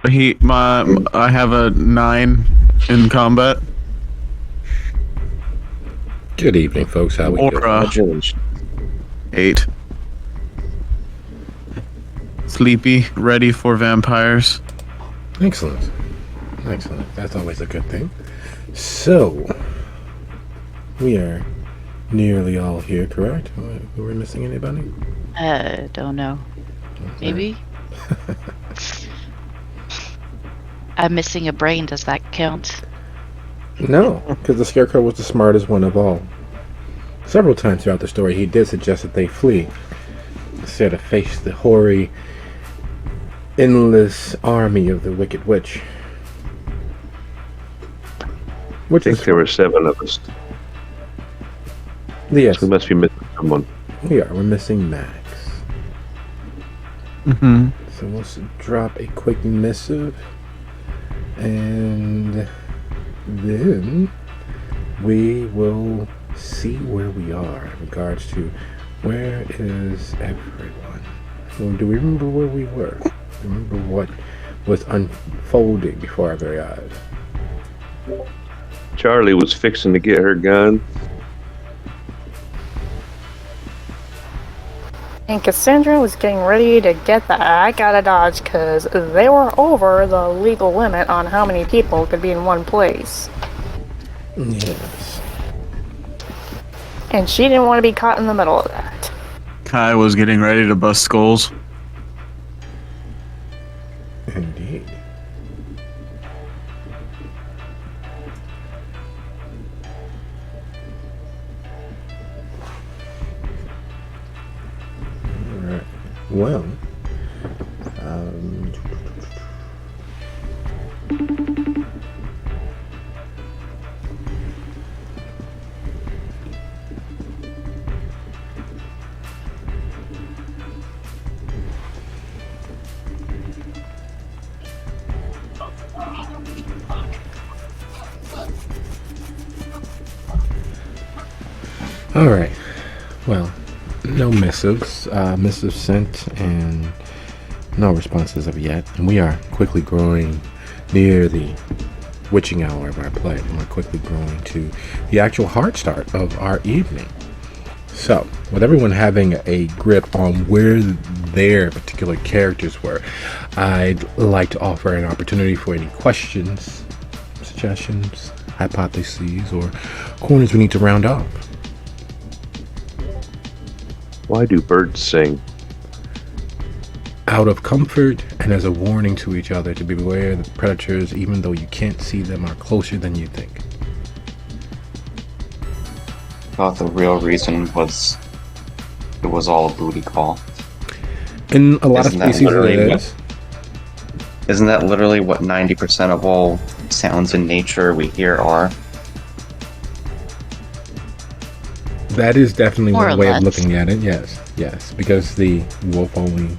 I have a 9 in combat. Good evening, folks. How we Or doing? 8. Sleepy, ready for vampires. Excellent. Excellent. That's always a good thing. So, we are nearly all here, correct? Are we missing anybody? Don't know. Okay. Maybe? I'm missing a brain. Does that count? No, because the Scarecrow was the smartest one of all. Several times throughout the story, he did suggest that they flee, instead of face the hoary, endless army of the Wicked Witch. I think there were 7 of us. Yes, So we must be missing someone. we are. We're missing Max. Mm-hmm. So let's drop a quick missive, and then we will see where we are in regards to where is everyone. Well, do we remember where we were? Remember what was unfolding before our very eyes? Charlie was fixing to get her gun. And Cassandra was getting ready to get the heck out of Dodge because they were over the legal limit on how many people could be in one place. Yes. And she didn't want to be caught in the middle of that. Kai was getting ready to bust skulls. Indeed. Alright. Well, alright. Well, no missives. Missives sent and no responses of yet. And we are quickly growing near the witching hour of our play. We're quickly growing to the actual hard start of our evening. So, with everyone having a grip on where their particular characters were, I'd like to offer an opportunity for any questions, suggestions, hypotheses, or corners we need to round off. Why do birds sing? Out of comfort and as a warning to each other to beware that predators, even though you can't see them, are closer than you think. Thought the real reason was it was all a booty call. In a lot Isn't of that species, literally it what- is. Isn't that literally what 90% of all sounds in nature we hear are? That is definitely More one or way of less. looking at it. Yes, yes, because the wolf only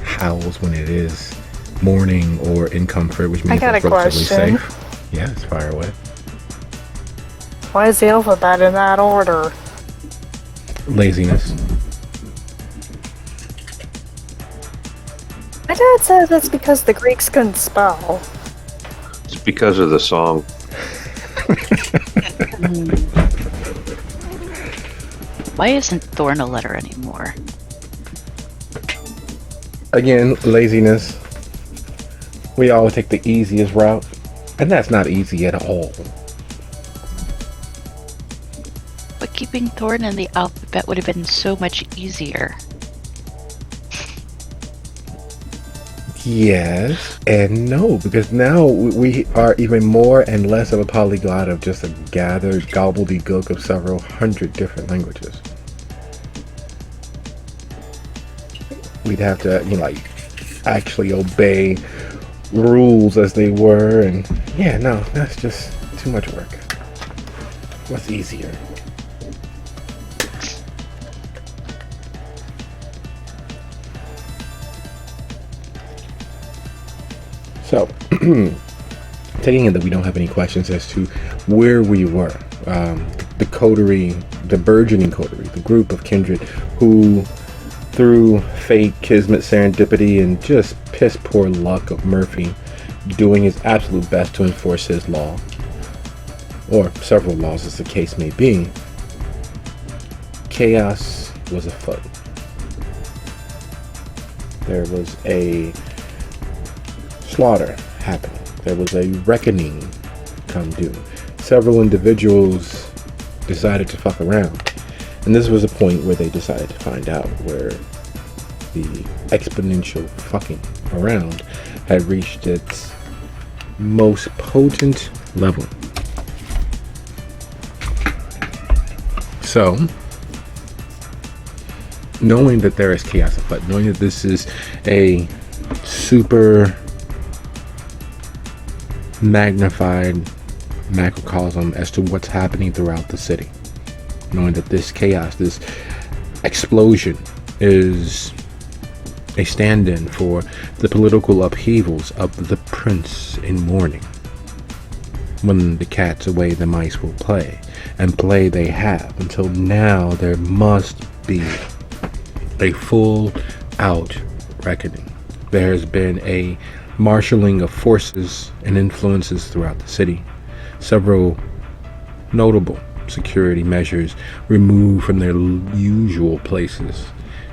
howls when it is morning or in comfort, which means got it's a relatively question. safe. Yes, fire away. Why is the alphabet in that order? Laziness. My dad says that's because the Greeks couldn't spell. It's because of the song. Why isn't Thorn a letter anymore? Again, laziness. We always take the easiest route, and that's not easy at all. But keeping Thorn in the alphabet would have been so much easier. Yes and no, because now we are even more and less of a polyglot of just a gathered gobbledygook of several hundred different languages. We'd have to, like, actually obey rules as they were, and yeah, no, that's just too much work. What's easier? So, taking it that we don't have any questions as to where we were, the coterie, the burgeoning coterie, the group of kindred who through fate, kismet, serendipity, and just piss poor luck of Murphy doing his absolute best to enforce his law, or several laws as the case may be, chaos was afoot. There was a slaughter happening. There was a reckoning come due. Several individuals decided to fuck around. And this was a point where they decided to find out where the exponential fucking around had reached its most potent level. So, knowing that there is chaos afoot, knowing that this is a super magnified macrocosm as to what's happening throughout the city, knowing that this chaos, this explosion is a stand-in for the political upheavals of the prince in mourning. When the cat's away, the mice will play, and play they have, until now there must be a full-out reckoning. There has been a marshalling of forces and influences throughout the city. Several notable security measures removed from their usual places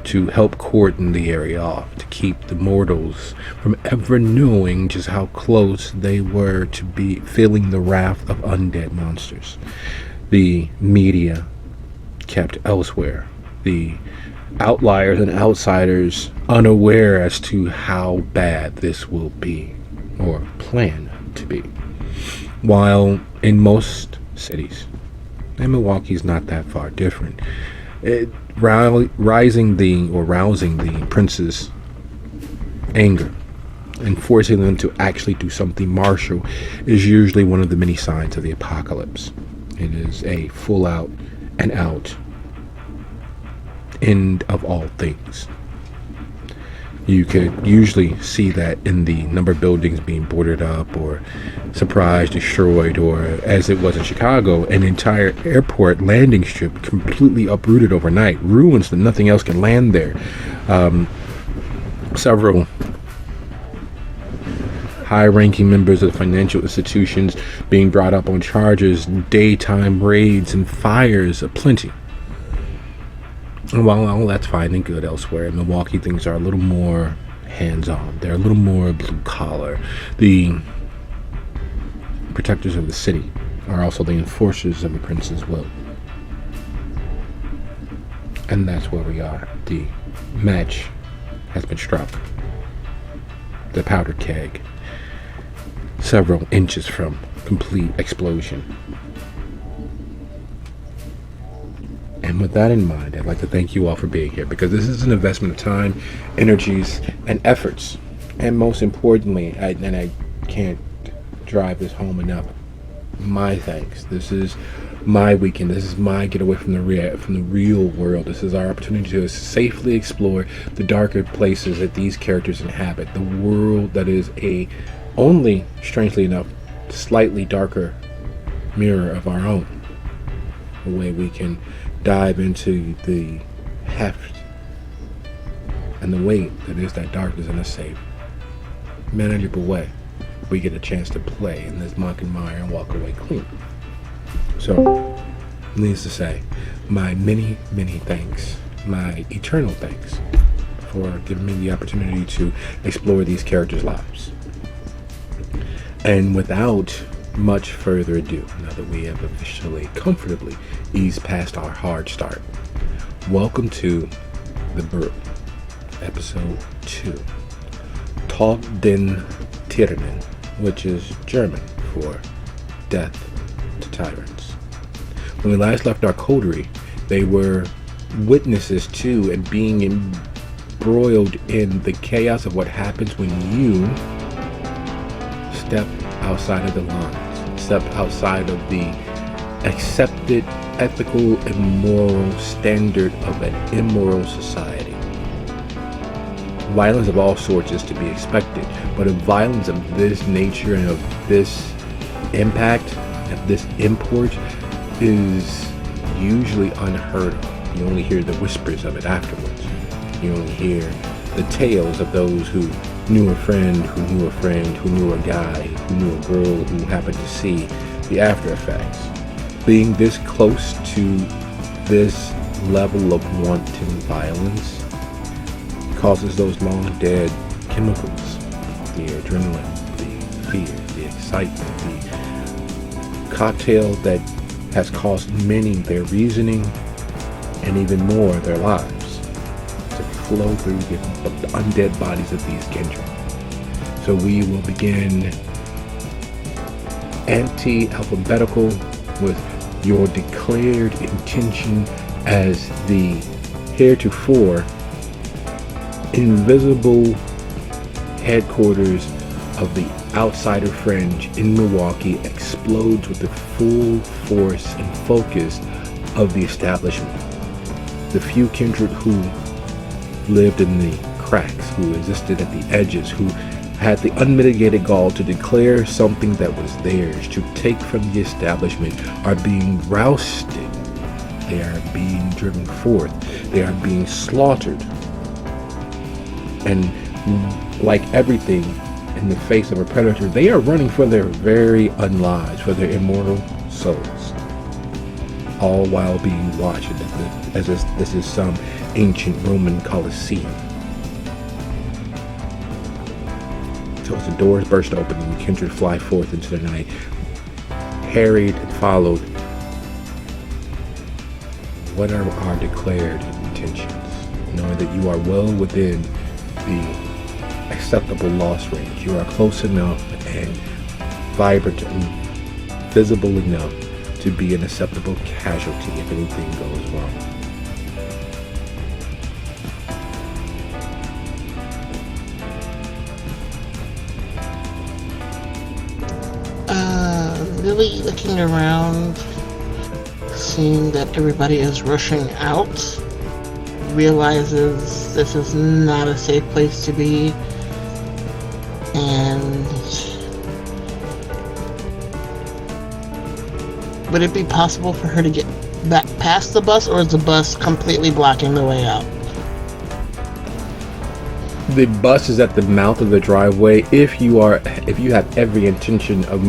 to help cordon the area off, to keep the mortals from ever knowing just how close they were to be feeling the wrath of undead monsters. The media kept elsewhere, the outliers and outsiders unaware as to how bad this will be, or plan to be. While in most cities, and Milwaukee's not that far different, rousing the prince's anger and forcing them to actually do something martial is usually one of the many signs of the apocalypse. It is a full out and out end of all things. You could usually see that in the number of buildings being boarded up or surprised, destroyed, or as it was in Chicago, an entire airport landing strip completely uprooted overnight, ruins that nothing else can land there. Several high-ranking members of financial institutions being brought up on charges, daytime raids, and fires aplenty. And while all that's fine and good elsewhere, in Milwaukee things are a little more hands-on. They're a little more blue-collar. The protectors of the city are also the enforcers of the prince's will. And that's where we are. The match has been struck. The powder keg, several inches from complete explosion. And with that in mind, I'd like to thank you all for being here, because this is an investment of time, energies, and efforts. And most importantly, I can't drive this home enough, my thanks. This is my weekend. This is my getaway from the real world. This is our opportunity to safely explore the darker places that these characters inhabit. The world that is only, strangely enough, slightly darker mirror of our own. A way we can dive into the heft and the weight that is that darkness in a safe, manageable way. We get a chance to play in this muck and mire and walk away clean. So, needless to say, my many, many thanks, my eternal thanks, for giving me the opportunity to explore these characters' lives. And without much further ado, now that we have officially, comfortably eased past our hard start, welcome to The Brew, Episode 2, Tod den Tyrannen, which is German for Death to Tyrants. When we last left our coterie, they were witnesses to and being embroiled in the chaos of what happens when you step outside of the lines, step outside of the accepted ethical and moral standard of an immoral society. Violence of all sorts is to be expected, but a violence of this nature and of this impact, of this import, is usually unheard of. You only hear the whispers of it afterwards. You only hear the tales of those who knew a friend, who knew a friend, who knew a guy, who knew a girl, who happened to see the after effects. Being this close to this level of wanton violence causes those long dead chemicals, the adrenaline, the fear, the excitement, the cocktail that has cost many their reasoning and even more their lives to flow through the undead bodies of these kindred. So we will begin anti-alphabetical with your declared intention as the heretofore invisible headquarters of the Outsider Fringe in Milwaukee explodes with the full force and focus of the establishment. The few kindred who lived in the cracks, who existed at the edges, who had the unmitigated gall to declare something that was theirs, to take from the establishment, are being rousted. They are being driven forth. They are being slaughtered. And like everything in the face of a predator, they are running for their very unlives, for their immortal souls. All while being watched as if this is some ancient Roman Colosseum. So as the doors burst open and the kindred fly forth into the night, harried and followed, what are our declared intentions? Knowing that you are well within the acceptable loss range. You are close enough and vibrant and visible enough to be an acceptable casualty if anything goes wrong. Really looking around, seeing that everybody is rushing out, realizes this is not a safe place to be, and would it be possible for her to get back past the bus, or is the bus completely blocking the way out? The bus is at the mouth of the driveway. If you have every intention of,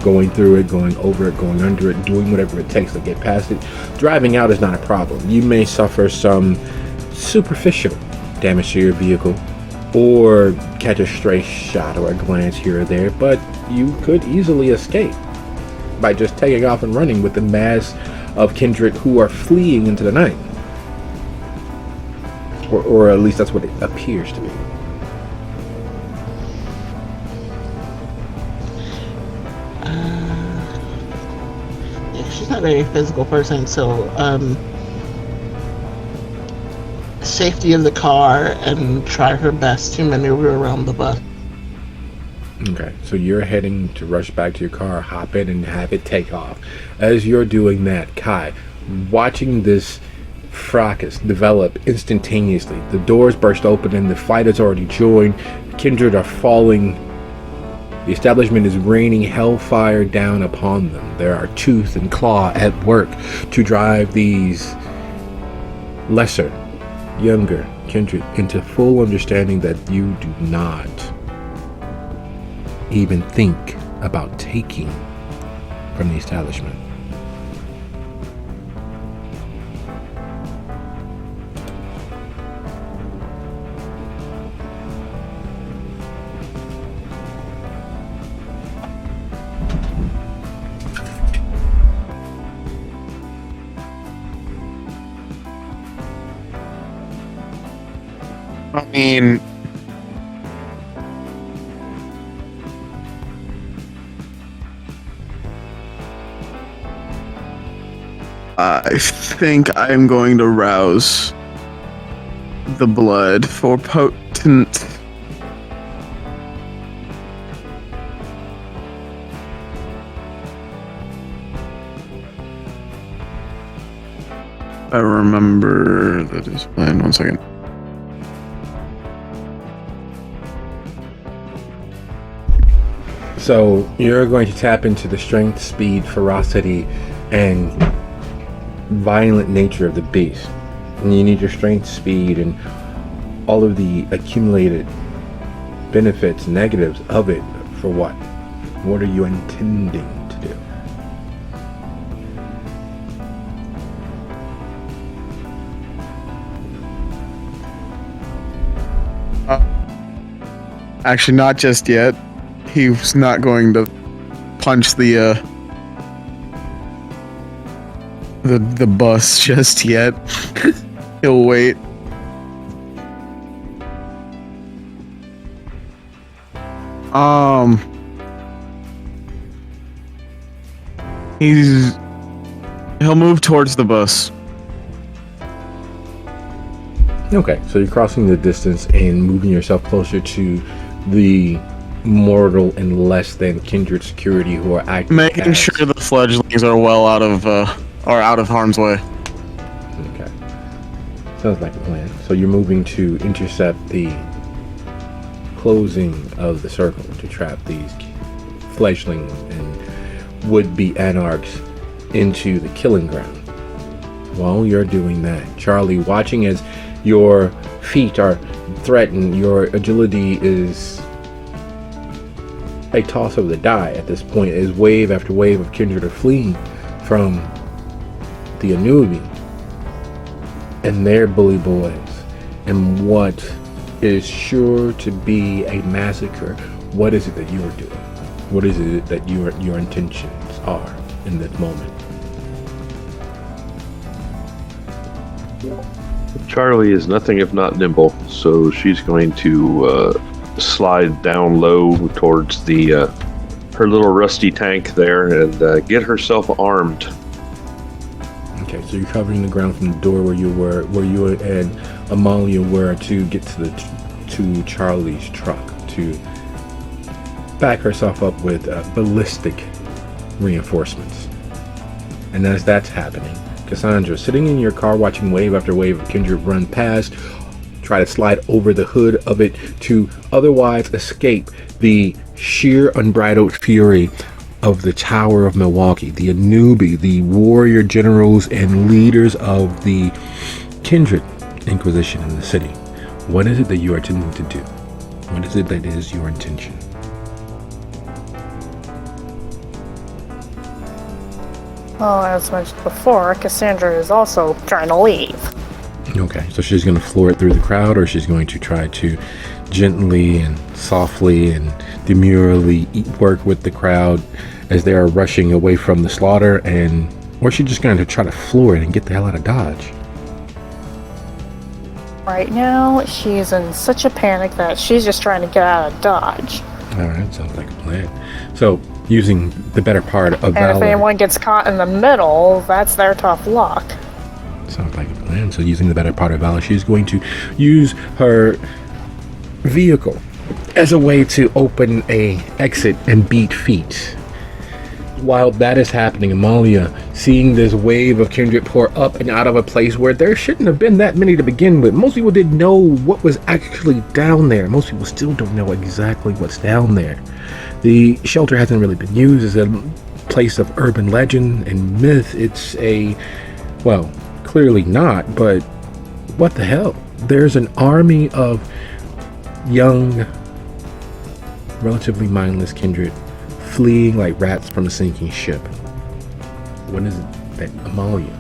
going through it, going over it, going under it, doing whatever it takes to get past it, driving out is not a problem. You may suffer some superficial damage to your vehicle or catch a stray shot or a glance here or there, but you could easily escape by just taking off and running with the mass of kindred who are fleeing into the night. Or at least that's what it appears to be. Yeah, she's not a very physical person, so safety of the car and try her best to maneuver around the bus. Okay, so you're heading to rush back to your car, hop in, and have it take off. As you're doing that, Kai, watching this fracas develop instantaneously. The doors burst open and the fight has already joined. Kindred are falling. The establishment is raining hellfire down upon them. There are tooth and claw at work to drive these lesser, younger kindred into full understanding that you do not even think about taking from the establishment. I mean, I think I'm going to rouse the blood for potent. I remember that is plan. 1 second. So you're going to tap into the strength, speed, ferocity, and violent nature of the beast. And you need your strength, speed, and all of the accumulated benefits, negatives of it for what? What are you intending to do? Actually, not just yet. He's not going to punch the bus just yet. He'll wait. He'll move towards the bus. Okay, so you're crossing the distance and moving yourself closer to the mortal and less than kindred security who are acting. Making sure the fledglings are well out of harm's way. Okay, sounds like a plan. So you're moving to intercept the closing of the circle to trap these fledglings and would-be anarchs into the killing ground. While you're doing that, Charlie, watching as your feet are threatened, your agility is a toss of the die at this point, as wave after wave of kindred are fleeing from the Anubi and their bully boys, and what is sure to be a massacre. What is it that you are doing? What is it that your intentions are in this moment? Charlie is nothing if not nimble, so she's going to slide down low towards the her little rusty tank there and get herself armed. Okay, so you're covering the ground from the door where you and Amalia were to get to Charlie's truck to back herself up with ballistic reinforcements. And as that's happening, Cassandra, sitting in your car watching wave after wave of kindred run past, try to slide over the hood of it to otherwise escape the sheer unbridled fury of the Tower of Milwaukee, the Anubi, the warrior generals and leaders of the kindred Inquisition in the city. What is it that you are intending to do? What is it that is your intention? Well, as mentioned before, Cassandra is also trying to leave. Okay, so she's going to floor it through the crowd, or she's going to try to gently and softly and demurely work with the crowd as they are rushing away from the slaughter, or she's just going to try to floor it and get the hell out of Dodge. Right now, she's in such a panic that she's just trying to get out of Dodge. All right, sounds like a plan. So, using the better part of And valor. if anyone gets caught in the middle, that's their tough luck. Sounds like a plan. So, using the better part of valor, she's going to use her vehicle as a way to open a exit and beat feet. While that is happening, Amalia, seeing this wave of kindred pour up and out of a place where there shouldn't have been that many to begin with. Most people didn't know what was actually down there. Most people still don't know exactly what's down there. The shelter hasn't really been used as a place of urban legend and myth. It's well, clearly not, but what the hell? There's an army of young, relatively mindless kindred fleeing like rats from a sinking ship. What is it that Amalia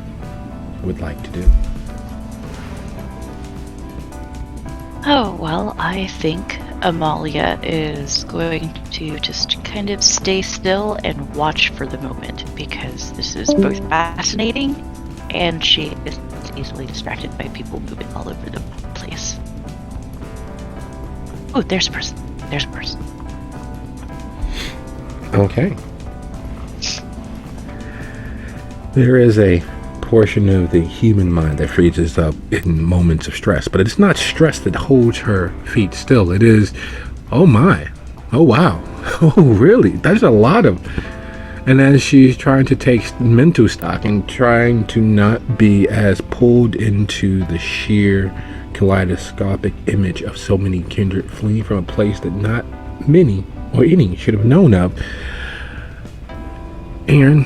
would like to do? Oh, well, I think Amalia is going to just kind of stay still and watch for the moment, because this is both fascinating and she is easily distracted by people moving all over the place. Oh, there's a person. There's a person. Okay. There is a portion of the human mind that freezes up in moments of stress, but it's not stress that holds her feet still. It is, oh my, oh wow, oh really, that's a lot of. And as she's trying to take mental stock and trying to not be as pulled into the sheer kaleidoscopic image of so many kindred fleeing from a place that not many or any should have known of, Aaron,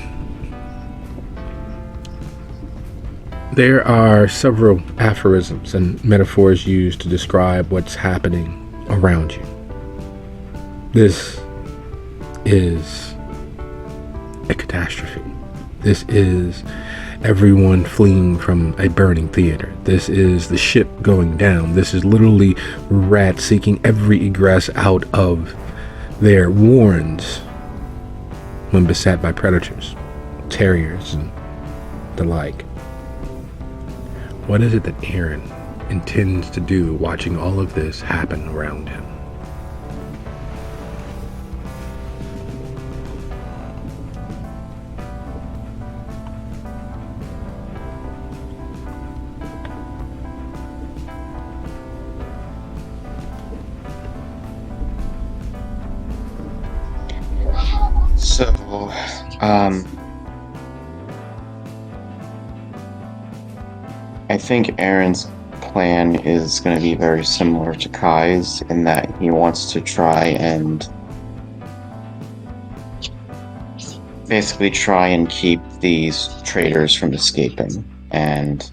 There are several aphorisms and metaphors used to describe what's happening around you. This is a catastrophe. This is everyone fleeing from a burning theater. This is the ship going down. This is literally rats seeking every egress out of their warrens when beset by predators, terriers, and the like. What is it that Aaron intends to do watching all of this happen around him? So, I think Aaron's plan is going to be very similar to Kai's in that he wants to try and basically try and keep these traitors from escaping. And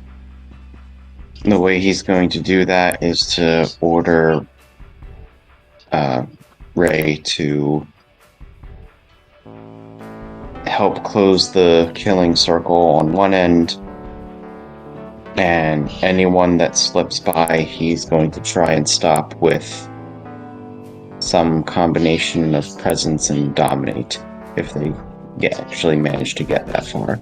the way he's going to do that is to order Ray to help close the killing circle on one end, and anyone that slips by, he's going to try and stop with some combination of presence and dominate, if they actually manage to get that far.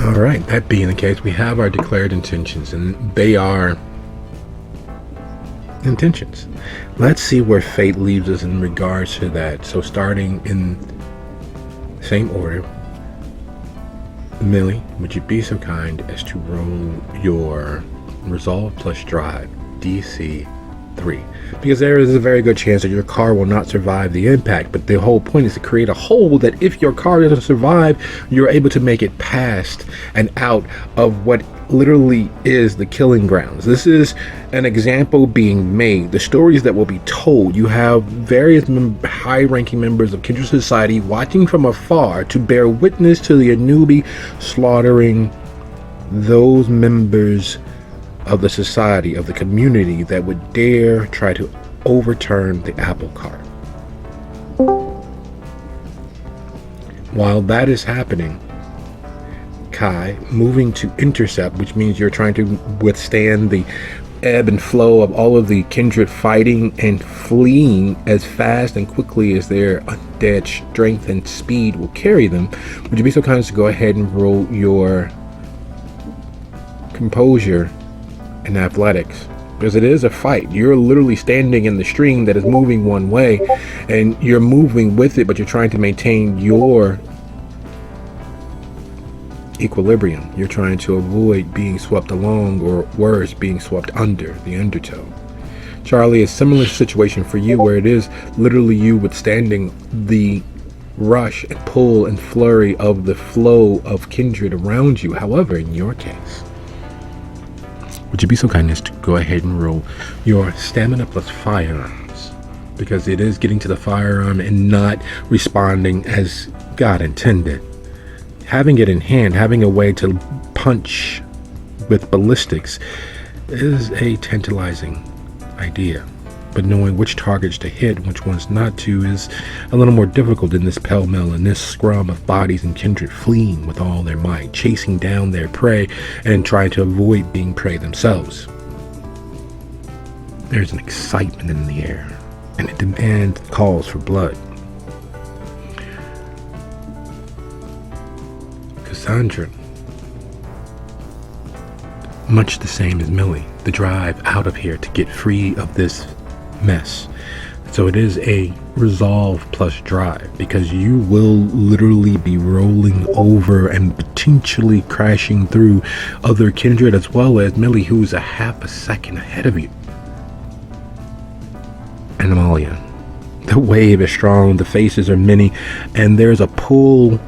All right, that being the case, we have our declared intentions, and they are intentions. Let's see where fate leaves us in regards to that. So starting in the same order, Millie, would you be so kind as to roll your resolve plus drive DC 3, because there is a very good chance that your car will not survive the impact, but the whole point is to create a hole that if your car doesn't survive, you're able to make it past and out of what literally is the killing grounds. This is an example being made. The stories that will be told, you have various high-ranking members of Kindred Society watching from afar to bear witness to the Anubi slaughtering those members of the society, of the community that would dare try to overturn the apple cart. While that is happening, Kai, moving to intercept, which means you're trying to withstand the ebb and flow of all of the kindred fighting and fleeing as fast and quickly as their undead strength and speed will carry them. Would you be so kind as to go ahead and roll your composure in athletics? Because it is a fight. You're literally standing in the stream that is moving one way, and you're moving with it, but you're trying to maintain your equilibrium. You're trying to avoid being swept along, or worse, being swept under the undertow. Charlie, a similar situation for you, where it is literally you withstanding the rush and pull and flurry of the flow of kindred around you. However, in your case, would you be so kind as to go ahead and roll your stamina plus firearms, because it is getting to the firearm and not responding as God intended. Having it in hand, having a way to punch with ballistics is a tantalizing idea, but knowing which targets to hit and which ones not to is a little more difficult in this pell-mell, in this scrum of bodies and kindred fleeing with all their might, chasing down their prey and trying to avoid being prey themselves. There's an excitement in the air, and a demand calls for blood. Cassandra, much the same as Millie, the drive out of here to get free of this mess. So it is a resolve plus drive, because you will literally be rolling over and potentially crashing through other kindred, as well as Millie, who's a half a second ahead of you. And Amalia, the wave is strong, the faces are many, and there's a pull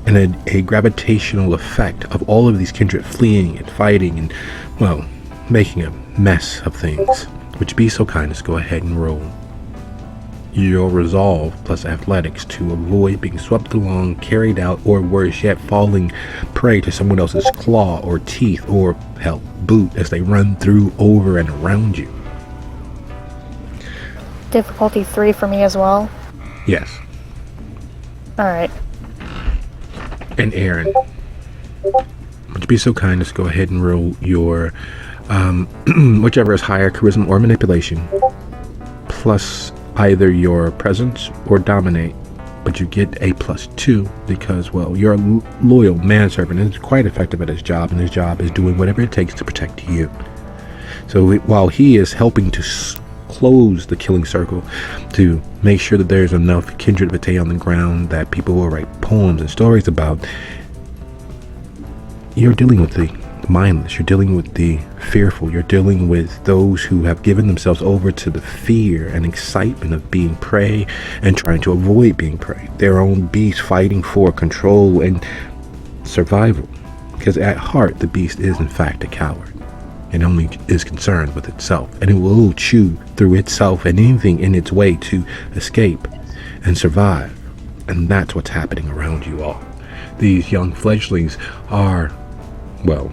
and a gravitational effect of all of these kindred fleeing and fighting and, well, making a mess of things. Would you be so kind as to go ahead and roll your resolve plus athletics to avoid being swept along, carried out, or worse yet, falling prey to someone else's claw or teeth or, hell, boot as they run through, over, and around you. Difficulty 3 for me as well. Yes. Alright. And Aaron, would you be so kind as to go ahead and roll your whichever is higher, charisma or manipulation, plus either your presence or dominate, but you get a +2 because, well, you're a loyal manservant and is quite effective at his job, and his job is doing whatever it takes to protect you. So while he is helping to close the killing circle, to make sure that there's enough kindred vitae on the ground that people will write poems and stories about, you're dealing with the mindless, you're dealing with the fearful, you're dealing with those who have given themselves over to the fear and excitement of being prey and trying to avoid being prey, their own beast fighting for control and survival, because at heart the beast is in fact a coward. It only is concerned with itself, and it will chew through itself and anything in its way to escape and survive. And that's what's happening around you all. These young fledglings are, well,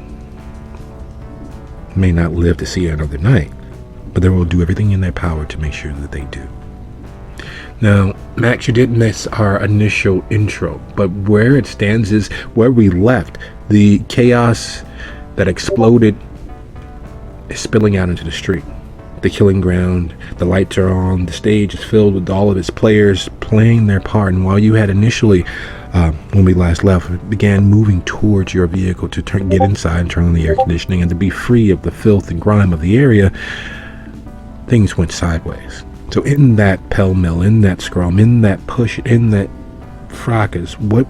may not live to see another night, but they will do everything in their power to make sure that they do. Now, Max, you didn't miss our initial intro, but where it stands is where we left. The chaos that exploded is spilling out into the street. The killing ground, the lights are on, the stage is filled with all of its players playing their part, and while you had initially, when we last left, began moving towards your vehicle to get inside and turn on the air conditioning and to be free of the filth and grime of the area, things went sideways. So in that pell-mell, in that scrum, in that push, in that fracas, what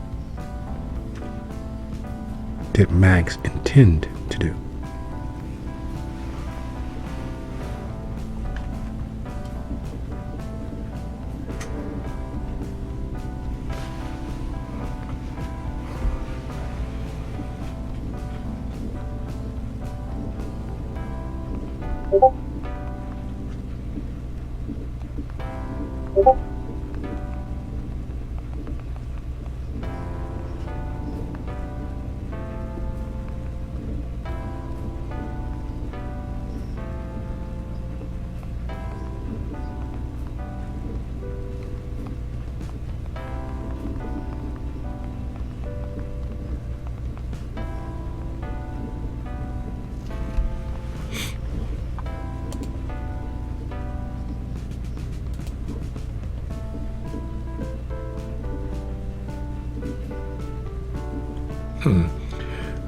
did Max intend to do?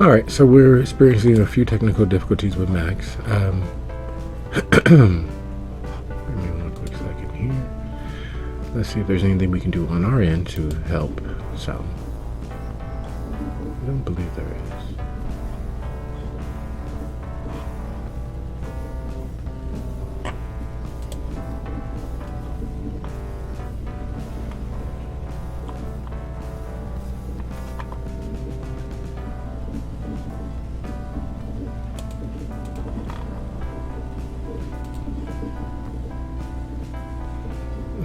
Alright, so we're experiencing a few technical difficulties with Max. Give me one quick second here. Let's see if there's anything we can do on our end to help us out. I don't believe there is.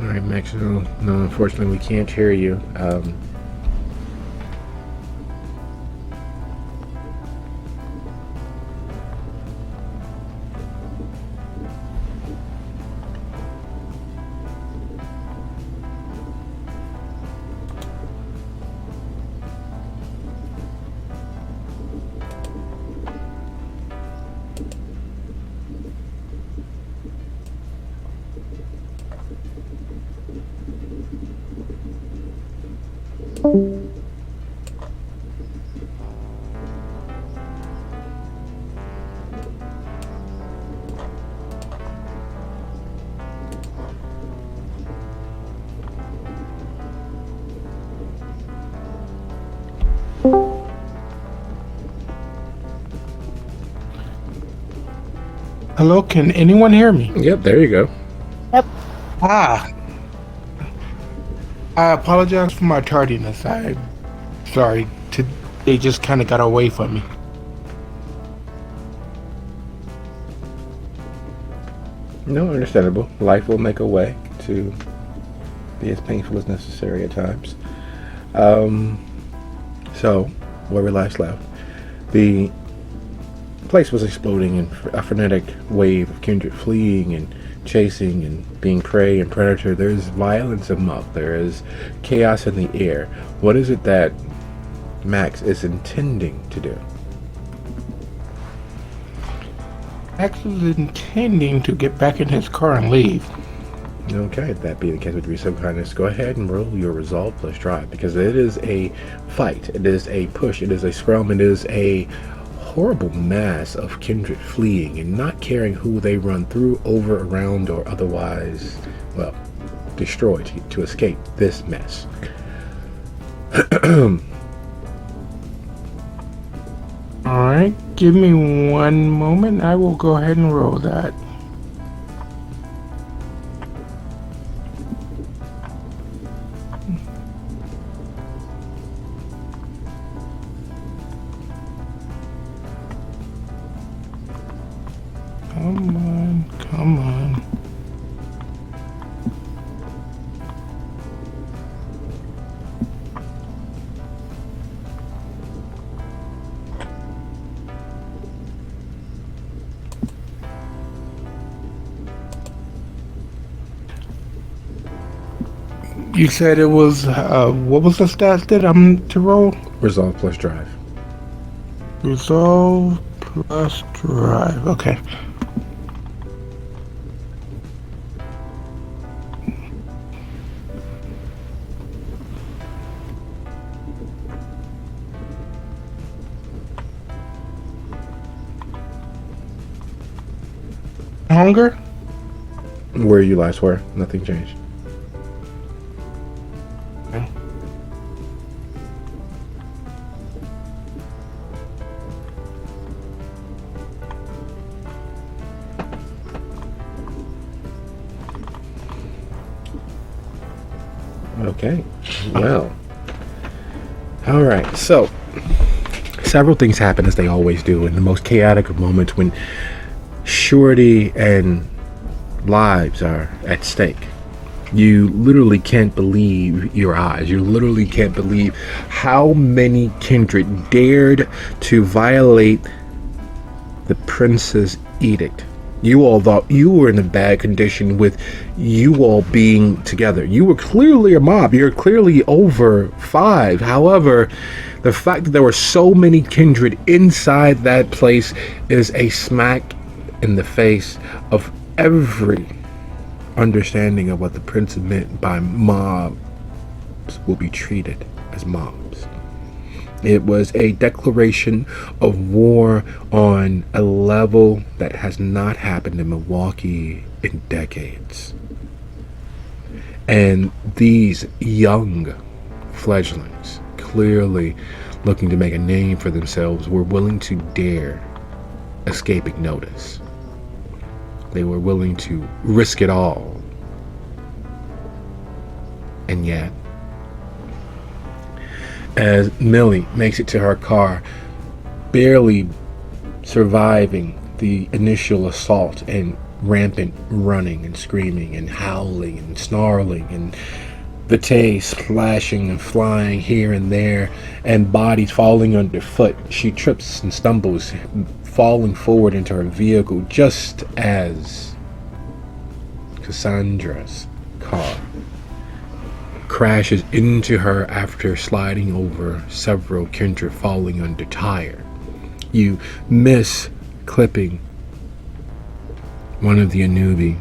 Alright, Max, no, unfortunately we can't hear you. Hello, can anyone hear me? Yep, there you go. Yep. I apologize for my tardiness. I'm sorry. They just kind of got away from me. No, understandable. Life will make a way to be as painful as necessary at times. So, where we last left, the place was exploding in a frenetic wave of kindred fleeing and chasing and being prey and predator. There's violence amok. There is chaos in the air. What is it that Max is intending to do? Max is intending to get back in his car and leave. Okay, if that be the case, with your kindness, go ahead and roll your resolve plus drive, because it is a fight, it is a push, it is a scrum, it is a horrible mass of kindred fleeing and not caring who they run through, over, around, or otherwise, well, destroy to escape this mess. Alright, give me one moment. I will go ahead and roll that. Come on, come on. You said it was, what was the stats that I'm to roll? Resolve plus drive. Resolve plus drive, okay. Hunger? Where you last were, nothing changed. Okay, well, all right, so several things happen, as they always do, in the most chaotic of moments when surety and lives are at stake. You literally can't believe your eyes. You literally can't believe how many kindred dared to violate the prince's edict. You all thought you were in a bad condition with you all being together. You were clearly a mob. You're clearly over 5. However, the fact that there were so many kindred inside that place is a smack in the face of every understanding of what the prince meant by mobs will be treated as mobs. It was a declaration of war on a level that has not happened in Milwaukee in decades. And these young fledglings, clearly looking to make a name for themselves, were willing to dare escaping notice. They were willing to risk it all. And yet, as Millie makes it to her car, barely surviving the initial assault and rampant running and screaming and howling and snarling and Vitae splashing and flying here and there and bodies falling underfoot, she trips and stumbles, falling forward into her vehicle just as Cassandra's car crashes into her after sliding over several kindred falling under tire. You miss clipping one of the Anubi.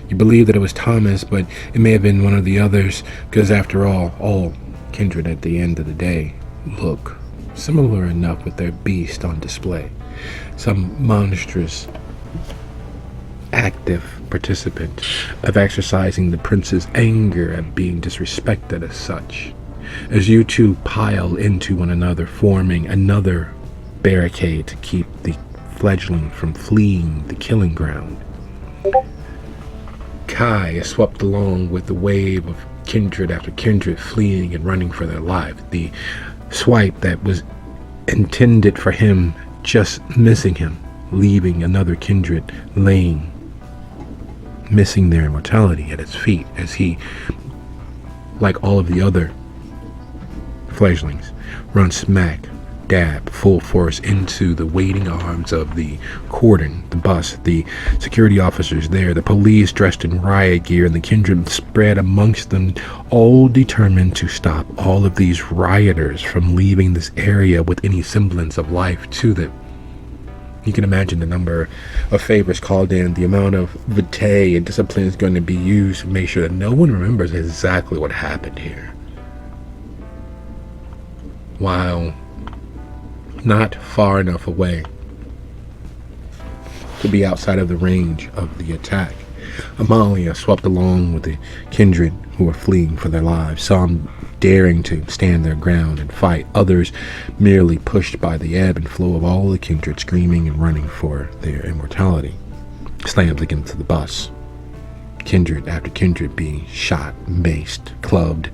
You believe that it was Thomas, but it may have been one of the others, because after all kindred at the end of the day look similar enough with their beast on display. Some monstrous active participant of exercising the prince's anger at being disrespected as such. As you two pile into one another, forming another barricade to keep the fledgling from fleeing the killing ground. Kai is swept along with the wave of kindred after kindred fleeing and running for their lives. The swipe that was intended for him just missing him, leaving another kindred laying, missing their immortality at his feet as he like all of the other fledglings, run smack dab full force into the waiting arms of the cordon, the bus, the security officers there, the police dressed in riot gear, and the kindred spread amongst them, all determined to stop all of these rioters from leaving this area with any semblance of life to them. You can imagine the number of favors called in, the amount of vitae and discipline is going to be used to make sure that no one remembers exactly what happened here. While not far enough away to be outside of the range of the attack, Amalia swept along with the kindred who were fleeing for their lives, some daring to stand their ground and fight, others merely pushed by the ebb and flow of all the kindred screaming and running for their immortality. Slams against the bus. Kindred after kindred being shot, maced, clubbed,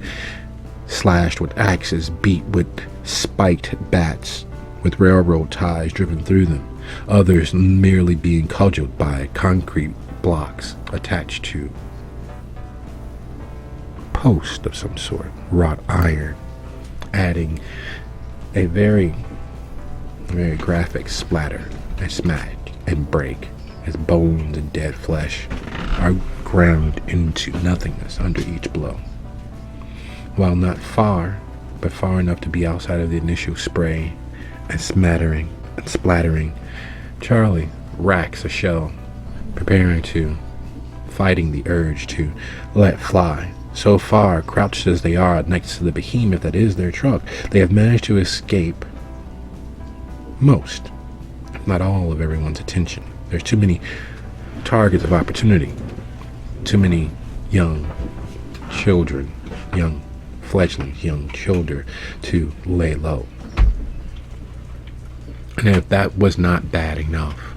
slashed with axes, beat with spiked bats, with railroad ties driven through them, others merely being cudgeled by concrete blocks attached to posts of some sort, wrought iron, adding a very, very graphic splatter and smack and break as bones and dead flesh are ground into nothingness under each blow. While not far, but far enough to be outside of the initial spray and smattering and splattering, Charlie racks a shell, fighting the urge to let fly. So far, crouched as they are next to the behemoth that is their truck, they have managed to escape most, if not all, of everyone's attention. There's too many targets of opportunity, too many young children, young fledglings, young children to lay low. And if that was not bad enough,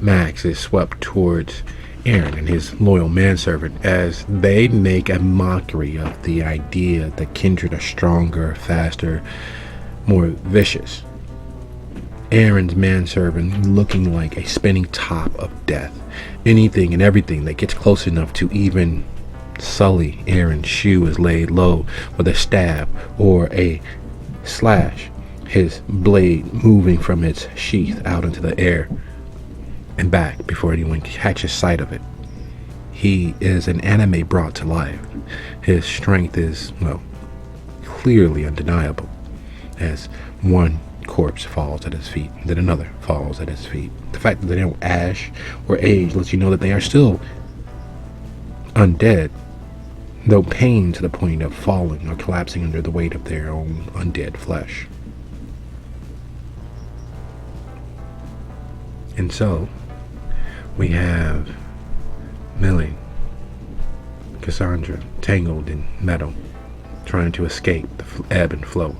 Max is swept towards Aaron and his loyal manservant as they make a mockery of the idea that kindred are stronger, faster, more vicious. Aaron's manservant looking like a spinning top of death. Anything and everything that gets close enough to even sully Aaron's shoe is laid low with a stab or a slash, his blade moving from its sheath out into the air and back before anyone catches sight of it. He is an anime brought to life. His strength is, well, clearly undeniable, as one corpse falls at his feet, then another falls at his feet. The fact that they don't ash or age lets you know that they are still undead, though pain to the point of falling or collapsing under the weight of their own undead flesh. And so, we have Millie, Cassandra, tangled in metal, trying to escape the ebb and flow,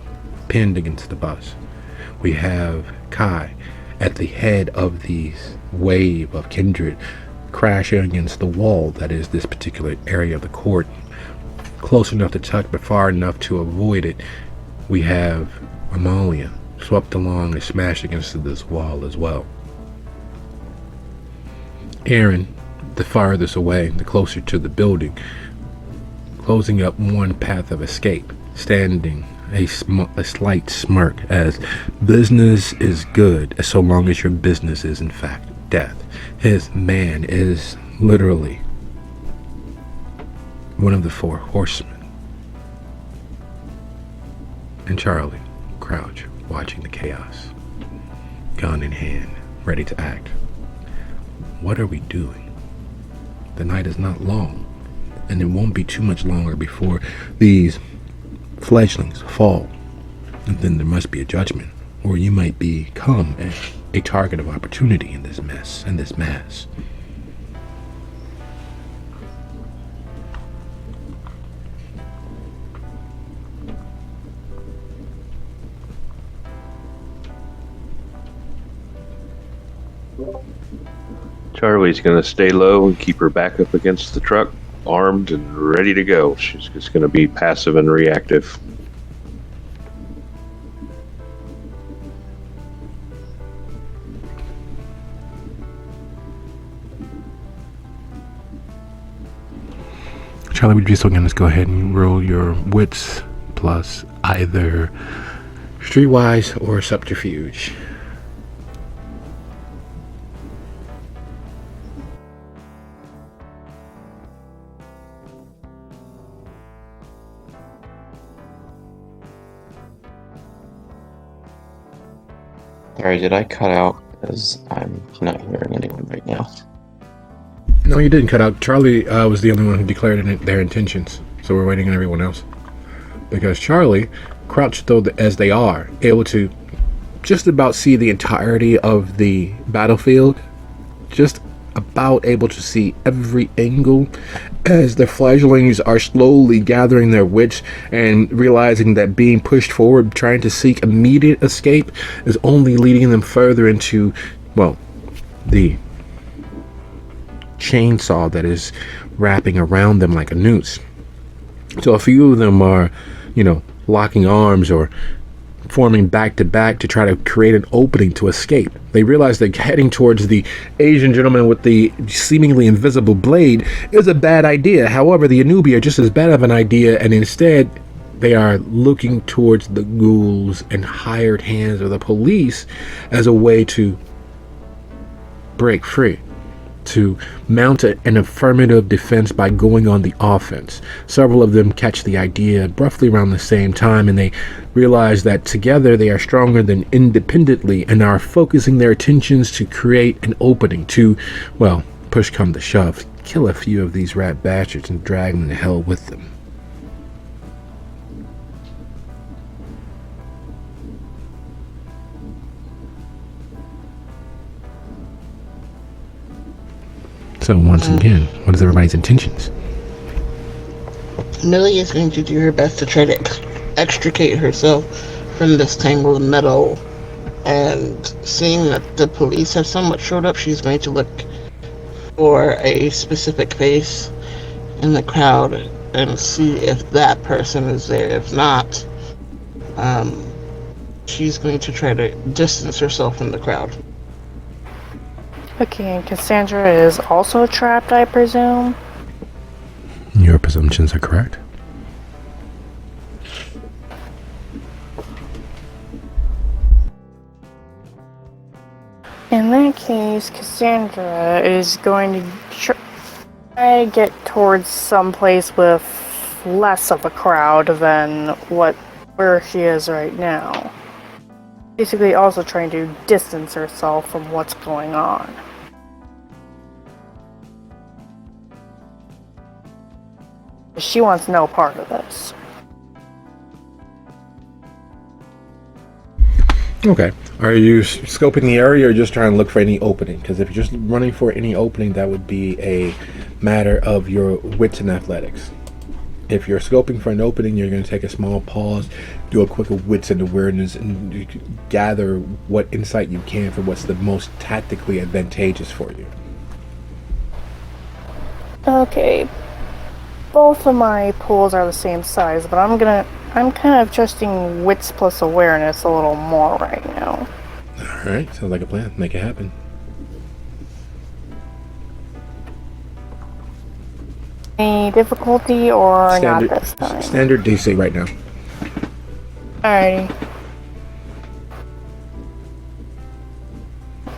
pinned against the bus. We have Kai at the head of these wave of kindred, crashing against the wall that is this particular area of the court, close enough to touch but far enough to avoid it. We have Amalia swept along and smashed against this wall as well. Aaron, the farthest away, the closer to the building, closing up one path of escape, standing a slight smirk as business is good so long as your business is in fact death. His man is literally one of the four horsemen. And Charlie, crouch, watching the chaos, gun in hand, ready to act. What are we doing? The night is not long, and it won't be too much longer before these fledglings fall. And then there must be a judgment, or you might become a target of opportunity in this mess, in this mass. Charlie's going to stay low and keep her back up against the truck, armed and ready to go. She's just going to be passive and reactive. Charlie, would you still gonna just go ahead and roll your wits plus either streetwise or subterfuge? Sorry, did I cut out? Because I'm not hearing anyone right now. No, you didn't cut out. Charlie was the only one who declared their intentions, so we're waiting on everyone else. Because Charlie, crouched though as they are, able to just about see the entirety of the battlefield, just about able to see every angle as the fledglings are slowly gathering their wits and realizing that being pushed forward, trying to seek immediate escape, is only leading them further into, well, the chainsaw that is wrapping around them like a noose. So a few of them are, locking arms or forming back to back to try to create an opening to escape. They realize that heading towards the Asian gentleman with the seemingly invisible blade is a bad idea. However, the Anubi are just as bad of an idea, and instead they are looking towards the ghouls and hired hands of the police as a way to break free, to mount an affirmative defense by going on the offense. Several of them catch the idea roughly around the same time, and they realize that together they are stronger than independently and are focusing their attentions to create an opening to, well, push come to shove, kill a few of these rat bastards and drag them to hell with them. So once again, what is everybody's intentions? Millie is going to do her best to try to extricate herself from this tangle of metal, and seeing that the police have somewhat showed up, she's going to look for a specific face in the crowd and see if that person is there. If not, she's going to try to distance herself from the crowd. Okay, and Cassandra is also trapped, I presume? Your presumptions are correct. In that case, Cassandra is going to try to get towards some place with less of a crowd than where she is right now. Basically also trying to distance herself from what's going on. She wants no part of this. Okay. Are you scoping the area or just trying to look for any opening? Because if you're just running for any opening, that would be a matter of your wits and athletics. If you're scoping for an opening, you're going to take a small pause, do a quick wits and awareness, and gather what insight you can for what's the most tactically advantageous for you. Okay. Both of my pools are the same size, but I'm kind of trusting wits plus awareness a little more right now. Alright, sounds like a plan. Make it happen. Any difficulty or Standard, not this time? Standard DC right now. Alrighty.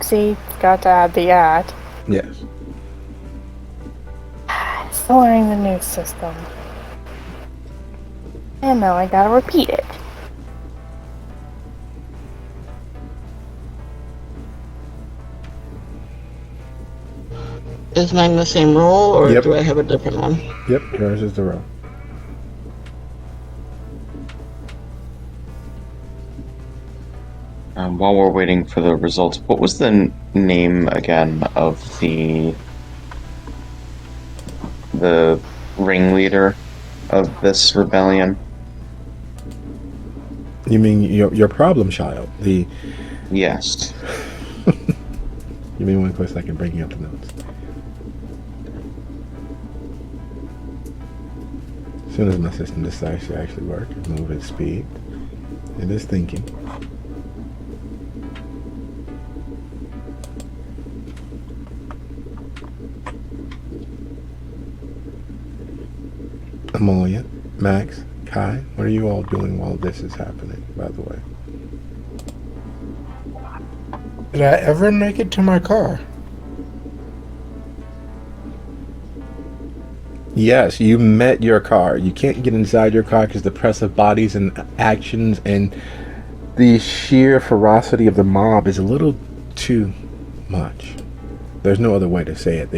See, got to add the at. Yes. Still learning the new system. And now I gotta repeat it. Is mine the same roll, or Yep. do I have a different one? Yep, yours is the row. While we're waiting for the results, what was the name again of the ringleader of this rebellion? You mean your problem child? Yes. Give me one quick second, bringing up the notes. As soon as my system decides to actually work, move at speed. It is thinking. Amalia, Max, Kai, what are you all doing while this is happening, by the way? Did I ever make it to my car? Yes, you met your car. You can't get inside your car because the press of bodies and actions and the sheer ferocity of the mob is a little too much. There's no other way to say it.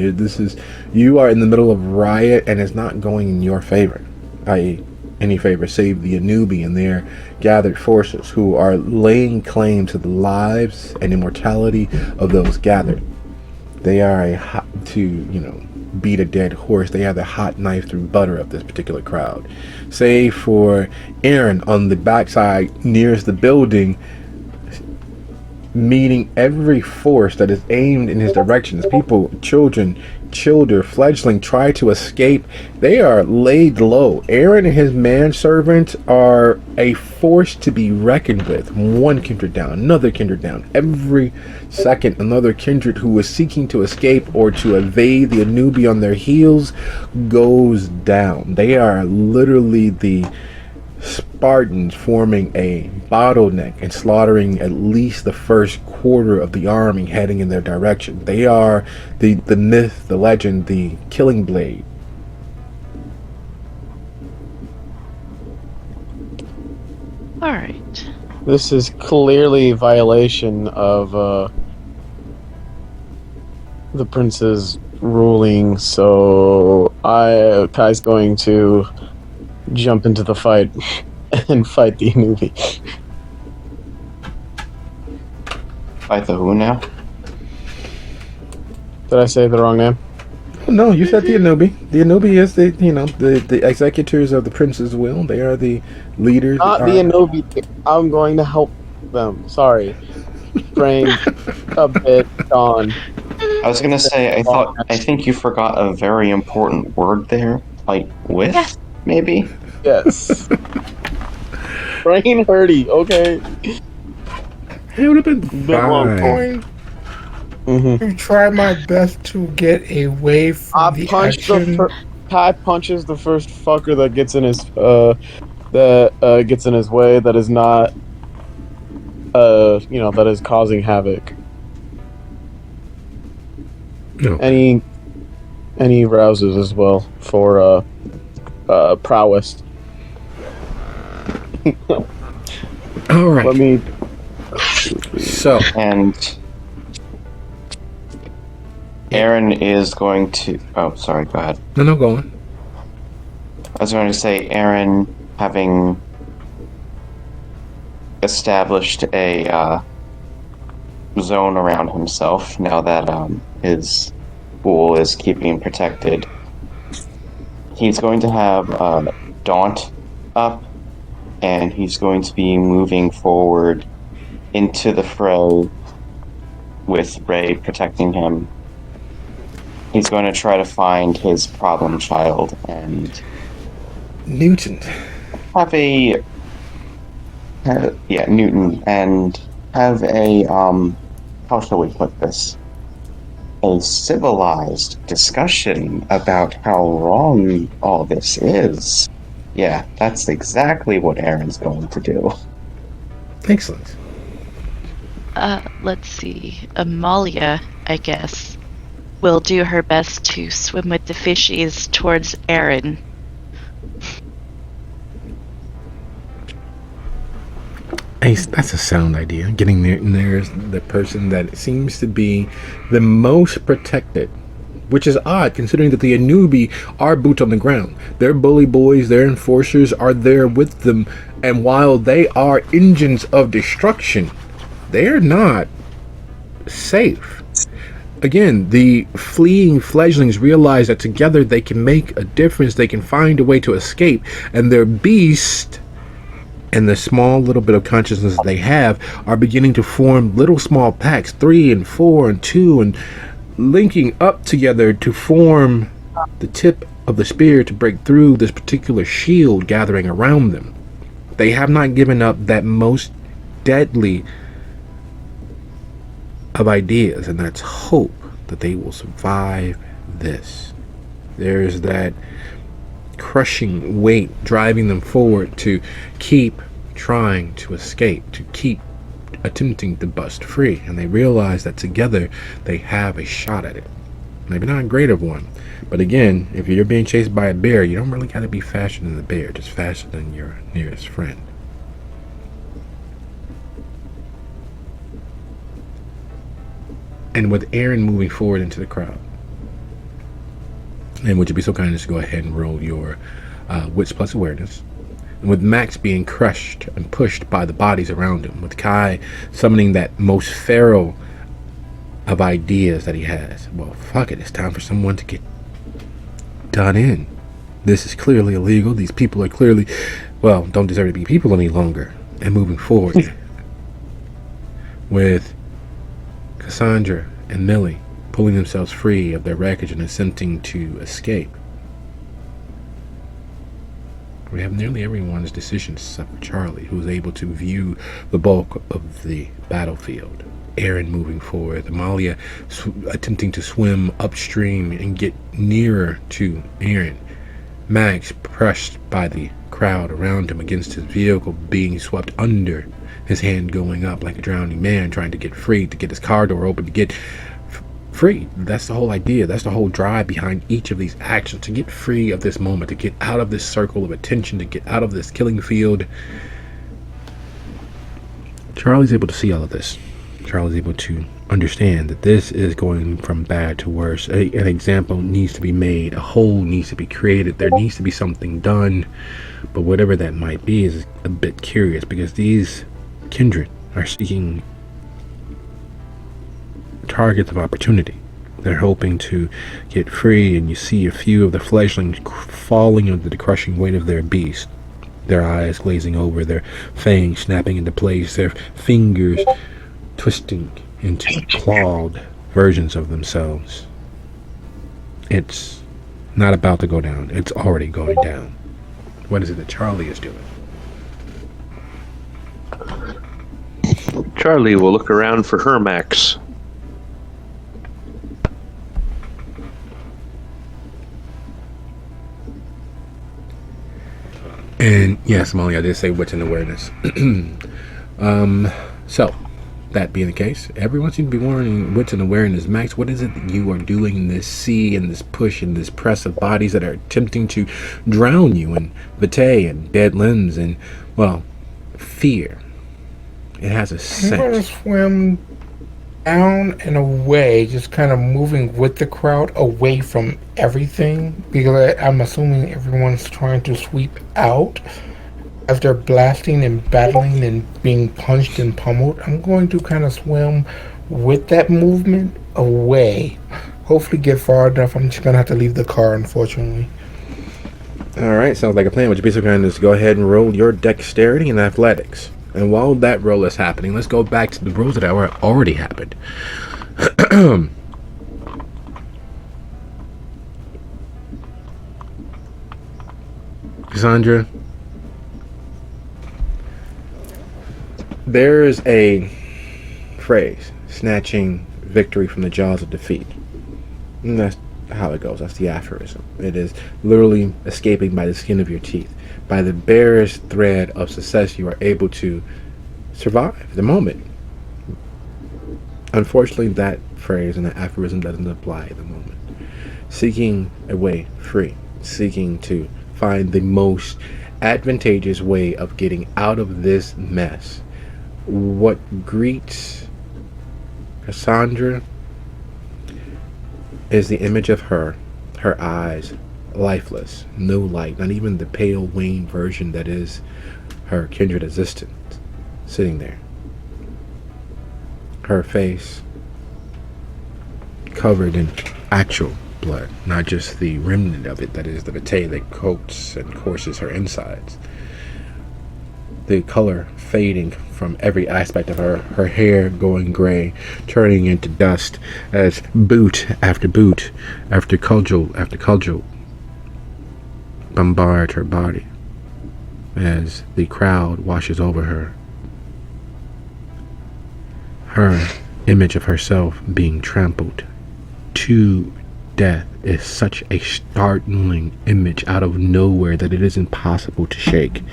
You are in the middle of riot and it's not going in your favor, i.e., any favor save the Anubi and their gathered forces who are laying claim to the lives and immortality of those gathered. They are beat a dead horse. They have the hot knife through butter of this particular crowd. Save for Aaron on the backside nearest the building, meeting every force that is aimed in his direction. As people, children, fledgling try to escape, they are laid low. Aaron and his manservant are a force to be reckoned with. One kindred down, another kindred down. Every second, another kindred who is seeking to escape or to evade the Anubi on their heels goes down. They are literally the Spartans forming a bottleneck and slaughtering at least the first quarter of the army heading in their direction. They are the myth, the legend, the killing blade. All right. This is clearly a violation of the prince's ruling, so Kai's going to jump into the fight and fight the Anubi. Fight the who now? Did I say the wrong name? Oh, no, you said the Anubi. The Anubi is the executors of the prince's will. They are the leaders. Not the Anubi. I'm going to help them. Sorry. Brain a bit gone. I was gonna say, I think you forgot a very important word there. Like, with? Yes. Maybe? Yes. Brain hurty, okay. It would have been I'm fine. going to try my best to get away from the action. Kai punches the first fucker that gets in his way, that is not that is causing havoc. No. Any rouses as well for prowess. All right. Let me. So, And Aaron is going to... Oh, sorry, go ahead. no, go on. I was going to say, Aaron, having established a zone around himself, now that his pool is keeping protected, he's going to have Daunt up, and he's going to be moving forward into the fray with Ray protecting him. He's going to try to find his problem child and Newton. Newton, and have a how shall we put this? A civilized discussion about how wrong all this is. Yeah, that's exactly what Aaron's going to do. Excellent. Let's see. Amalia, I guess, will do her best to swim with the fishies towards Aaron. Ace, that's a sound idea. Getting near the person that seems to be the most protected, which is odd considering that the Anubi are boots on the ground. Their bully boys, their enforcers are there with them, and while they are engines of destruction, they're not safe. Again, the fleeing fledglings realize that together they can make a difference, they can find a way to escape, and their beast and the small little bit of consciousness they have are beginning to form little small packs, 3 and 4 and 2, and linking up together to form the tip of the spear to break through this particular shield gathering around them. They have not given up that most deadly of ideas, and that's hope that they will survive this. There's that crushing weight driving them forward to keep trying to escape, to keep attempting to bust free. And they realize that together they have a shot at it. Maybe not a greater one, but again, if you're being chased by a bear, you don't really got to be faster than the bear, just faster than your nearest friend. And with Aaron moving forward into the crowd, and would you be so kind as to go ahead and roll your wits plus awareness? And with Max being crushed and pushed by the bodies around him, with Kai summoning that most feral of ideas that he has. Well, fuck it, it's time for someone to get done in. This is clearly illegal. These people are clearly, well, don't deserve to be people any longer. And moving forward with Cassandra and Millie pulling themselves free of their wreckage and attempting to escape. We have nearly everyone's decisions except for Charlie, who is able to view the bulk of the battlefield. Aaron moving forward, Amalia attempting to swim upstream and get nearer to Aaron. Max crushed by the crowd around him against his vehicle, being swept under, his hand going up like a drowning man trying to get free, to get his car door open, to get free. That's the whole idea. That's the whole drive behind each of these actions, to get free of this moment, to get out of this circle of attention, to get out of this killing field. Charlie's able to see all of this. Charlie's able to understand that this is going from bad to worse. An example needs to be made. A hole needs to be created. There needs to be something done. But whatever that might be is a bit curious, because these kindred are seeking targets of opportunity. They're hoping to get free, and you see a few of the fledglings falling under the crushing weight of their beast. Their eyes glazing over, their fangs snapping into place, their fingers twisting into clawed versions of themselves. It's not about to go down. It's already going down. What is it that Charlie is doing? Charlie will look around for her Max. And yes, Molly, I did say wits and awareness. So, that being the case, everyone seems to be warning wits and awareness. Max, what is it that you are doing in this sea and this push and this press of bodies that are attempting to drown you in vitae and dead limbs and, well, fear? It has a I'm going to scent. swim down and away, just kind of moving with the crowd away from everything, because I'm assuming everyone's trying to sweep out as they're blasting and battling and being punched and pummeled. I'm going to kind of swim with that movement away. Hopefully get far enough. I'm just going to have to leave the car, unfortunately. Alright, sounds like a plan. Would you be so kind as to go ahead and roll your dexterity and athletics? And while that roll is happening, let's go back to the rolls that already happened. Cassandra, there's a phrase, snatching victory from the jaws of defeat. And that's how it goes. That's the aphorism. It is literally escaping by the skin of your teeth. By the barest thread of success, you are able to survive the moment. Unfortunately, that phrase and that aphorism doesn't apply at the moment. Seeking a way free, seeking to find the most advantageous way of getting out of this mess. What greets Cassandra is the image of her eyes lifeless, no light, not even the pale wan version that is her kindred existence, sitting there. Her face covered in actual blood, not just the remnant of it that is the vitae that coats and courses her insides. The color fading from every aspect of her hair going gray, turning into dust as boot after cudgel after cudgel bombard her body as the crowd washes over her. Her image of herself being trampled to death is such a startling image out of nowhere that it is impossible to shake.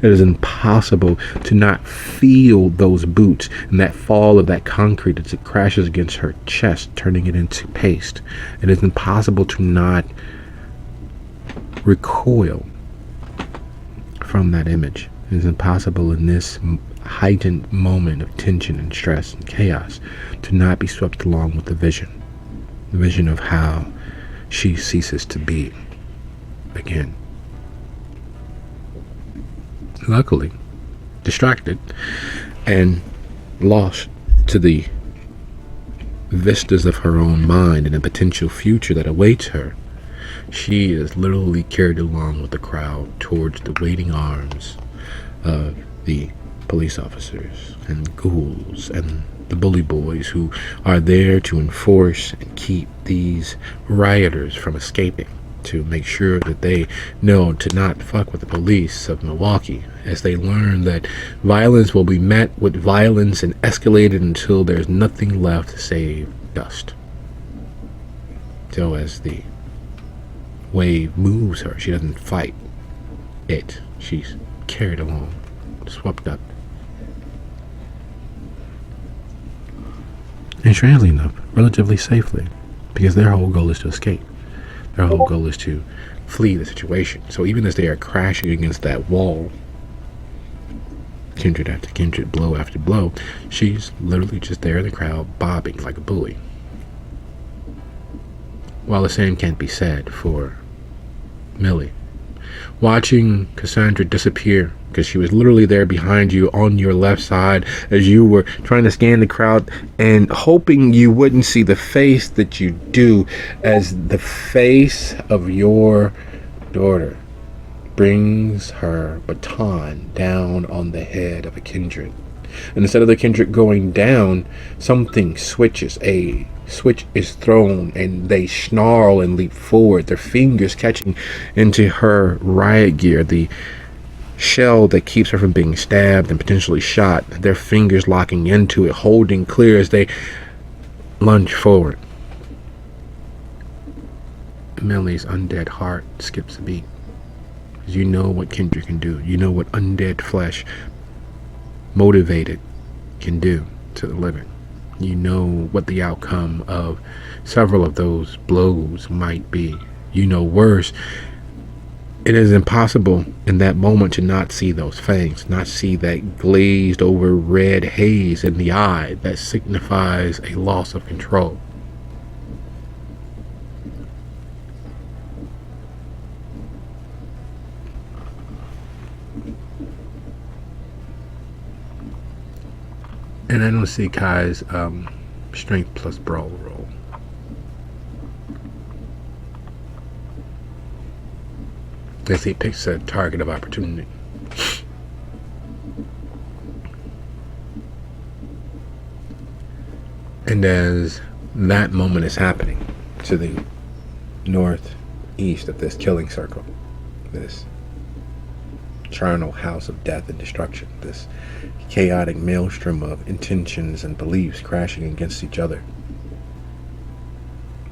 It is impossible to not feel those boots and that fall of that concrete as it crashes against her chest, turning it into paste. It is impossible to not recoil from that image. It is impossible in this heightened moment of tension and stress and chaos to not be swept along with the vision of how she ceases to be again. Luckily, distracted and lost to the vistas of her own mind and a potential future that awaits her, she is literally carried along with the crowd towards the waiting arms of the police officers and ghouls and the bully boys who are there to enforce and keep these rioters from escaping, to make sure that they know to not fuck with the police of Milwaukee, as they learn that violence will be met with violence and escalated until there's nothing left save dust. So as the wave moves her, she doesn't fight it. She's carried along, swept up. And strangely enough, relatively safely, because their whole goal is to escape. Their whole goal is to flee the situation. So even as they are crashing against that wall, kindred after kindred, blow after blow, she's literally just there in the crowd, bobbing like a buoy. While the same can't be said for Millie. Watching Cassandra disappear, because she was literally there behind you on your left side as you were trying to scan the crowd and hoping you wouldn't see the face that you do, as the face of your daughter brings her baton down on the head of a kindred. And instead of the kindred going down, something switches. A switch is thrown and they snarl and leap forward, their fingers catching into her riot gear, the shell that keeps her from being stabbed and potentially shot, their fingers locking into it, holding clear as they lunge forward. Millie's undead heart skips a beat. You know what Kendra can do. You know what undead flesh, motivated, can do to the living. You know what the outcome of several of those blows might be. You know worse. It is impossible in that moment to not see those fangs, not see that glazed over red haze in the eye that signifies a loss of control. And I don't see Kai's strength plus brawl roll. As he picks a target of opportunity. And as that moment is happening to the northeast of this killing circle, this charnel house of death and destruction, this chaotic maelstrom of intentions and beliefs crashing against each other,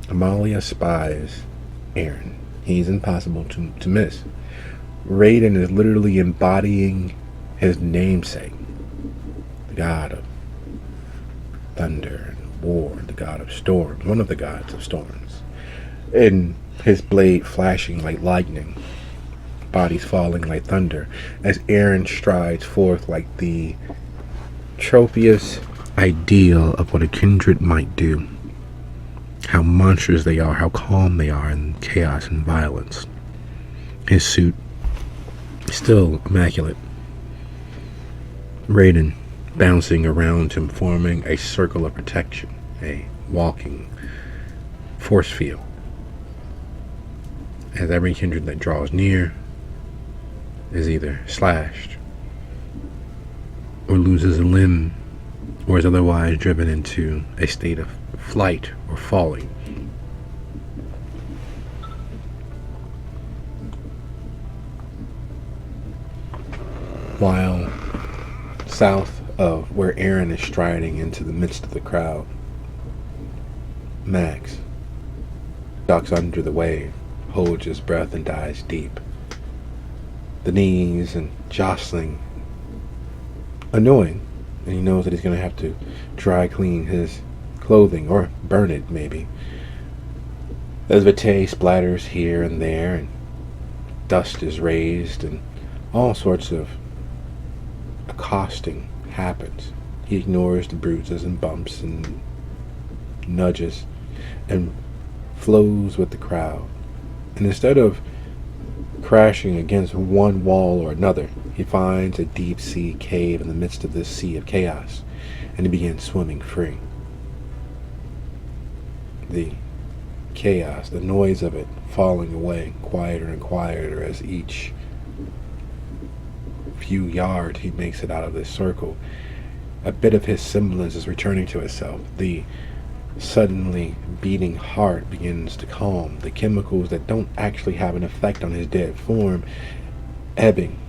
Amalia spies Aaron. He's impossible to miss. Raiden is literally embodying his namesake, the god of thunder and war, the god of storms, one of the gods of storms, and his blade flashing like lightning, bodies falling like thunder, as Aaron strides forth like the Tropius ideal of what a kindred might do. How monstrous they are, how calm they are in chaos and violence. His suit still immaculate. Raiden bouncing around him, forming a circle of protection, a walking force field. As every kindred that draws near is either slashed or loses a limb or is otherwise driven into a state of flight or falling. While south of where Aaron is striding into the midst of the crowd, Max, ducks under the wave, holds his breath, and dives deep. The knees and jostling, annoying, and he knows that he's going to have to dry clean his clothing, or burn it maybe. As vitae splatters here and there, and dust is raised, and all sorts of accosting happens. He ignores the bruises and bumps and nudges and flows with the crowd. And instead of crashing against one wall or another, he finds a deep sea cave in the midst of this sea of chaos, and he begins swimming free. The chaos, the noise of it falling away quieter and quieter as each few yards he makes it out of this circle. A bit of his semblance is returning to itself. The suddenly beating heart begins to calm. The chemicals that don't actually have an effect on his dead form ebbing.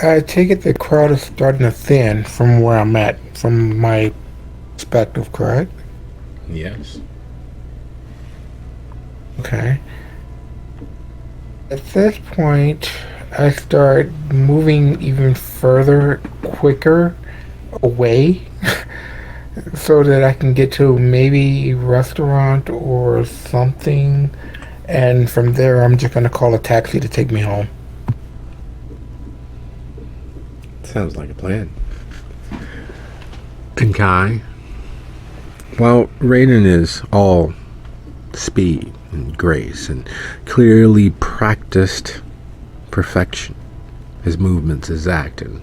I take it the crowd is starting to thin from where I'm at, from my perspective, correct? Yes. Okay. At this point, I start moving even further, quicker away, so that I can get to maybe a restaurant or something, and from there I'm just going to call a taxi to take me home. Sounds like a plan. And Kai, while Raiden is all speed and grace and clearly practiced perfection, his movements exact and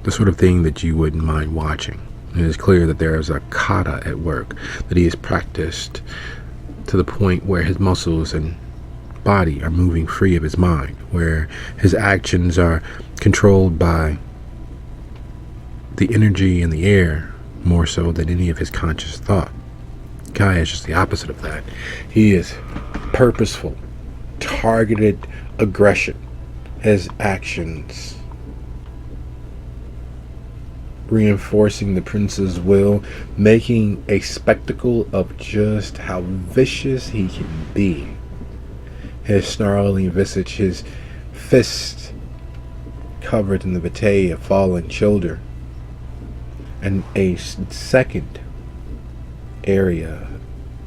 the sort of thing that you wouldn't mind watching. It is clear that there is a kata at work, that he is practiced to the point where his muscles and body are moving free of his mind, where his actions are controlled by the energy in the air more so than any of his conscious thought. Kai is just the opposite of that. He is purposeful, targeted aggression. His actions reinforcing the prince's will, making a spectacle of just how vicious he can be. His snarling visage, his fist covered in the vitae of fallen children, and a second area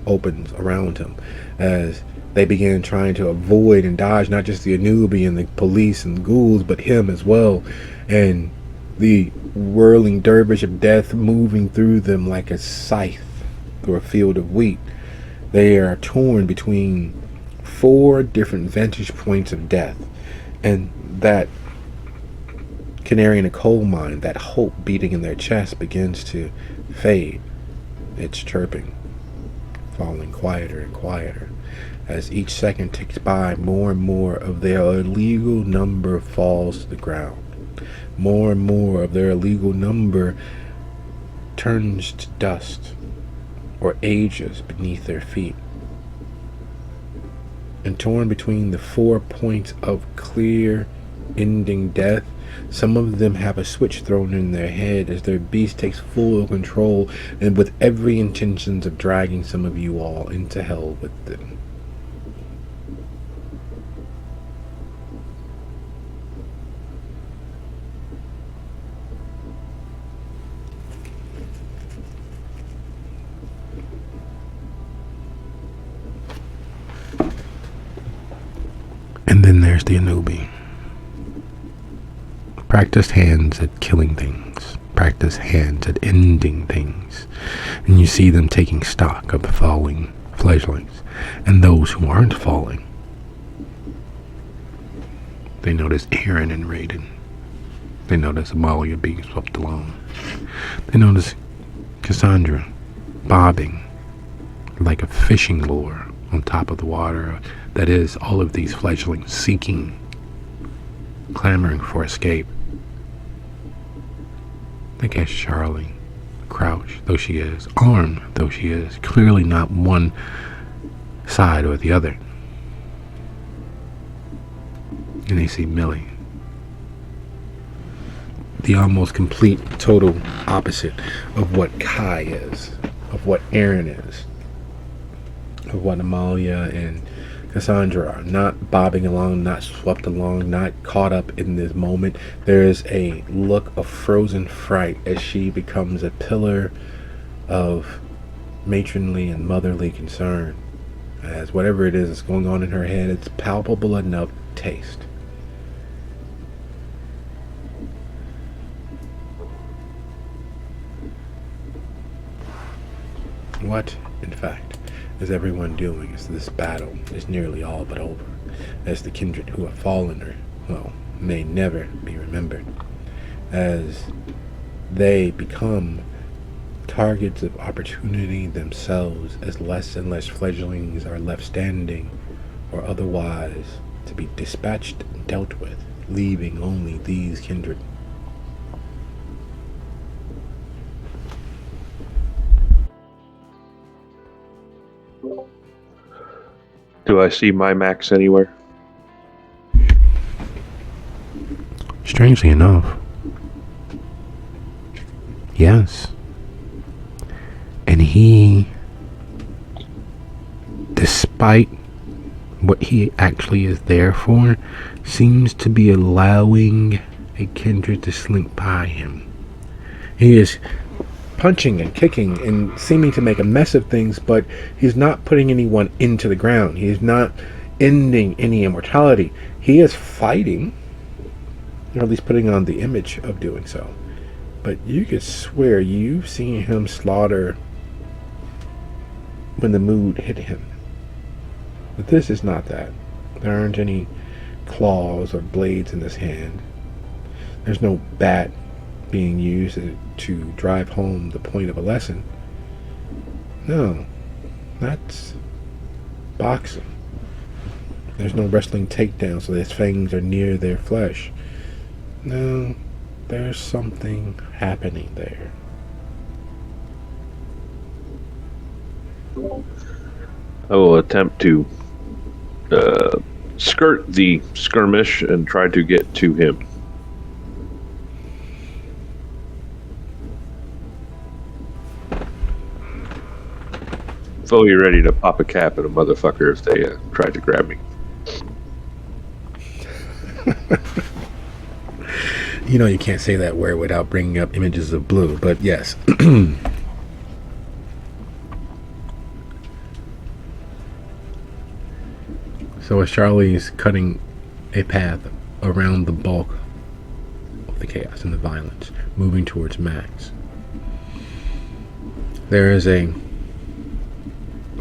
opens around him as they begin trying to avoid and dodge not just the Anubi and the police and the ghouls, but him as well, and the whirling dervish of death moving through them like a scythe through a field of wheat. They are torn between 4 different vantage points of death, and that canary in a coal mine, that hope beating in their chest, begins to fade. It's chirping, falling quieter and quieter. As each second ticks by, more and more of their illegal number falls to the ground. More and more of their illegal number turns to dust or ages beneath their feet. And torn between the 4 points of clear ending death, some of them have a switch thrown in their head as their beast takes full control, and with every intentions of dragging some of you all into hell with them. And then there's the Anubi. Practiced hands at killing things, practiced hands at ending things, and you see them taking stock of the falling fledglings and those who aren't falling. They notice Aaron and Raiden. They notice Amalia being swept along. They notice Cassandra bobbing like a fishing lure on top of the water. That is, all of these fledglings seeking, clamoring for escape. They catch Charlie, crouched though she is, armed though she is, clearly not one side or the other. And they see Millie, the almost complete, total opposite of what Kai is, of what Aaron is, of what Amalia and Cassandra are. Not bobbing along, not swept along, not caught up in this moment. There is a look of frozen fright as she becomes a pillar of matronly and motherly concern, as whatever it is that's going on in her head, it's palpable enough to taste. What, in fact, is everyone doing as this battle is nearly all but over, as the kindred who have fallen or, well, may never be remembered, as they become targets of opportunity themselves, as less and less fledglings are left standing or otherwise to be dispatched and dealt with, leaving only these kindred. Do I see my Max anywhere? Strangely enough, yes. And he, despite what he actually is there for, seems to be allowing a kindred to slink by him. He is punching and kicking and seeming to make a mess of things, but he's not putting anyone into the ground. He is not ending any immortality. He is fighting, or at least putting on the image of doing so. But you could swear you've seen him slaughter when the mood hit him. But this is not that. There aren't any claws or blades in his hand. There's no bat being used to drive home the point of a lesson. No, that's boxing. There's no wrestling takedown so his fangs are near their flesh. No, there's something happening there. I will attempt to skirt the skirmish and try to get to him. Fully ready to pop a cap at a motherfucker if they try to grab me. You know you can't say that word without bringing up images of blue, but yes. So as Charlie's cutting a path around the bulk of the chaos and the violence, moving towards Max, there is a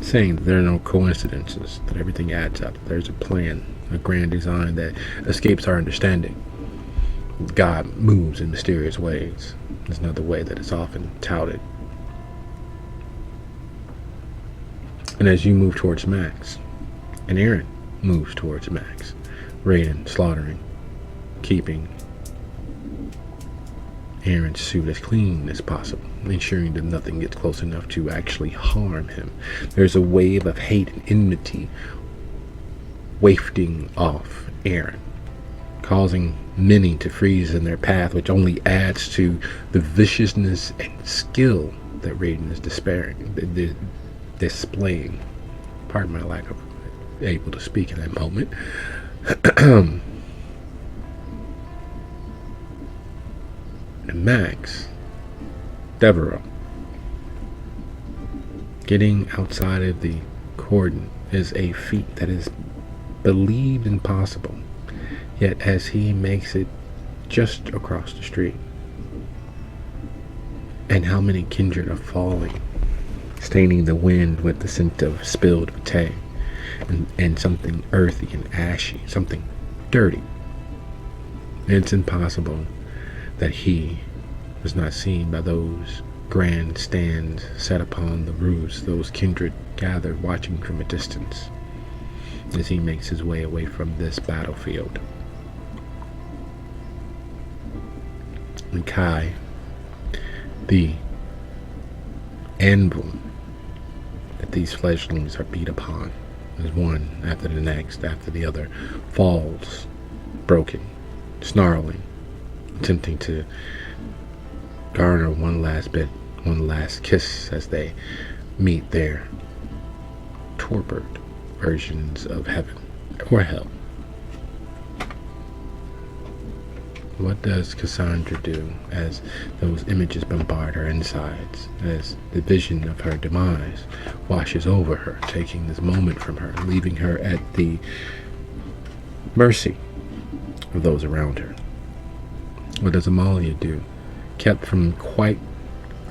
saying that there are no coincidences, that everything adds up. There's a plan, a grand design that escapes our understanding. God moves in mysterious ways. There's another way that is often touted. And as you move towards Max, and Aaron moves towards Max, Raiden slaughtering, keeping Aaron's suit as clean as possible, ensuring that nothing gets close enough to actually harm him. There's a wave of hate and enmity wafting off Aaron, causing many to freeze in their path, which only adds to the viciousness and skill that Raiden is displaying. Pardon my lack of able to speak in that moment. And Max, Devereaux, getting outside of the cordon is a feat that is believed impossible. Yet as he makes it just across the street, and how many kindred are falling, staining the wind with the scent of spilled vitae, and something earthy and ashy, something dirty. It's impossible that he was not seen by those grand stands set upon the roofs, those kindred gathered watching from a distance as he makes his way away from this battlefield. And Kai, the anvil that these fledglings are beat upon, as one after the next, after the other, falls, broken, snarling, attempting to garner one last kiss as they meet their torpid versions of heaven or hell. What does Cassandra do as those images bombard her insides, as the vision of her demise washes over her, taking this moment from her, leaving her at the mercy of those around her? What does Amalia do? Kept from quite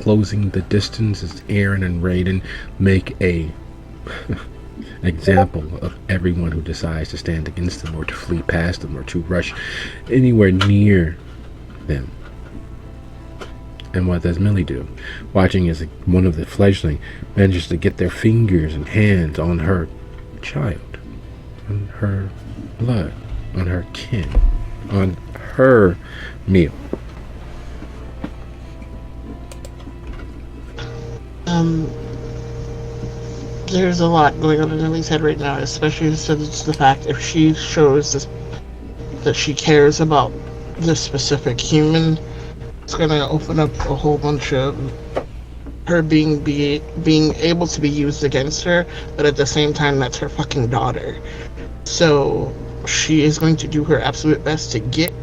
closing the distance as Aaron and Raiden make a example of everyone who decides to stand against them or to flee past them or to rush anywhere near them. And what does Millie do? Watching as one of the fledgling manages to get their fingers and hands on her child, on her blood, on her kin, on her meal. There's a lot going on in Ellie's head right now, especially since the fact if she shows this, that she cares about this specific human, it's gonna open up a whole bunch of her being able to be used against her, but at the same time, that's her fucking daughter. So she is going to do her absolute best to get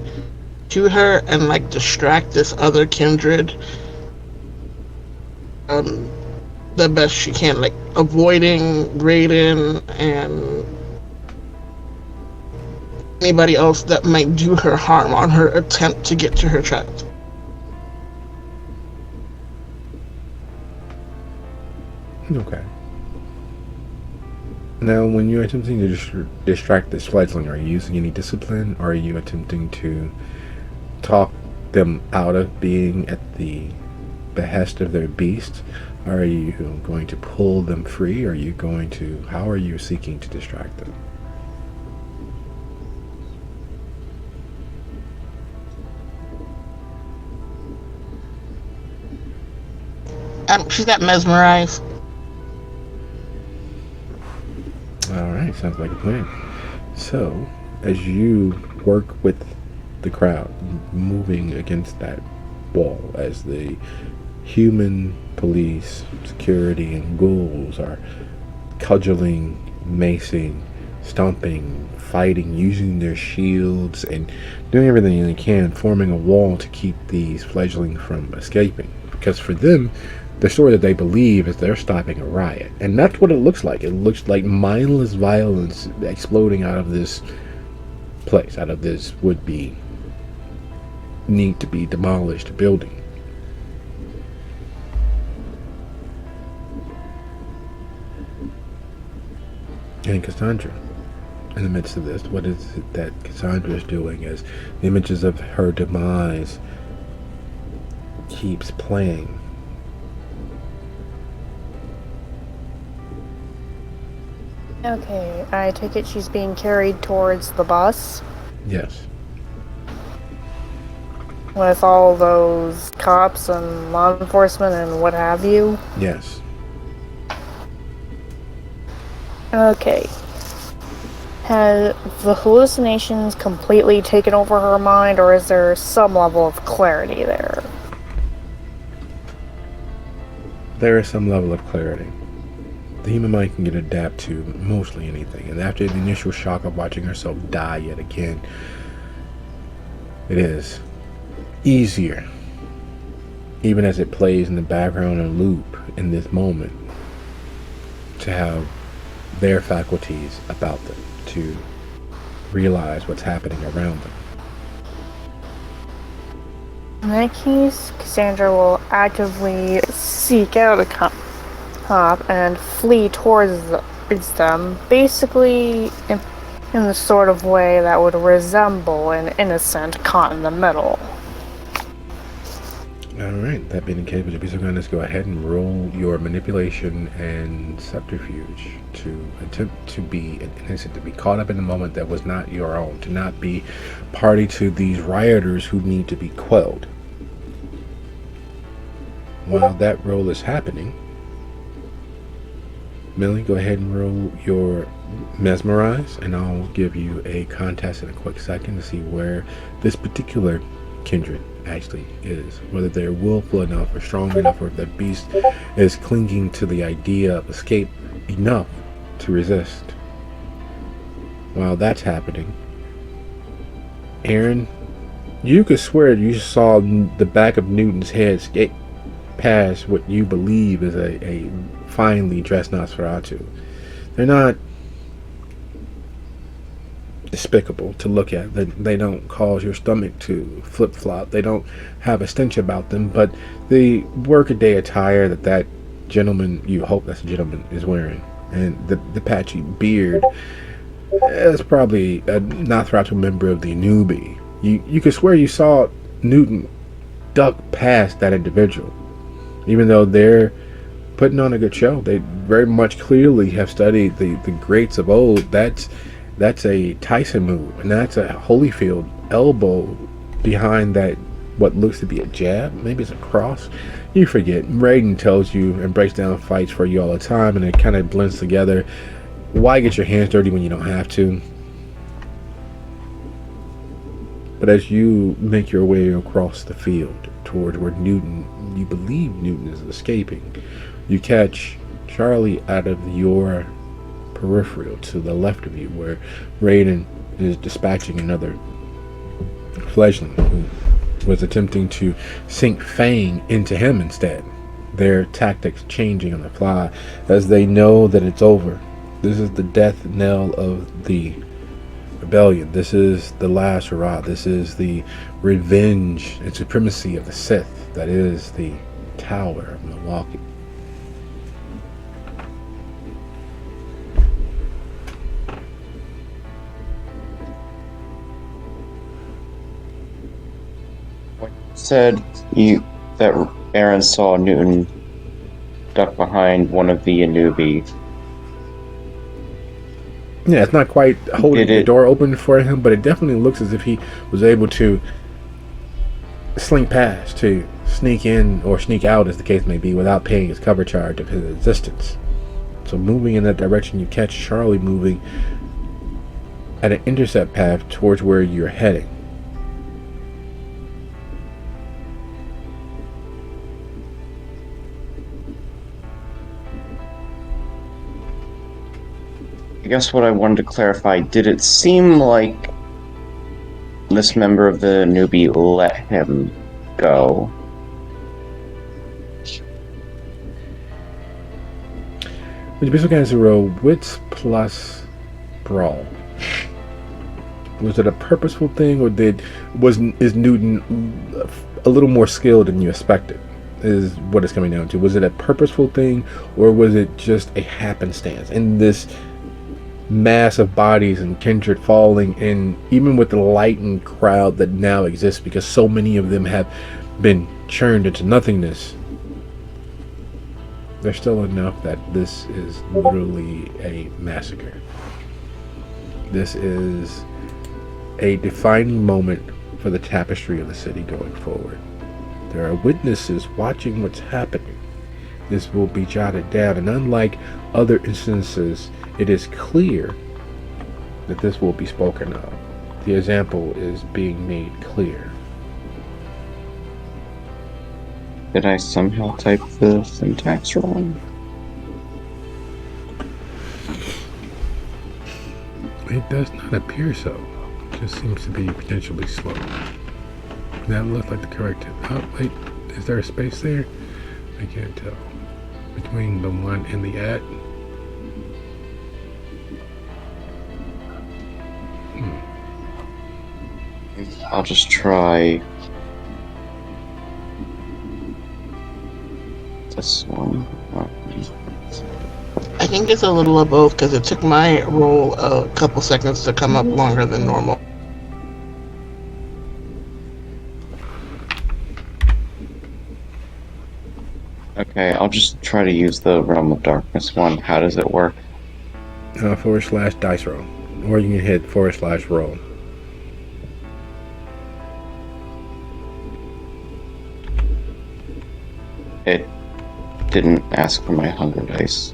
to her and like distract this other kindred the best she can, like avoiding Raiden and anybody else that might do her harm on her attempt to get to her child. Okay. Now, when you're attempting to distract this fledgling, are you using any discipline, or are you attempting to talk them out of being at the behest of their beast? Are you going to pull them free? How are you seeking to distract them? She's got mesmerized. Alright, sounds like a plan. So, as you work with the crowd, moving against that wall, as the human police, security, and ghouls are cudgeling, macing, stomping, fighting, using their shields, and doing everything they can, forming a wall to keep these fledglings from escaping. Because for them, the story that they believe is they're stopping a riot. And that's what it looks like. It looks like mindless violence exploding out of this place, out of this would-be need to be demolished building. And Cassandra, in the midst of this, what is it that Cassandra is doing as the images of her demise keeps playing? Okay, I take it she's being carried towards the bus Yes. with all those cops and law enforcement and what have you. Yes. Okay. Have the hallucinations completely taken over her mind, or is there some level of clarity there? There is some level of clarity. The human mind can get adapt to mostly anything, and after the initial shock of watching herself die yet again, it is easier, even as it plays in the background and loop in this moment, to have their faculties about them, to realize what's happening around them. In that case, Cassandra will actively seek out a cop and flee towards them, basically in the sort of way that would resemble an innocent caught in the middle. Alright, that being the case, would you be so kind, let's go ahead and roll your manipulation and subterfuge to attempt to be an innocent, to be caught up in a moment that was not your own, to not be party to these rioters who need to be quelled. While that roll is happening, Millie, go ahead and roll your mesmerize, and I'll give you a contest in a quick second to see where this particular kindred actually is. Whether they're willful enough or strong enough, or if that beast is clinging to the idea of escape enough to resist. While that's happening, Aaron, you could swear you saw the back of Newton's head skate past what you believe is a finely dressed Nosferatu. They're not despicable to look at. They don't cause your stomach to flip-flop. They don't have a stench about them, but the workaday attire that gentleman, you hope that's a gentleman, is wearing, and the patchy beard is probably a Nosferatu member of the Anubi. You could swear you saw Newton duck past that individual. Even though they're putting on a good show, they very much clearly have studied the greats of old. That's a Tyson move, and that's a Holyfield elbow behind that, what looks to be a jab. Maybe it's a cross. You forget. Raiden tells you and breaks down fights for you all the time, and it kind of blends together. Why get your hands dirty when you don't have to? But as you make your way across the field towards where you believe Newton is escaping, you catch Charlie out of your peripheral to the left of you, where Raiden is dispatching another fledgling who was attempting to sink Fang into him instead. Their tactics changing on the fly as they know that it's over. This is the death knell of the rebellion. This is the last hurrah. This is the revenge and supremacy of the Sith that is the Tower of Milwaukee. Said that Aaron saw Newton duck behind one of the Anubi. Yeah, it's not quite holding the door open for him, but it definitely looks as if he was able to slink past, to sneak in or sneak out, as the case may be, without paying his cover charge of his existence. So moving in that direction, you catch Charlie moving at an intercept path towards where you're heading. I guess what I wanted to clarify, did it seem like this member of the newbie let him go? When you basically has to roll wits plus brawl. Was it a purposeful thing, or is Newton a little more skilled than you expected? Is what it's coming down to. Was it a purposeful thing, or was it just a happenstance? And this mass of bodies and kindred falling in, even with the lightened crowd that now exists because so many of them have been churned into nothingness, there's still enough that this is literally a massacre. This is a defining moment for the tapestry of the city going forward. There are witnesses watching what's happening. This will be jotted down, and unlike other instances, it is clear that this will be spoken of. The example is being made clear. Did I somehow type the syntax wrong? It does not appear so. It just seems to be potentially slow. That looks like the correct... Oh, wait. Is there a space there? I can't tell. Between the one and the at. I'll just try this one. I think it's a little of both because it took my roll a couple seconds to come up longer than normal. Okay, I'll just try to use the Realm of Darkness one. How does it work? / dice roll. Or you can hit / roll. It didn't ask for my hunger dice.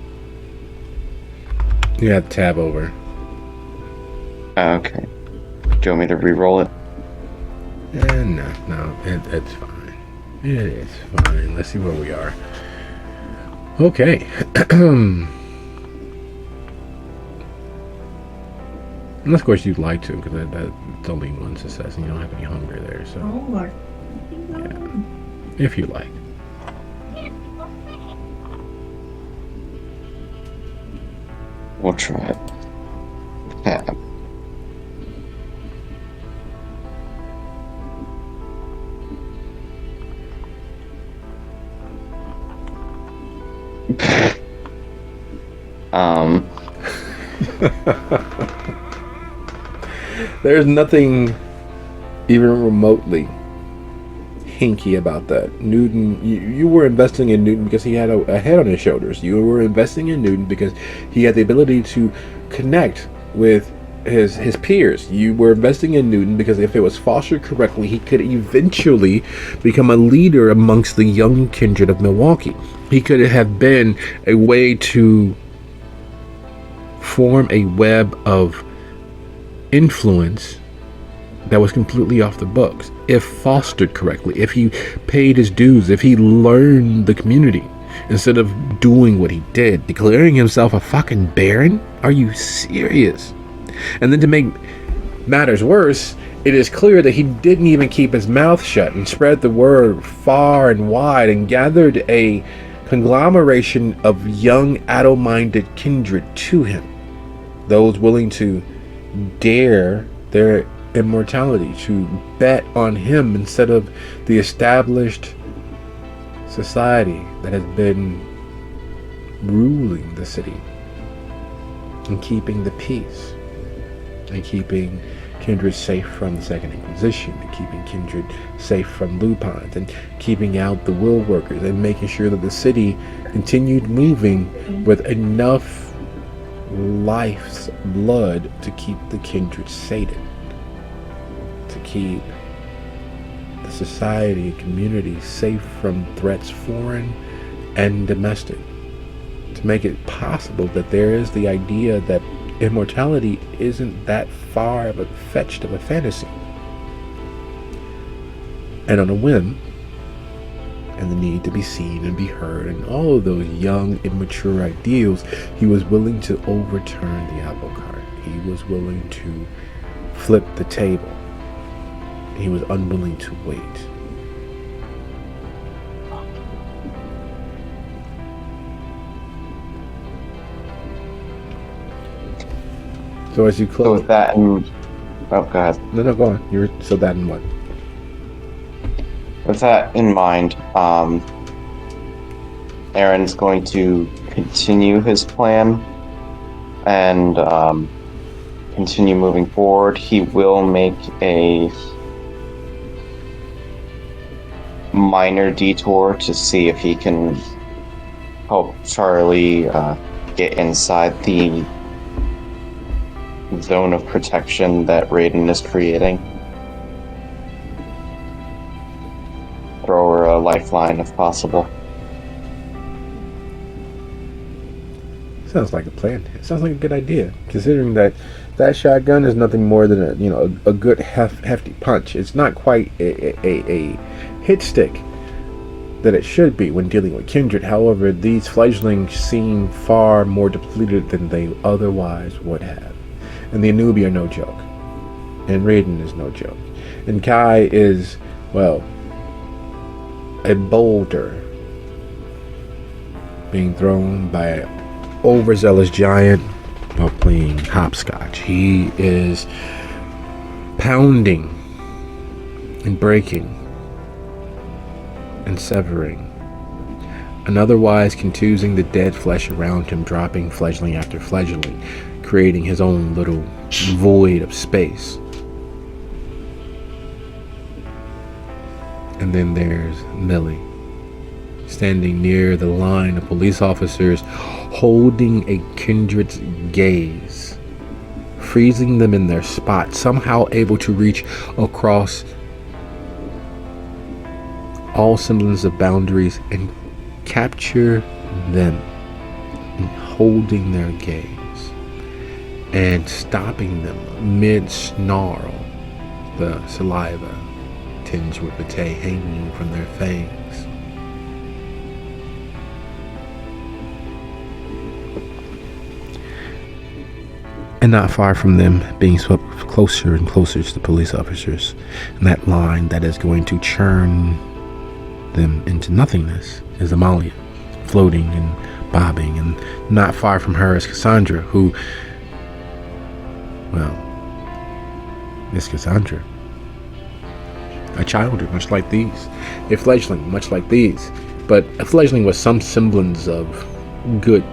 You have to tab over. Okay. Do you want me to re-roll it? No, it's fine. It is fine. Let's see where we are. Okay. Unless, of course, you'd like to, because that's only one success, and you don't have any hunger there. So, yeah. If you like. We'll try it. There's nothing even remotely hinky about that. Newton, you were investing in Newton because he had a head on his shoulders. You were investing in Newton because he had the ability to connect with his peers. You were investing in Newton because if it was fostered correctly, he could eventually become a leader amongst the young kindred of Milwaukee. He could have been a way to form a web of influence that was completely off the books if fostered correctly, if he paid his dues, if he learned the community instead of doing what he did, declaring himself a fucking baron. Are you serious? And then to make matters worse, it is clear that he didn't even keep his mouth shut and spread the word far and wide and gathered a conglomeration of young adult-minded kindred to him, those willing to dare their immortality, to bet on him instead of the established society that has been ruling the city and keeping the peace and keeping kindred safe from the Second Inquisition and keeping kindred safe from lupines and keeping out the will workers and making sure that the city continued moving with enough life's blood to keep the kindred sated, to keep the society and community safe from threats foreign and domestic, to make it possible that there is the idea that immortality isn't that far of a fetched of a fantasy. And on a whim, and the need to be seen and be heard, and all of those young, immature ideals, he was willing to overturn the apple cart. He was willing to flip the table. He was unwilling to wait. So as you close... So with that and... Oh, go ahead. No, go on. So that and what? With that in mind, Aaron's going to continue his plan and continue moving forward. He will make a minor detour to see if he can help Charlie get inside the zone of protection that Raiden is creating. Throw her a lifeline if possible. Sounds like a plan. It sounds like a good idea, considering that shotgun is nothing more than a good hefty punch. It's not quite a hit stick that it should be when dealing with kindred. However, these fledglings seem far more depleted than they otherwise would have. And the Anubi are no joke. And Raiden is no joke. And Kai is, well, a boulder being thrown by an overzealous giant while playing hopscotch. He is pounding and breaking and severing and otherwise contusing the dead flesh around him, dropping fledgling after fledgling, creating his own little void of space. And then there's Millie, standing near the line of police officers, holding a kindred's gaze, freezing them in their spot, somehow able to reach across all semblance of boundaries and capture them, and holding their gaze and stopping them mid-snarl, the saliva tinged with decay hanging from their fangs. And not far from them, being swept closer and closer to the police officers, and that line that is going to churn them into nothingness, is Amalia, floating and bobbing, and not far from her is Cassandra, who, well, is Cassandra. A childer, much like these. A fledgling, much like these. But a fledgling with some semblance of good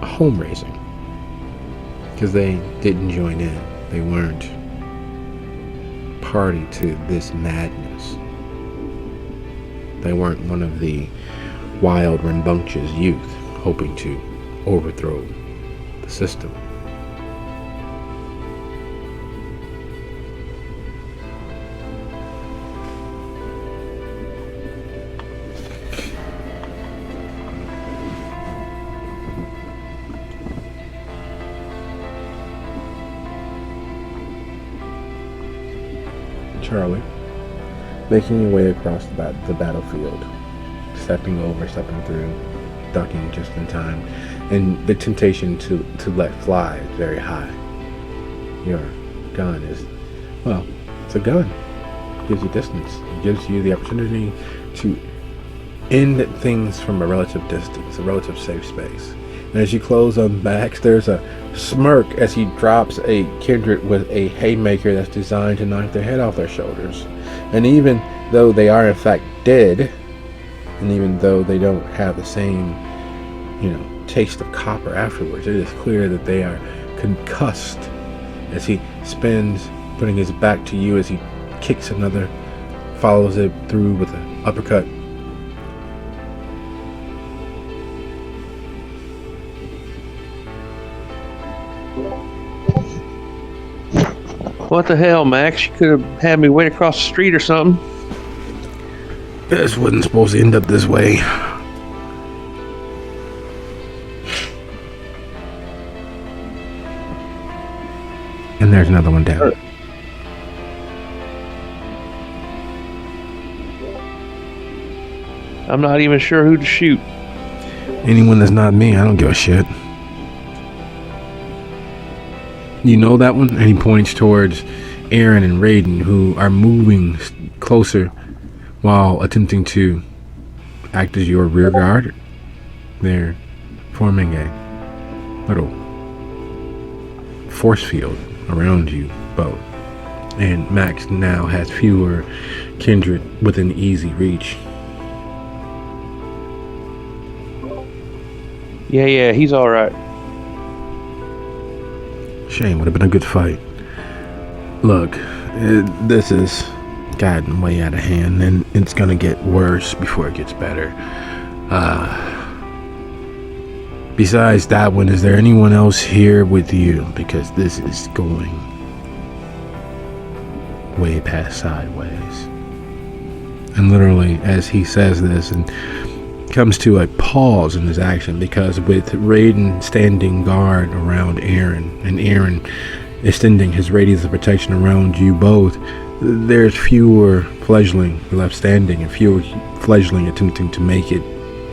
home raising. Because they didn't join in. They weren't party to this madness. They weren't one of the wild, rambunctious youth hoping to overthrow the system. Charlie, making your way across the battlefield, stepping over, stepping through, ducking just in time, and the temptation to let fly is very high. Your gun is, well, it's a gun. It gives you distance. It gives you the opportunity to end things from a relative distance, a relative safe space. And as you close on backs, there's a smirk as he drops a kindred with a haymaker that's designed to knock their head off their shoulders. And even though they are in fact dead, and even though they don't have the same, taste of copper afterwards, it is clear that they are concussed as he spins, putting his back to you as he kicks another, follows it through with an uppercut. What the hell, Max? You could have had me wait across the street or something. This wasn't supposed to end up this way. And there's another one down. I'm not even sure who to shoot. Anyone that's not me, I don't give a shit. You know that one? And he points towards Aaron and Raiden, who are moving closer while attempting to act as your rear guard. They're forming a little force field around you both. And Max now has fewer kindred within easy reach. Yeah, he's alright. Shame, would have been a good fight. Look, this is gotten way out of hand, and it's gonna get worse before it gets better. Besides that one, is there anyone else here with you? Because this is going way past sideways. And literally, as he says this, and comes to a pause in his action, because with Raiden standing guard around Aaron, and Aaron extending his radius of protection around you both, there's fewer fledgling left standing, and fewer fledgling attempting to make it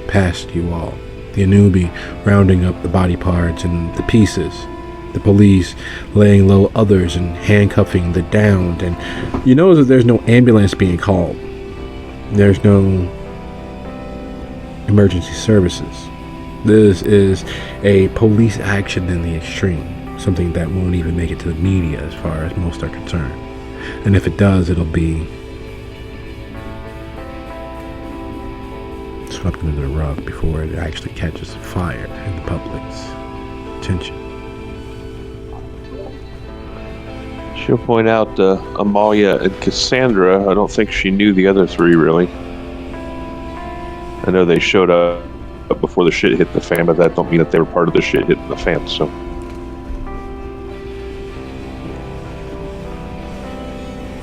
past you all. The Anubi rounding up the body parts and the pieces, the police laying low others and handcuffing the downed, and you know that there's no ambulance being called. There's no emergency services. This is a police action in the extreme, something that won't even make it to the media as far as most are concerned. And if it does, it'll be swept under the rug before it actually catches fire in the public's attention. She'll point out Amalia and Cassandra. I don't think she knew the other three, really. I know they showed up before the shit hit the fan, but that don't mean that they were part of the shit hitting the fan, so.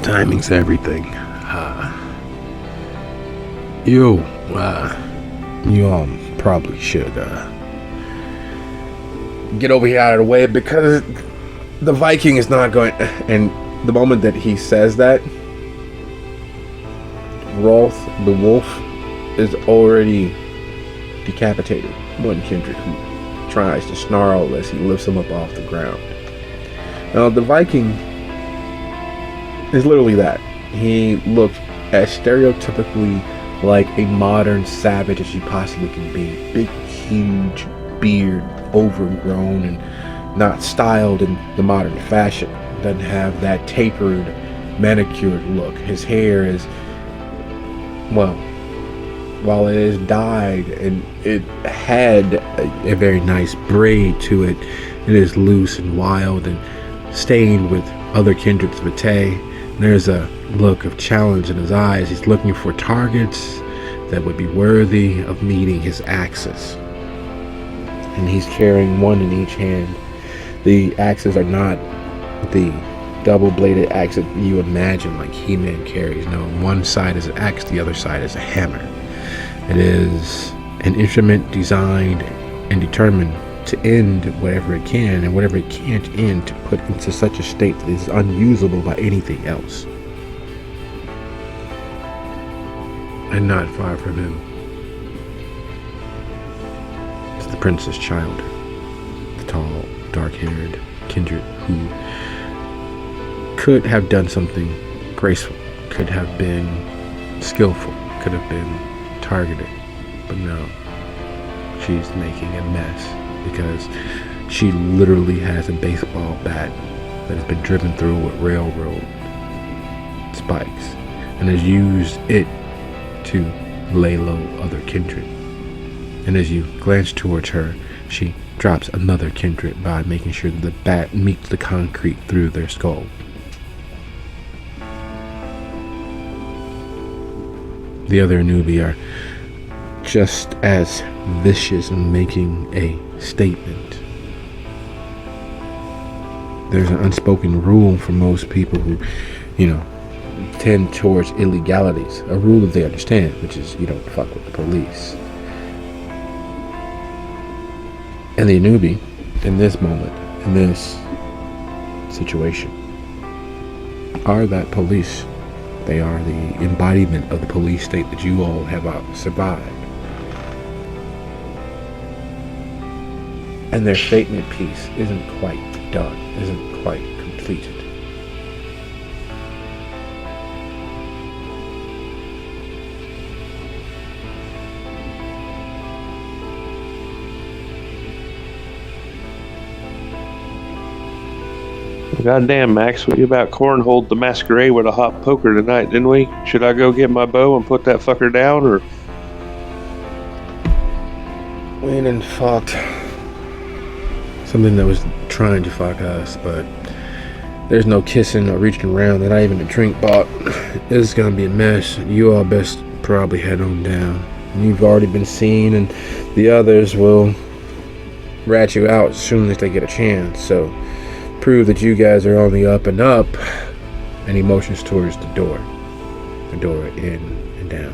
Timing's everything. You all probably should get over here out of the way, because the Viking is not going. And the moment that he says that, Rolf, the wolf, is already decapitated. One kindred who tries to snarl as he lifts him up off the ground. Now, the Viking is literally that. He looks as stereotypically like a modern savage as you possibly can be. Big, huge beard, overgrown, and not styled in the modern fashion. Doesn't have that tapered, manicured look. His hair is, well, while it is dyed and it had a very nice braid to it, it is loose and wild and stained with other kindred's vitae. There's a look of challenge in his eyes. He's looking for targets that would be worthy of meeting his axes. And he's carrying one in each hand. The axes are not the double-bladed axe that you imagine like He-Man carries. No, one side is an axe, the other side is a hammer. It is an instrument designed and determined to end whatever it can, and whatever it can't end, to put into such a state that it is unusable by anything else. And not far from him is the Princess Child, the tall, dark-haired kindred who could have done something graceful, could have been skillful, could have been targeted, but no, she's making a mess because she literally has a baseball bat that has been driven through with railroad spikes and has used it to lay low other kindred. And as you glance towards her, she drops another kindred by making sure that the bat meets the concrete through their skull. The other Anubi are just as vicious in making a statement. There's an unspoken rule for most people who, tend towards illegalities. A rule that they understand, which is you don't fuck with the police. And the Anubi, in this moment, in this situation, are that police. They are the embodiment of the police state that you all have survived. And their statement piece isn't quite done, isn't quite completed. Goddamn, Max, we about cornholed the masquerade with a hot poker tonight, didn't we? Should I go get my bow and put that fucker down, or? We done fucked something that was trying to fuck us, but there's no kissing or reaching around, and not even a drink bought. This is gonna be a mess. You all best probably head on down. You've already been seen, and the others will rat you out as soon as they get a chance, so prove that you guys are on the up and up. And he motions towards the door in and down.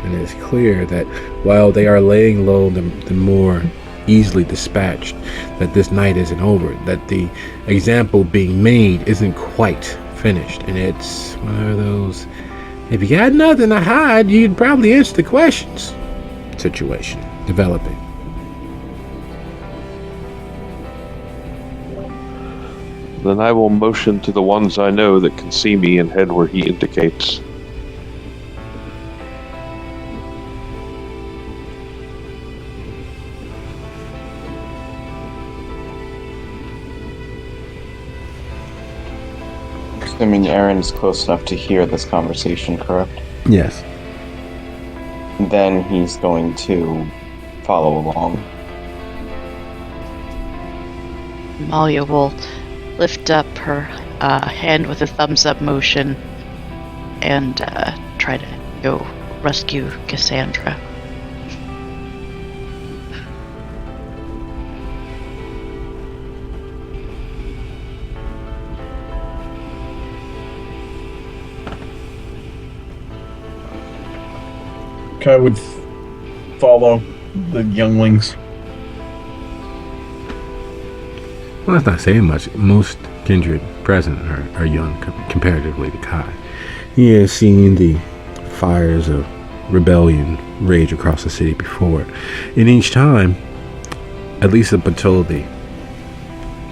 And it's clear that while they are laying low the more easily dispatched, that this night isn't over, that the example being made isn't quite finished. And it's one of those, if you got nothing to hide, you'd probably answer the questions situation developing. Then I will motion to the ones I know that can see me and head where he indicates. Assuming Aaron's close enough to hear this conversation, correct? Yes. Then he's going to follow along. Malia will lift up her hand with a thumbs up motion and try to go rescue Cassandra. Kai would follow the younglings. Well, that's not saying much. Most kindred present are young comparatively to Kai. He has seen the fires of rebellion rage across the city before. And each time, at least up until the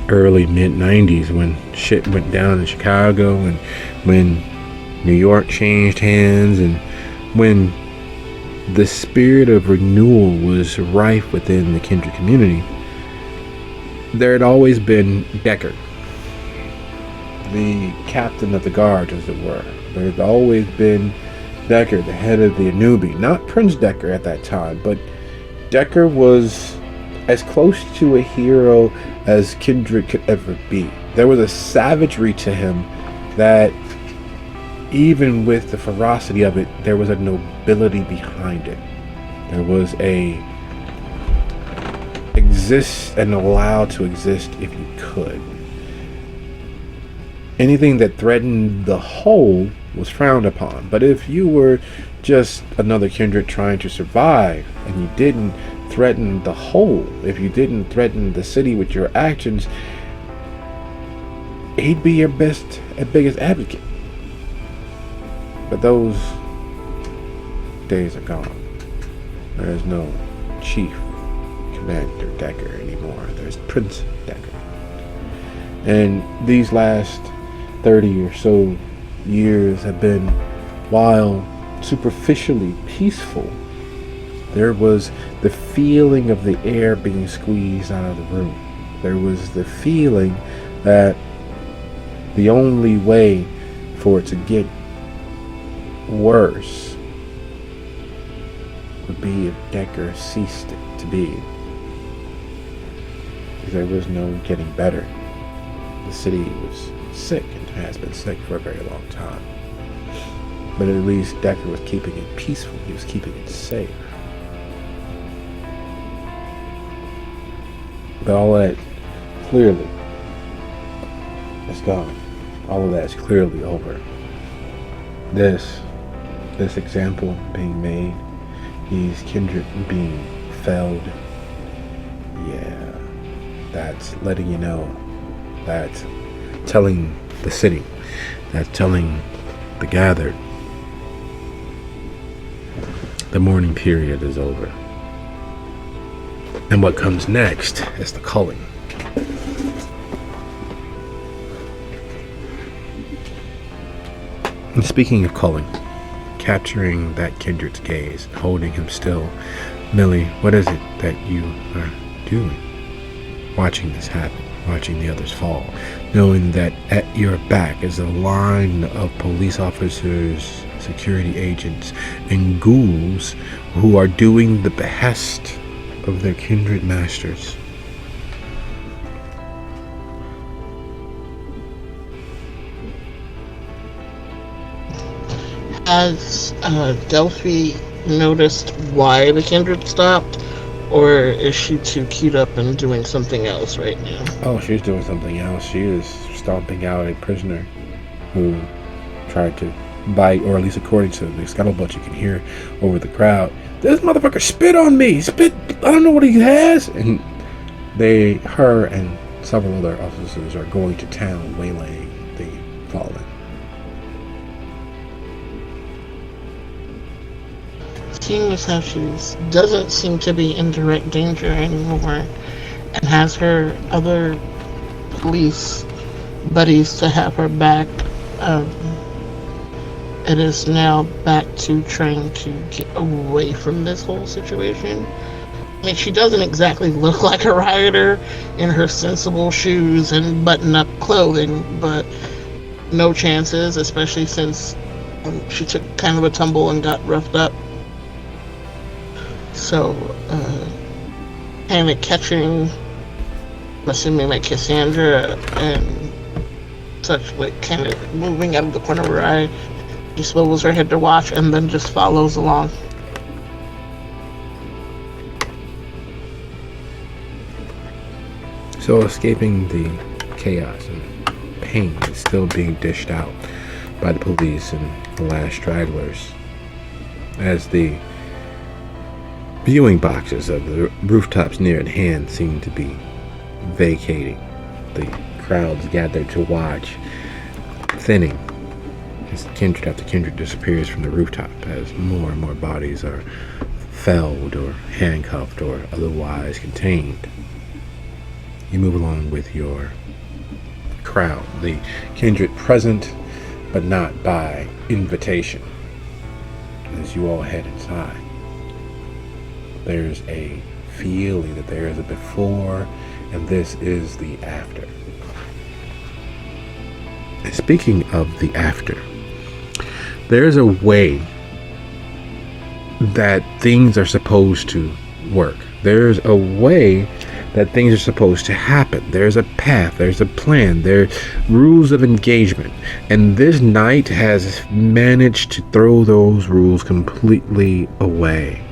early mid-90s, when shit went down in Chicago and when New York changed hands and when the spirit of renewal was rife within the Kindred community, there had always been Deckard, the captain of the guard, as it were. There had always been Deckard, the head of the Anubi. Not Prince Deckard at that time, but Deckard was as close to a hero as Kindred could ever be. There was a savagery to him that, even with the ferocity of it, there was a nobility behind it. There was a exist and allowed to exist if you could. Anything that threatened the whole was frowned upon. But if you were just another kindred trying to survive and you didn't threaten the whole, if you didn't threaten the city with your actions, he'd be your best and biggest advocate. But those days are gone. There is no Chief Commander Deckard anymore. There's Prince Deckard. And these last 30 or so years have been, while superficially peaceful, there was the feeling of the air being squeezed out of the room. There was the feeling that the only way for it to get worse would be if Deckard ceased it to be. Because there was no getting better. The city was sick and has been sick for a very long time. But at least Deckard was keeping it peaceful. He was keeping it safe. But all that clearly is gone. All of that is clearly over. This example being made, these kindred being felled, yeah, that's letting you know, that's telling the city, that's telling the gathered, the mourning period is over. And what comes next is the culling. And speaking of culling, capturing that kindred's gaze, holding him still, Millie, what is it that you are doing? Watching this happen, watching the others fall, knowing that at your back is a line of police officers, security agents, and ghouls who are doing the behest of their kindred masters. Has Delphi noticed why the kindred stopped, or is she too keyed up and doing something else right now? Oh, she's doing something else. She is stomping out a prisoner who tried to bite, or at least according to the scuttlebutt you can hear over the crowd, this motherfucker spit on me! Spit! I don't know what he has! And her and several other officers are going to town waylaying the fallen. Seeing as how she doesn't seem to be in direct danger anymore, and has her other police buddies to have her back, it is now back to trying to get away from this whole situation. I mean, she doesn't exactly look like a rioter in her sensible shoes and button-up clothing, but no chances, especially since she took kind of a tumble and got roughed up. So, kind of catching, I'm assuming like Cassandra and such, like kind of moving out of the corner of her eye, she swivels her head to watch and then just follows along. So escaping the chaos and pain is still being dished out by the police and the last stragglers as the viewing boxes of the rooftops near at hand seem to be vacating. The crowds gathered to watch thinning as kindred after kindred disappears from the rooftop, as more and more bodies are felled or handcuffed or otherwise contained. You move along with your crowd, the kindred present but not by invitation. As you all head inside, there's a feeling that there is a before and this is the after. And speaking of the after, there's a way that things are supposed to work. There's a way that things are supposed to happen. There's a path, there's a plan, there are rules of engagement. And this night has managed to throw those rules completely away.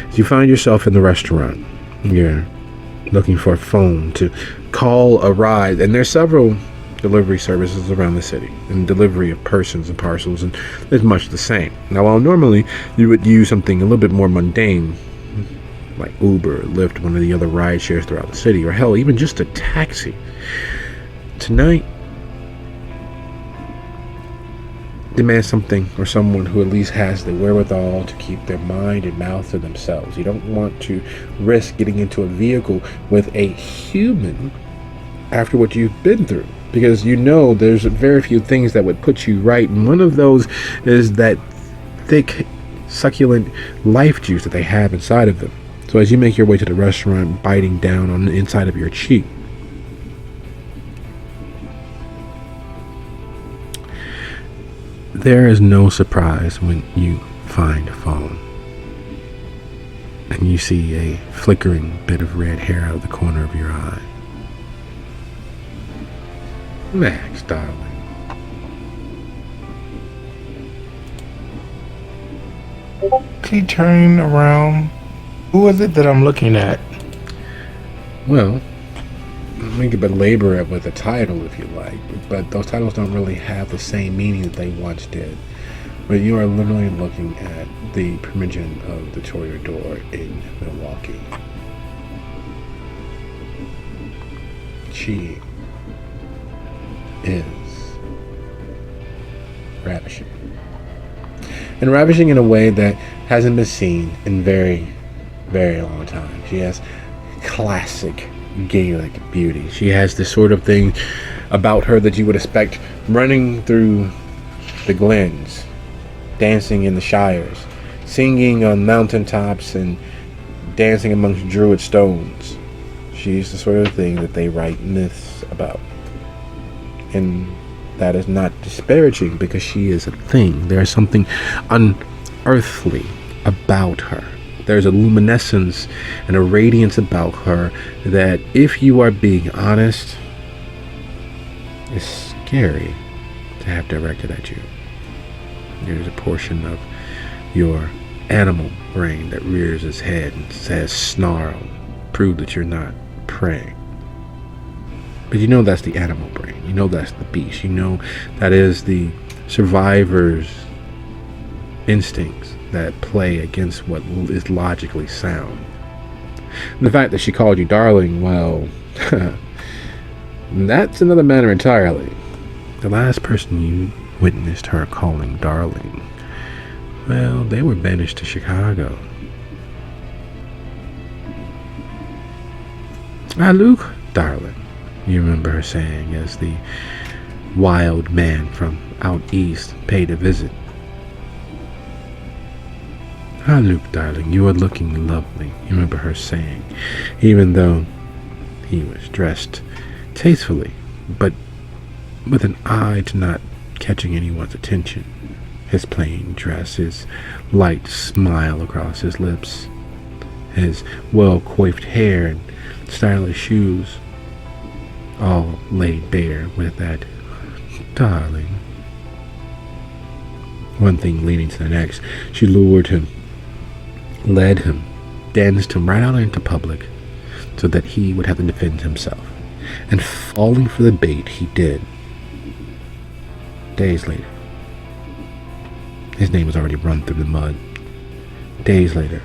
As you find yourself in the restaurant, you're looking for a phone to call a ride, and there's several delivery services around the city, and delivery of persons and parcels, and it's much the same. Now, while normally you would use something a little bit more mundane, like Uber, Lyft, one of the other ride shares throughout the city, or hell, even just a taxi, tonight demands something or someone who at least has the wherewithal to keep their mind and mouth to themselves. You don't want to risk getting into a vehicle with a human after what you've been through, because you know there's very few things that would put you right, and one of those is that thick, succulent life juice that they have inside of them. So as you make your way to the restaurant, biting down on the inside of your cheek, there is no surprise when you find a phone and you see a flickering bit of red hair out of the corner of your eye. Max, darling. She turned around. Who is it that I'm looking at? Well, we could belabor it with a title if you like, but those titles don't really have the same meaning that they once did. But you are literally looking at the primogen of the Toreador in Milwaukee. She is ravishing. And ravishing in a way that hasn't been seen in very, very long time. She has classic Gaelic beauty. She has this sort of thing about her that you would expect running through the glens, dancing in the shires, singing on mountaintops, and dancing amongst druid stones. She's the sort of thing that they write myths about. And that is not disparaging, because she is a thing. There is something unearthly about her. There's a luminescence and a radiance about her that, if you are being honest, is scary to have directed at you. There's a portion of your animal brain that rears its head and says, snarl, prove that you're not prey. But you know that's the animal brain. You know that's the beast. You know that is the survivor's instincts that play against what is logically sound. And the fact that she called you darling, well, that's another matter entirely. The last person you witnessed her calling darling, well, they were banished to Chicago. Ah, Luke, darling, you remember her saying as the wild man from out east paid a visit. Ah, Luke, darling, you are looking lovely, you remember her saying, even though he was dressed tastefully, but with an eye to not catching anyone's attention. His plain dress, his light smile across his lips, his well-coiffed hair and stylish shoes, all laid bare with that darling. One thing leading to the next, she lured him, led him, danced him right out into public so that he would have to defend himself. And falling for the bait, he did. Days later, his name was already run through the mud. Days later,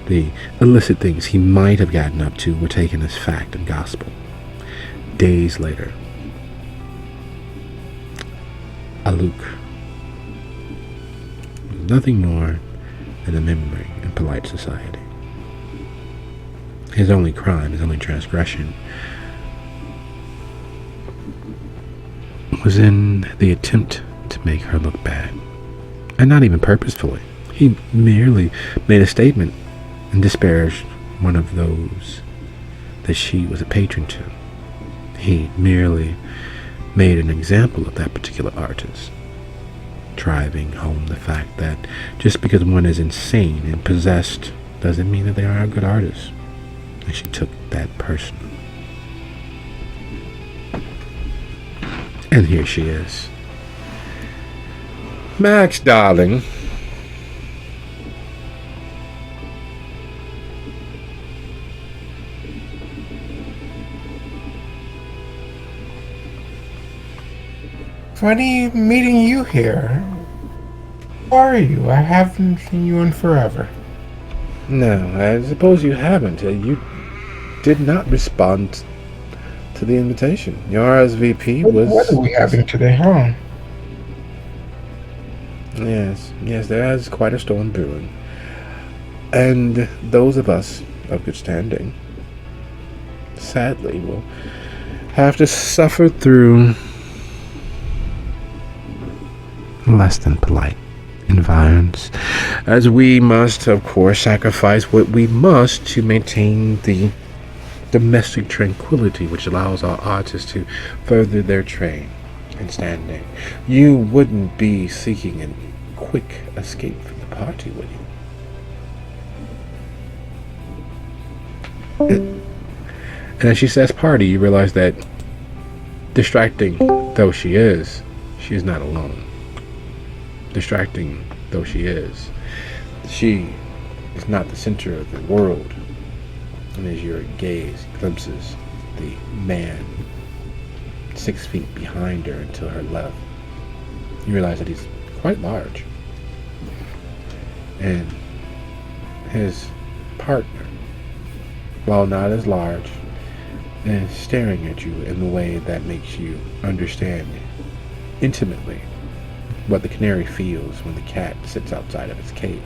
the illicit things he might have gotten up to were taken as fact and gospel. Days later, Aluk nothing more than a memory in polite society. His only crime, his only transgression, was in the attempt to make her look bad. And not even purposefully. He merely made a statement and disparaged one of those that she was a patron to. He merely made an example of that particular artist, driving home the fact that just because one is insane and possessed doesn't mean that they are a good artist. And she took that personally. And here she is. Max, darling. Funny meeting you here. Who are you? I haven't seen you in forever. No, I suppose you haven't. You did not respond to the invitation. Your RSVP was... What are we having today, huh? Yes, there is quite a storm brewing. And those of us of good standing, sadly, will have to suffer through less than polite environs, as we must, of course, sacrifice what we must to maintain the domestic tranquility which allows our artists to further their trade and standing. You wouldn't be seeking a quick escape from the party, would you? And as she says party, you realize that, distracting though she is not alone. Distracting though she is not the center of the world. And as your gaze glimpses the man 6 feet behind her and to her left, you realize that he's quite large. And his partner, while not as large, is staring at you in the way that makes you understand intimately what the canary feels when the cat sits outside of its cage.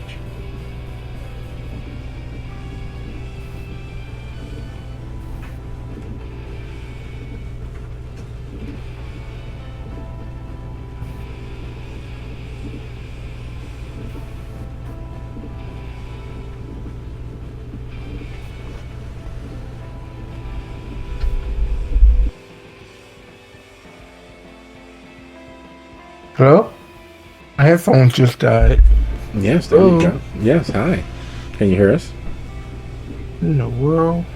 Hello? My headphones just died. Yes, there you go. Yes, hi. Can you hear us? In the world?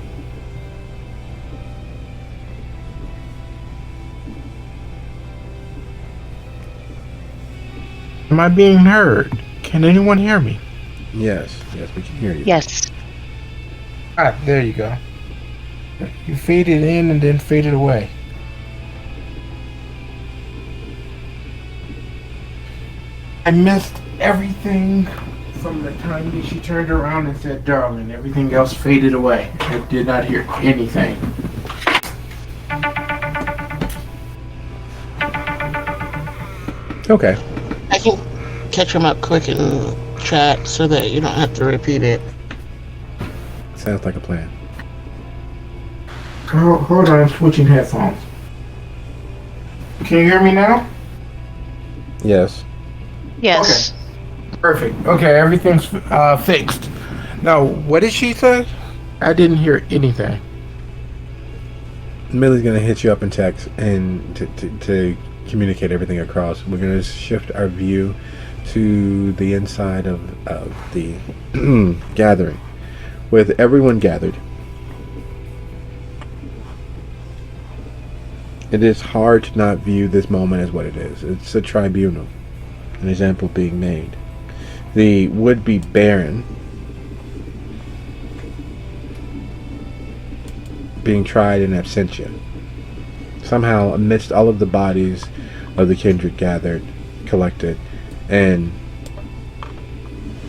Am I being heard? Can anyone hear me? Yes, we can hear you. Yes. Ah, there you go. You faded in and then faded away. I missed everything from the time that she turned around and said, darling. Everything else faded away. I did not hear anything. Okay. I can catch him up quick in chat so that you don't have to repeat it. Sounds like a plan. Hold on, I'm switching headphones. Can you hear me now? Yes. Yes. Okay. Perfect. Okay, everything's fixed. Now, what did she say? I didn't hear anything. Millie's gonna hit you up in text and to communicate everything across. We're gonna shift our view to the inside of the gathering, with everyone gathered. It is hard to not view this moment as what it is. It's a tribunal, an example being made. The would-be Baron being tried in absentia. Somehow, amidst all of the bodies of the kindred gathered, collected, and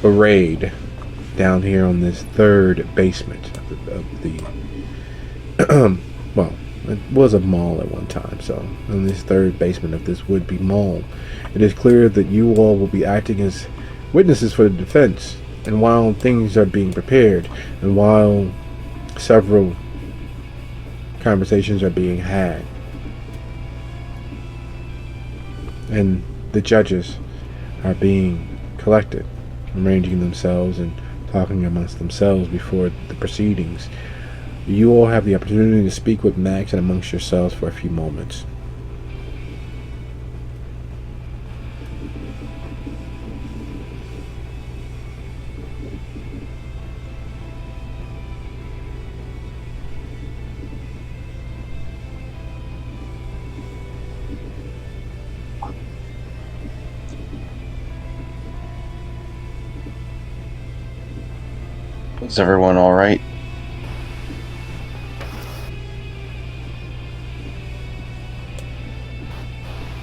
arrayed down here on this third basement of the well, it was a mall at one time, so in this third basement of this would-be mall, it is clear that you all will be acting as witnesses for the defense. And while things are being prepared, and while several conversations are being had, and the judges are being collected, arranging themselves and talking amongst themselves before the proceedings, you all have the opportunity to speak with Max and amongst yourselves for a few moments. Is everyone all right?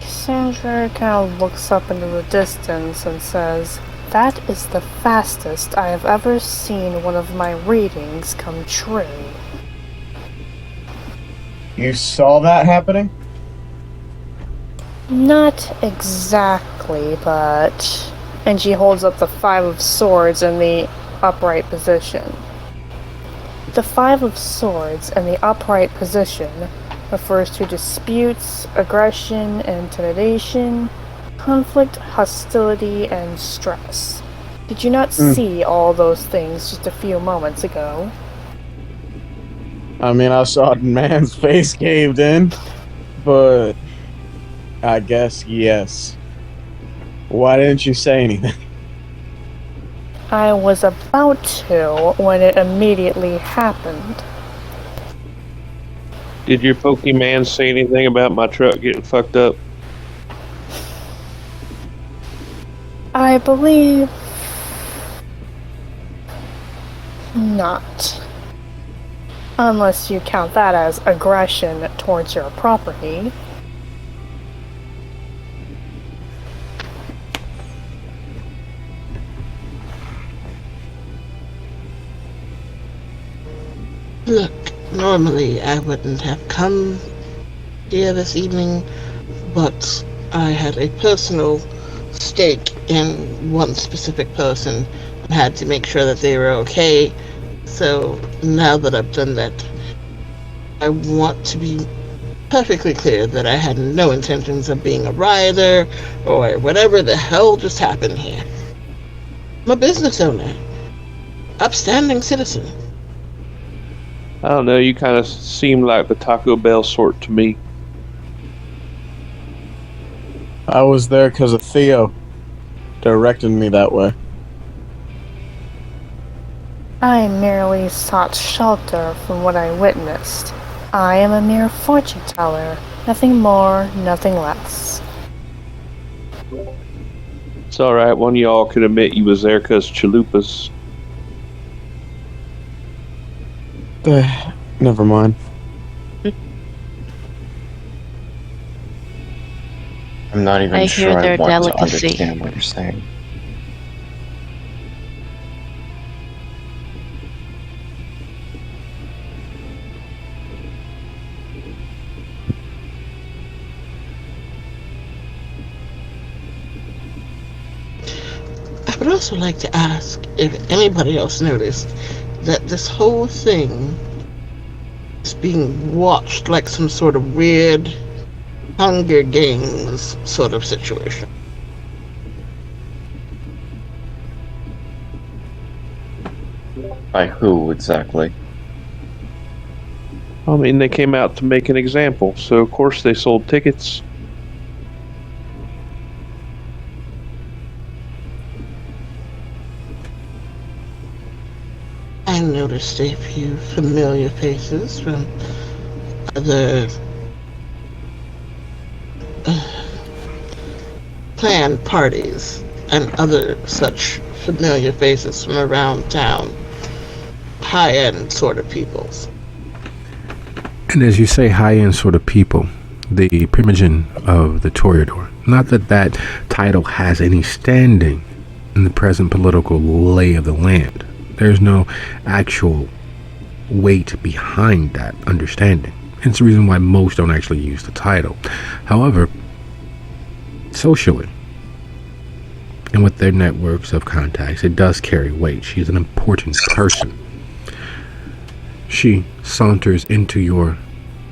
Sandra kind of looks up into the distance and says, "That is the fastest I have ever seen one of my readings come true." You saw that happening? Not exactly, but... And she holds up the 5 of Swords in the upright position. The 5 of Swords in the upright position refers to disputes, aggression, intimidation, conflict, hostility, and stress. Did you not see all those things just a few moments ago? I mean, I saw a man's face caved in, but I guess yes. Why didn't you say anything? I was about to when it immediately happened. Did your Pokemon say anything about my truck getting fucked up? I believe... not. Unless you count that as aggression towards your property. Look, normally I wouldn't have come here this evening, but I had a personal stake in one specific person and had to make sure that they were okay. So now that I've done that, I want to be perfectly clear that I had no intentions of being a rioter or whatever the hell just happened here. I'm a business owner, upstanding citizen. I don't know, you kind of seem like the Taco Bell sort to me. I was there because of Theo directed me that way. I merely sought shelter from what I witnessed. I am a mere fortune teller. Nothing more, nothing less. It's alright, one of y'all could admit you was there because chalupas. Never mind. I'm not even I sure hear I their want delicacy. to understand what you're saying. I would also like to ask if anybody else noticed that this whole thing is being watched like some sort of weird Hunger Games sort of situation. By who exactly? I mean, they came out to make an example, so of course they sold tickets. I noticed a few familiar faces from other planned parties and other such familiar faces from around town. High-end sort of peoples. And as you say, high-end sort of people, the primogen of the Toreador. Not that that title has any standing in the present political lay of the land. There's no actual weight behind that understanding. Hence the reason why most don't actually use the title. However, socially, And with their networks of contacts, it does carry weight. She's an important person. She saunters into your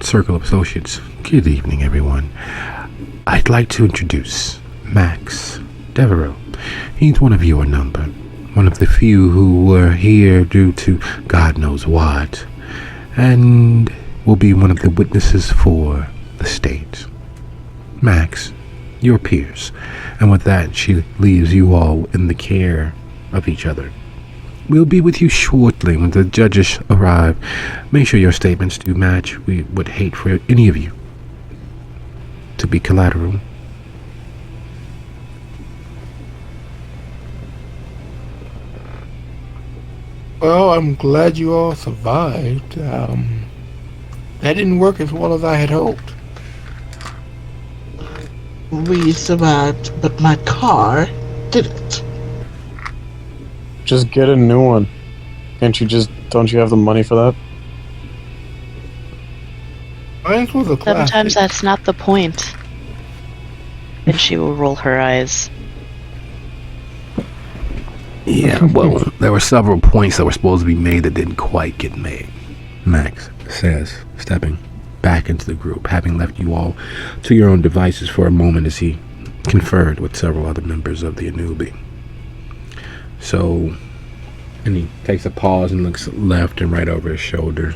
circle of associates. Good evening, everyone. I'd like to introduce Max Devereaux. He's one of your number. One of the few who were here due to God knows what. And will be one of the witnesses for the state. Max, your peers. And with that, she leaves you all in the care of each other. We'll be with you shortly when the judges arrive. Make sure your statements do match. We would hate for any of you to be collateral. Well, I'm glad you all survived. That didn't work as well as I had hoped. We survived, but my car didn't. Just get a new one. Don't you have the money for that? Mine was a classic. Sometimes that's not the point. And she will roll her eyes. Yeah, well, there were several points that were supposed to be made that didn't quite get made. Max says, stepping back into the group, having left you all to your own devices for a moment as he conferred with several other members of the Anubi. So, and he takes a pause and looks left and right over his shoulder.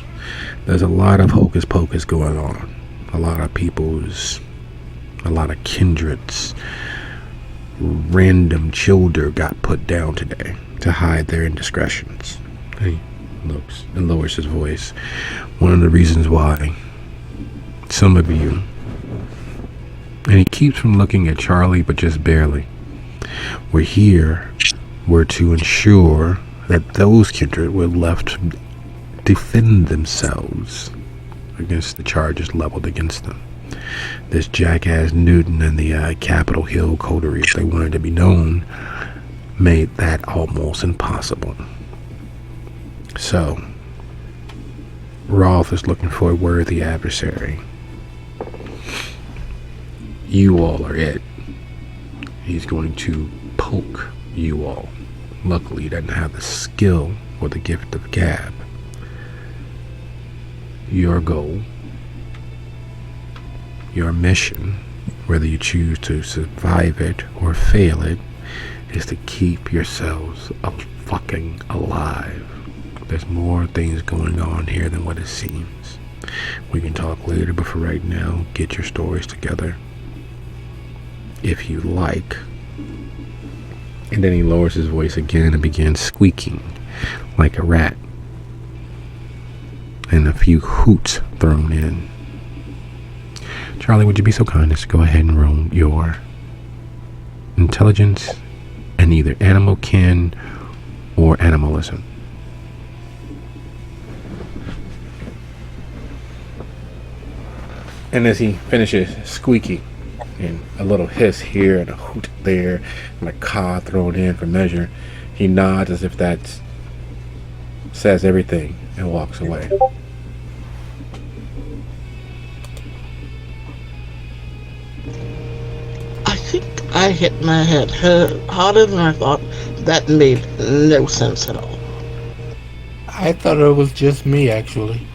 There's a lot of hocus pocus going on. A lot of people's, a lot of kindreds. Random children got put down today to hide their indiscretions. He looks and lowers his voice. One of the reasons why some of you, and he keeps from looking at Charlie, but just barely, we're here were to ensure that those kindred were left to defend themselves against the charges leveled against them. This jackass Newton and the Capitol Hill coterie, if they wanted to be known, made that almost impossible. So, Rolf is looking for a worthy adversary. You all are it. He's going to poke you all. Luckily, he doesn't have the skill or the gift of gab. Your goal, your mission, whether you choose to survive it or fail it, is to keep yourselves fucking alive. There's more things going on here than what it seems. We can talk later, but for right now, get your stories together. If you like. And then he lowers his voice again and begins squeaking like a rat. And a few hoots thrown in. Charlie, would you be so kind as to go ahead and roll your intelligence and either animal kin or animalism? And as he finishes squeaking, and a little hiss here and a hoot there, and a caw thrown in for measure, he nods as if that says everything and walks away. I think I hit my head harder than I thought. That made no sense at all. I thought it was just me, actually.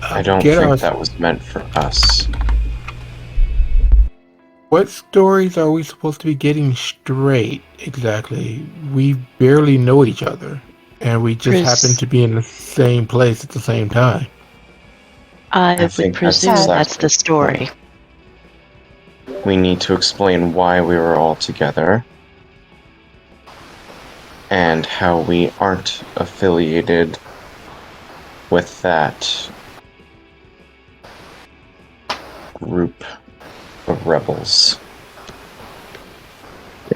I don't think that was meant for us. What stories are we supposed to be getting straight, exactly? We barely know each other, and we just happen to be in the same place at the same time. I would presume that's the story. We need to explain why we were all together, and how we aren't affiliated with that group of rebels.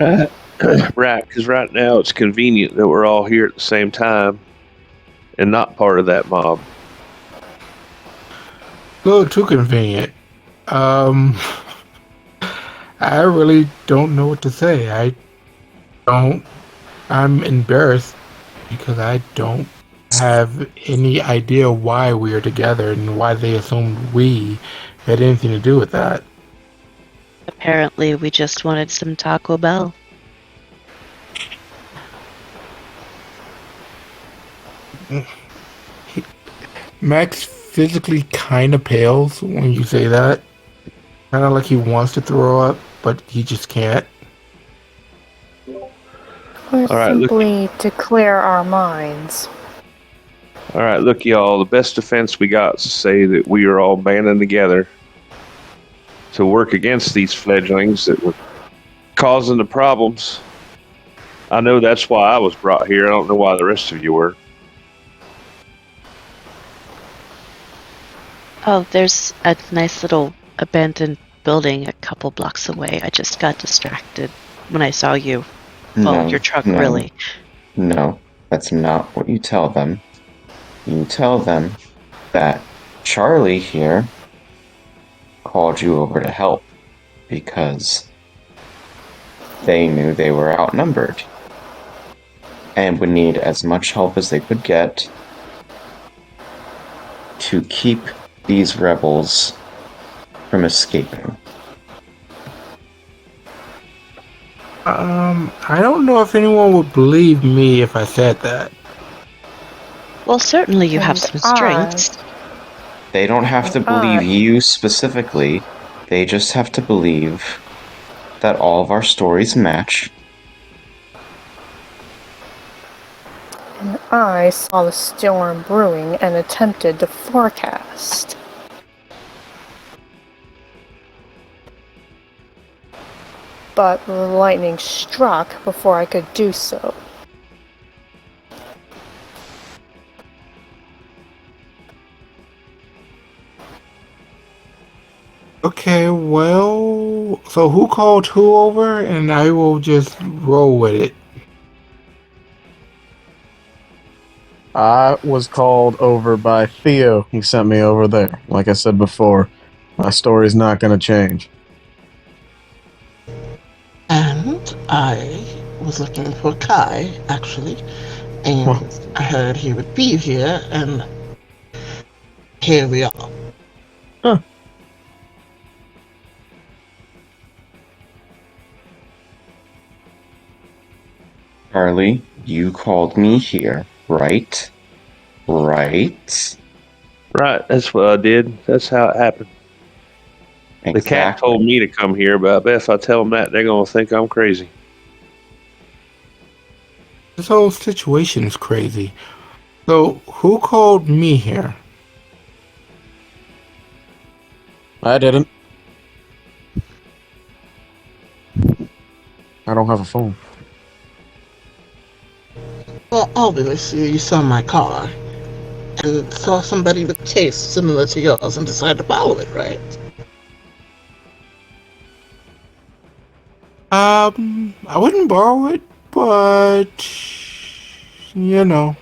Right, because right now it's convenient that we're all here at the same time and not part of that mob. A little too convenient. I really don't know what to say. I'm embarrassed because I don't have any idea why we are together and why they assumed we had anything to do with that. Apparently, we just wanted some Taco Bell. Max physically kind of pales when you say that. Kind of like he wants to throw up, but he just can't. Or All right, look. simply to clear our minds. All right, look, y'all. The best defense we got is to say that we are all banding together to work against these fledglings that were causing the problems. I know that's why I was brought here. I don't know why the rest of you were. Oh, there's a nice little abandoned building a couple blocks away. I just got distracted when I saw you. Well, your truck, really. No, that's not what you tell them. You tell them that Charlie here called you over to help because they knew they were outnumbered and would need as much help as they could get to keep these rebels from escaping. I don't know if anyone would believe me if I said that. Well, certainly you have And some strengths. They don't have to believe you specifically. They just have to believe that all of our stories match. And I saw the storm brewing and attempted to forecast. But the lightning struck before I could do so. Okay, well, so who called who over, and I will just roll with it. I was called over by Theo. He sent me over there. Like I said before, my story's not going to change. And I was looking for Kai, actually, and I heard he would be here, and here we are. Huh. Charlie, you called me here, right? Right? Right, that's what I did. That's how it happened. The cat told me to come here, but I bet if I tell them that, they're going to think I'm crazy. This whole situation is crazy. So, who called me here? I didn't. I don't have a phone. Well, obviously you saw my car, and saw somebody with taste similar to yours and decided to follow it, right? I wouldn't borrow it, but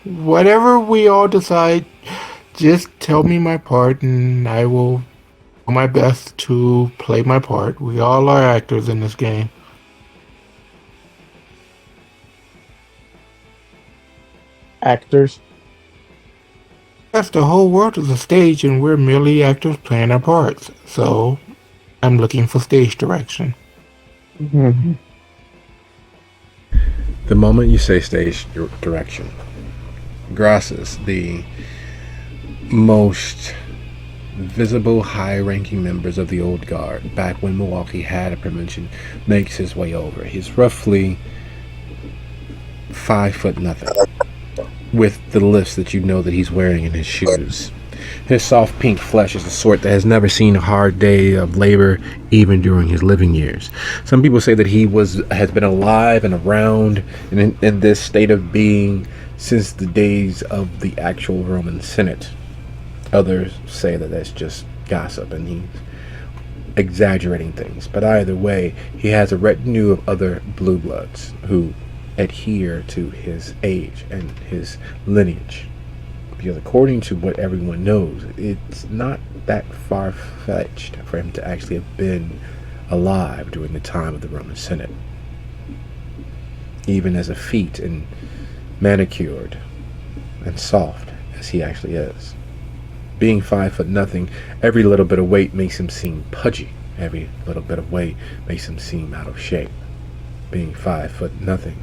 whatever we all decide, just tell me my part and I will do my best to play my part. We all are actors in this game. Actors? Yes, the whole world is a stage and we're merely actors playing our parts. So, I'm looking for stage direction. Mm-hmm. The moment you say stage direction, Grasses, the most visible high-ranking members of the old guard, back when Milwaukee had a promotion, makes his way over. He's roughly 5 foot nothing, with the lifts that you know that he's wearing in his shoes. His soft pink flesh is the sort that has never seen a hard day of labor, even during his living years. Some people say that he has been alive and around and in this state of being since the days of the actual Roman Senate. Others say that that's just gossip and he's exaggerating things. But either way, he has a retinue of other blue bloods who adhere to his age and his lineage. Because according to what everyone knows, it's not that far-fetched for him to actually have been alive during the time of the Roman Senate. Even as effete and manicured and soft as he actually is. Being 5 foot nothing, every little bit of weight makes him seem pudgy. Every little bit of weight makes him seem out of shape. Being 5'0"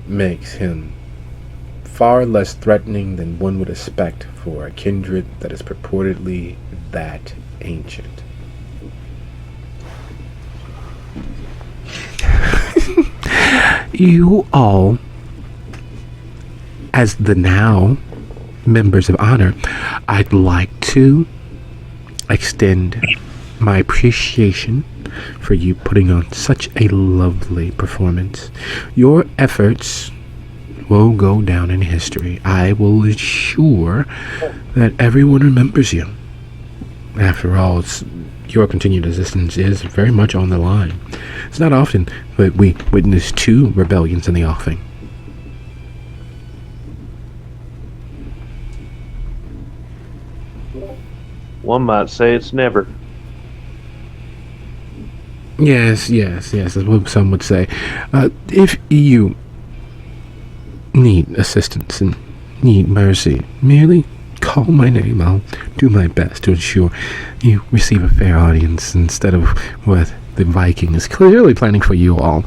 makes him far less threatening than one would expect for a kindred that is purportedly that ancient. You all, as the now members of honor, I'd like to extend my appreciation for you putting on such a lovely performance. Your efforts will go down in history. I will ensure that everyone remembers you. After all, your continued existence is very much on the line. It's not often that we witness 2 rebellions in the offing. One might say it's never. Yes, that's what some would say. If you need assistance and need mercy, merely call my name. I'll do my best to ensure you receive a fair audience instead of what the Viking is clearly planning for you all.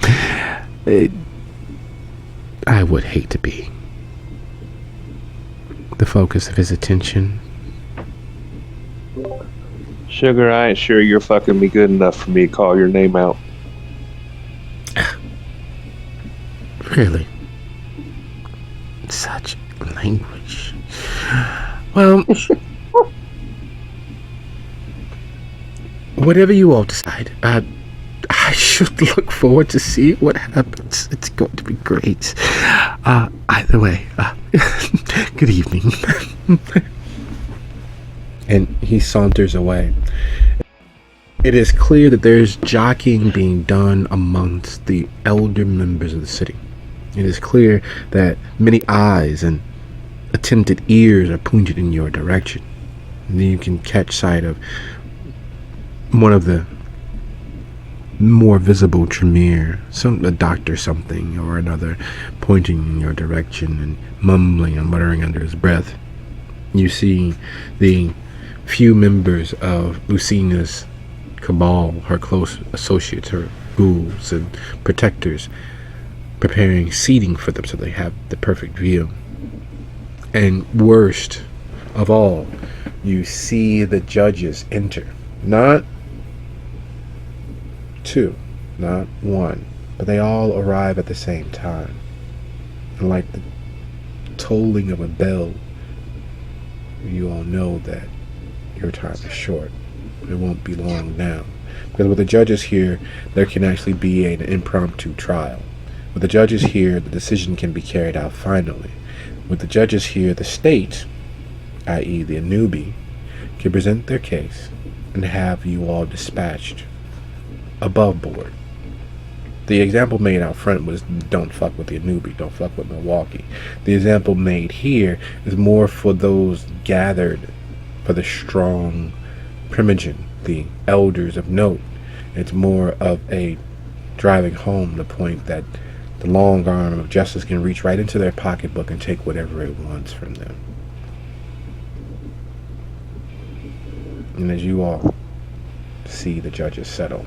I would hate to be the focus of his attention. Sugar, I ain't sure you're fucking me good enough for me to call your name out. Really? Such language. Well, whatever you all decide, I should look forward to see what happens. It's going to be great. Either way, good evening. And he saunters away. It is clear that there's jockeying being done amongst the elder members of the city. It is clear that many eyes and attentive ears are pointed in your direction. And then you can catch sight of one of the more visible Tremere, a doctor something or another, pointing in your direction and mumbling and muttering under his breath. You see the few members of Lucina's cabal, her close associates, her ghouls and protectors, preparing seating for them so they have the perfect view. And worst of all, you see the judges enter. Not 2, not 1, but they all arrive at the same time. And like the tolling of a bell, you all know that your time is short. It won't be long now. Because with the judges here, there can actually be an impromptu trial. With the judges here, the decision can be carried out finally. With the judges here, the state, i.e. the Anubi, can present their case and have you all dispatched above board. The example made out front was don't fuck with the Anubi, don't fuck with Milwaukee. The example made here is more for those gathered for the strong primogen, the elders of note. It's more of a driving home the point that the long arm of justice can reach right into their pocketbook and take whatever it wants from them. And as you all see the judges settle,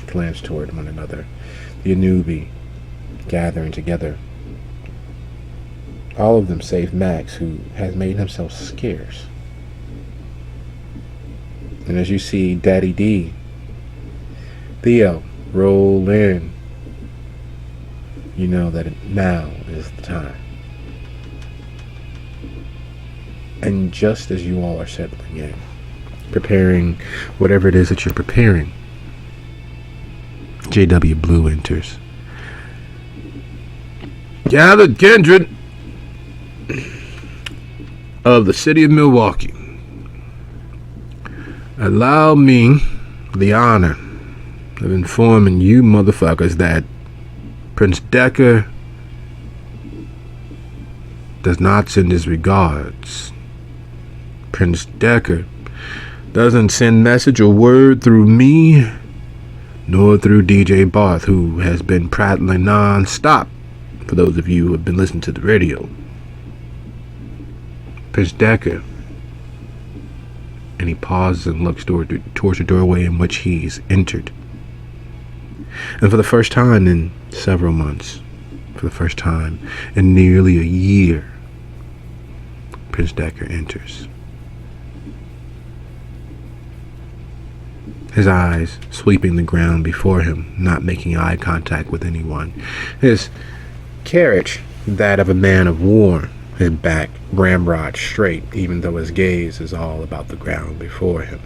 glance toward one another, the Anubi gathering together, all of them save Max, who has made himself scarce. And as you see Daddy D, Theo, roll in, you know that now is the time. And just as you all are settling in, preparing whatever it is that you're preparing, JW Blue enters. Gathered kindred of the city of Milwaukee, allow me the honor of informing you motherfuckers that Prince Decker does not send his regards. Prince Decker doesn't send message or word through me, nor through DJ Barth, who has been prattling non-stop, for those of you who have been listening to the radio. Prince Decker and he pauses and looks towards the doorway in which he's entered. And for the first time in several months, for the first time in nearly a year, Prince Decker enters. His eyes sweeping the ground before him, not making eye contact with anyone. His carriage, that of a man of war, his back ramrod straight, even though his gaze is all about the ground before him.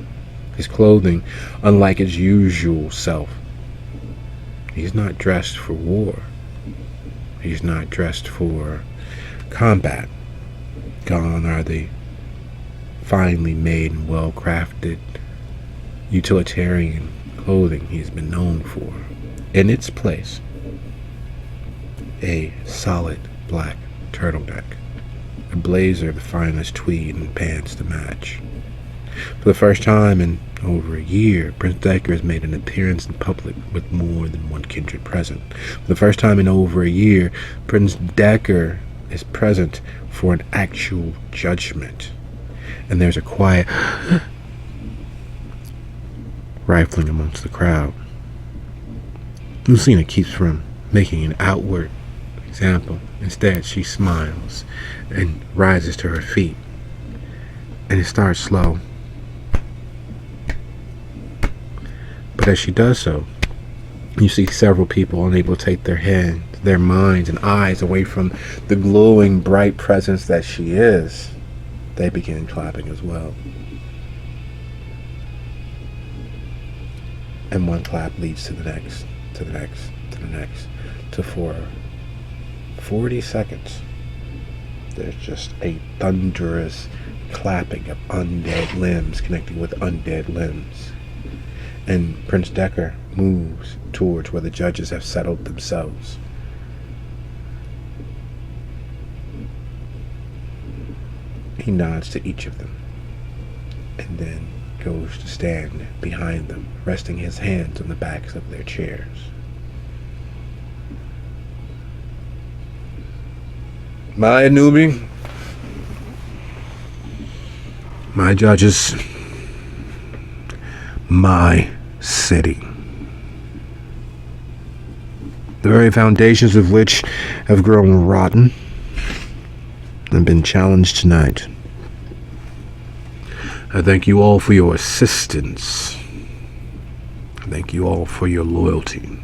His clothing, unlike his usual self. He's not dressed for war. He's not dressed for combat. Gone are the finely made and well-crafted utilitarian clothing he's been known for. In its place, a solid black turtleneck, a blazer of the finest tweed and pants to match. For the first time in over a year, Prince Decker has made an appearance in public with more than one kindred present. For the first time in over a year, Prince Decker is present for an actual judgment. And there's a quiet rifling amongst the crowd. Lucina keeps from making an outward example. Instead, she smiles and rises to her feet. And it starts slow. But as she does so, you see several people unable to take their minds and eyes away from the glowing, bright presence that she is. They begin clapping as well. And one clap leads to the next, to the next, to the next, to for 40 seconds. There's just a thunderous clapping of undead limbs connecting with undead limbs. And Prince Decker moves towards where the judges have settled themselves. He nods to each of them, and then goes to stand behind them, resting his hands on the backs of their chairs. My Anubi, my judges, my city, the very foundations of which have grown rotten and been challenged tonight. I thank you all for your assistance. I thank you all for your loyalty.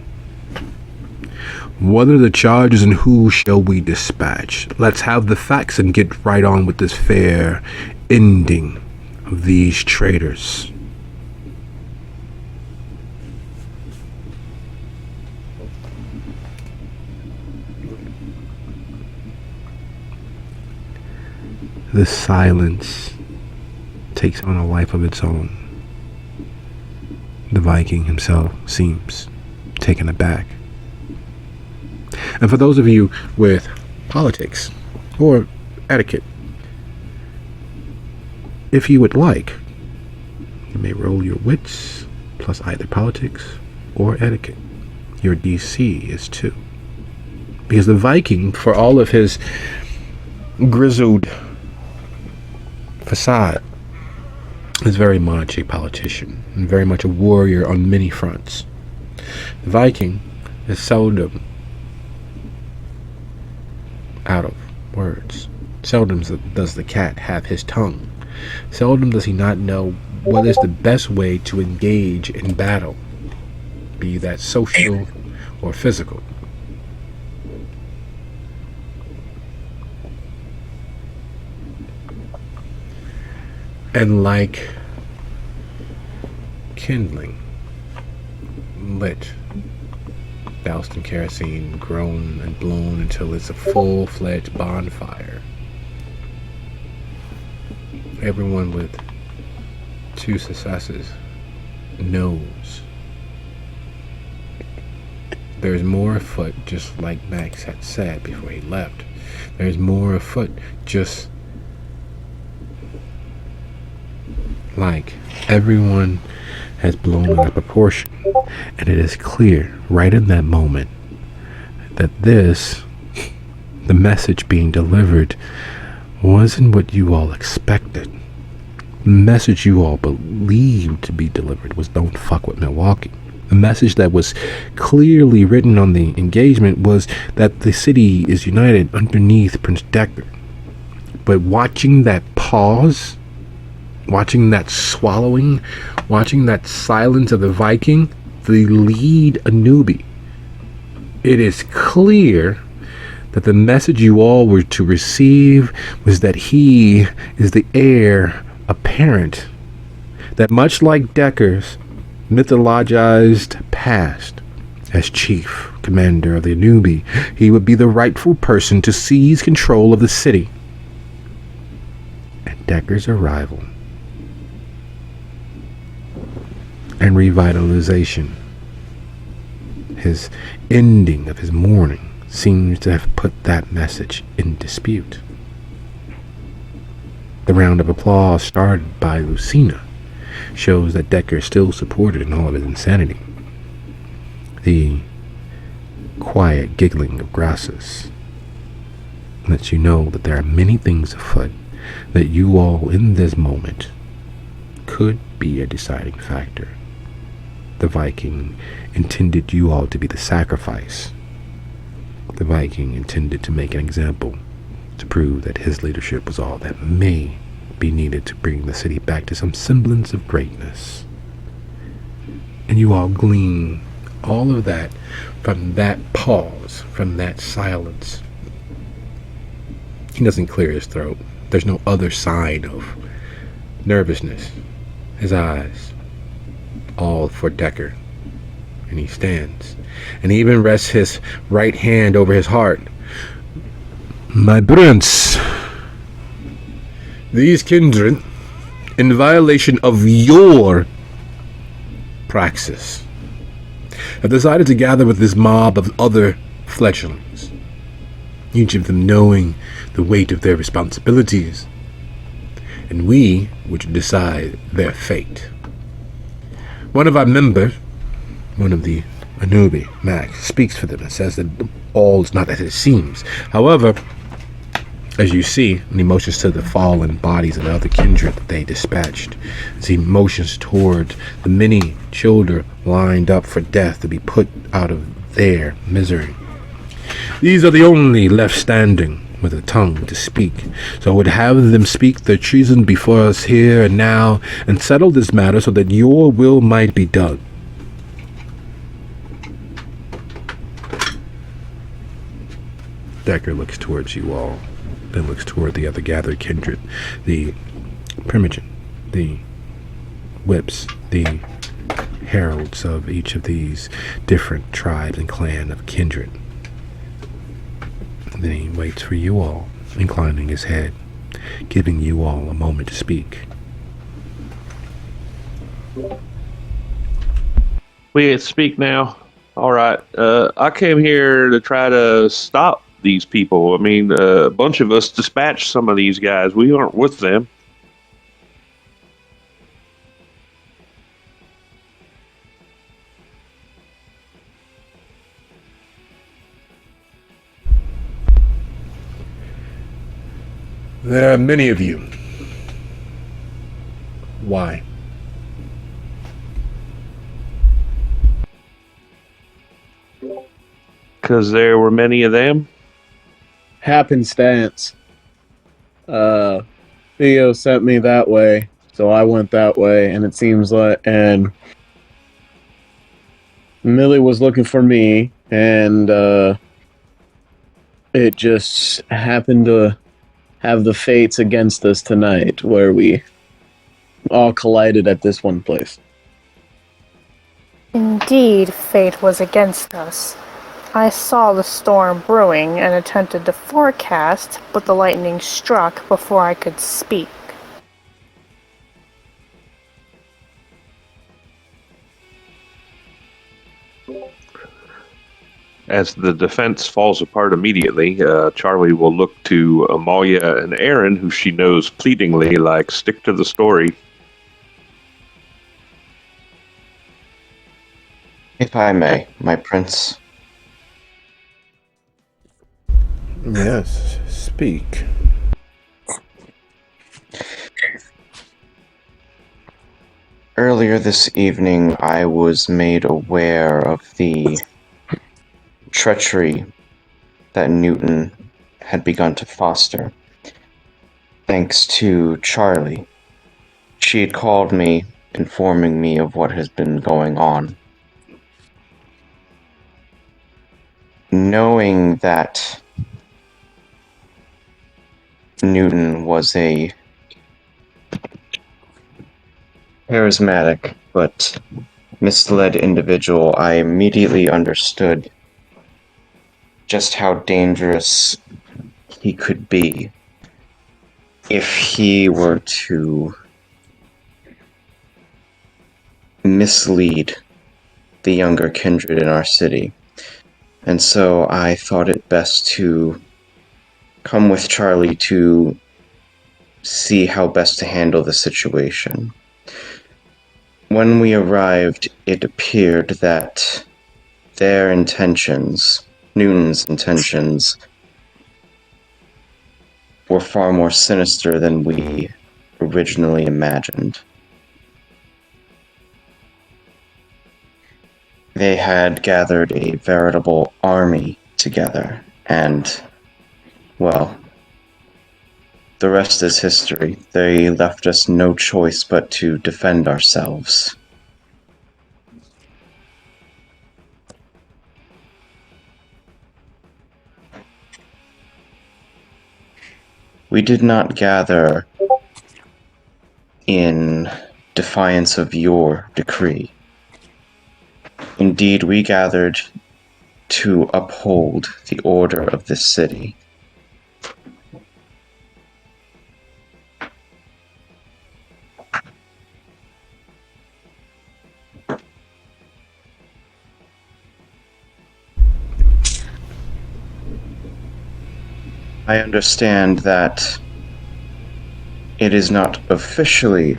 What are the charges and who shall we dispatch? Let's have the facts and get right on with this fair ending of these traitors. The silence takes on a life of its own. The Viking himself seems taken aback. And for those of you with politics or etiquette, if you would like, you may roll your wits plus either politics or etiquette. Your DC is 2. Because the Viking, for all of his grizzled facade, is very much a politician and very much a warrior on many fronts. The Viking is seldom out of words. Seldom does the cat have his tongue. Seldom does he not know what is the best way to engage in battle, be that social or physical. And like kindling, lit, doused in kerosene, grown and blown until it's a full-fledged bonfire. Everyone with 2 successes knows there's more afoot, just like Max had said before he left. There's more afoot, just like everyone has blown out of proportion. And it is clear right in that moment that the message being delivered, wasn't what you all expected. The message you all believed to be delivered was don't fuck with Milwaukee. The message that was clearly written on the engagement was that the city is united underneath Prince Decker. But watching that pause, watching that swallowing, watching that silence of the Viking, the lead Anubi, it is clear that the message you all were to receive was that he is the heir apparent. That much like Decker's mythologized past as chief commander of the Anubi, he would be the rightful person to seize control of the city. And Decker's arrival and revitalization, his ending of his mourning, seems to have put that message in dispute. The round of applause started by Lucina shows that Decker is still supported in all of his insanity. The quiet giggling of Grassus lets you know that there are many things afoot that you all in this moment could be a deciding factor. The Viking intended you all to be the sacrifice. The Viking intended to make an example, to prove that his leadership was all that may be needed to bring the city back to some semblance of greatness. And you all glean all of that from that pause, from that silence. He doesn't clear his throat. There's no other sign of nervousness. His eyes, all for Decker. And he stands, and he even rests his right hand over his heart. My prince, these kindred, in violation of your praxis, have decided to gather with this mob of other fledglings, each of them knowing the weight of their responsibilities, and we would decide their fate. One of our members, one of the Anubi, Max, speaks for them and says that all is not as it seems. However, as you see, and he motions to the fallen bodies of the other kindred that they dispatched, as he motions toward the many children lined up for death to be put out of their misery. These are the only left standing with a tongue to speak, so I would have them speak their treason before us here and now, and settle this matter so that your will might be done. Decker looks towards you all, then looks toward the other gathered kindred, the primogen, the whips, the heralds of each of these different tribes and clan of kindred. And then he waits for you all, inclining his head, giving you all a moment to speak. We speak now. All right. I came here to try to stop these people. I mean, a bunch of us dispatched some of these guys. We aren't with them. There are many of you. Why? Because there were many of them. Happenstance. Theo sent me that way, so I went that way, and it seems like, and Millie was looking for me, and it just happened to have the fates against us tonight, where we all collided at this one place. Indeed, fate was against us. I saw the storm brewing and attempted to forecast, but the lightning struck before I could speak. As the defense falls apart immediately, Charlie will look to Amalia and Aaron, who she knows pleadingly, like, stick to the story. If I may, my prince. Yes, speak. Earlier this evening, I was made aware of the treachery that Newton had begun to foster, thanks to Charlie. She had called me, informing me of what has been going on. Knowing that Newton was a charismatic but misled individual, I immediately understood just how dangerous he could be if he were to mislead the younger kindred in our city. And so I thought it best to come with Charlie to see how best to handle the situation. When we arrived, it appeared that their intentions, Newton's intentions, were far more sinister than we originally imagined. They had gathered a veritable army together, and, well, the rest is history. They left us no choice but to defend ourselves. We did not gather in defiance of your decree. Indeed, we gathered to uphold the order of this city. I understand that it is not officially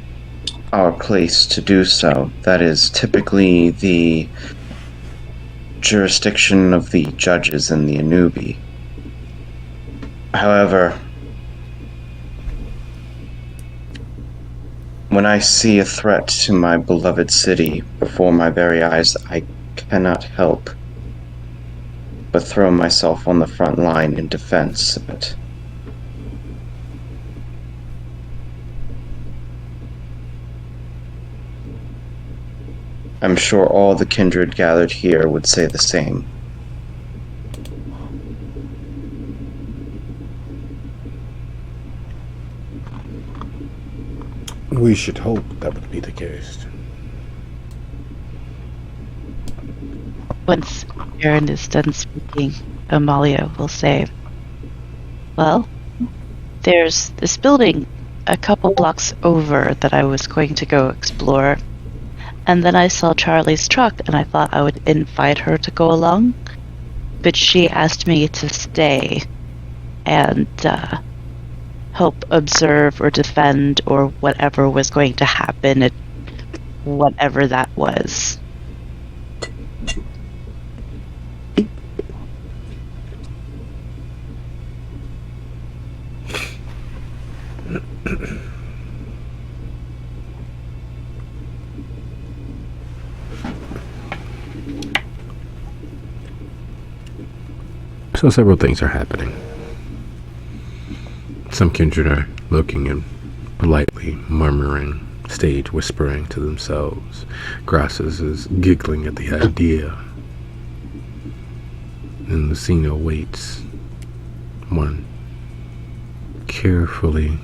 our place to do so. That is typically the jurisdiction of the judges in the Anubi. However, when I see a threat to my beloved city before my very eyes, I cannot help but throw myself on the front line in defense of it. I'm sure all the kindred gathered here would say the same. We should hope that would be the case. Once Aaron is done speaking, Amalia will say, well, there's this building a couple blocks over that I was going to go explore. And then I saw Charlie's truck and I thought I would invite her to go along. But she asked me to stay and help observe or defend or whatever was going to happen at whatever that was. So several things are happening. Some kindred are looking and politely murmuring, stage whispering to themselves. Grasses is giggling at the idea. And Lucina waits, one carefully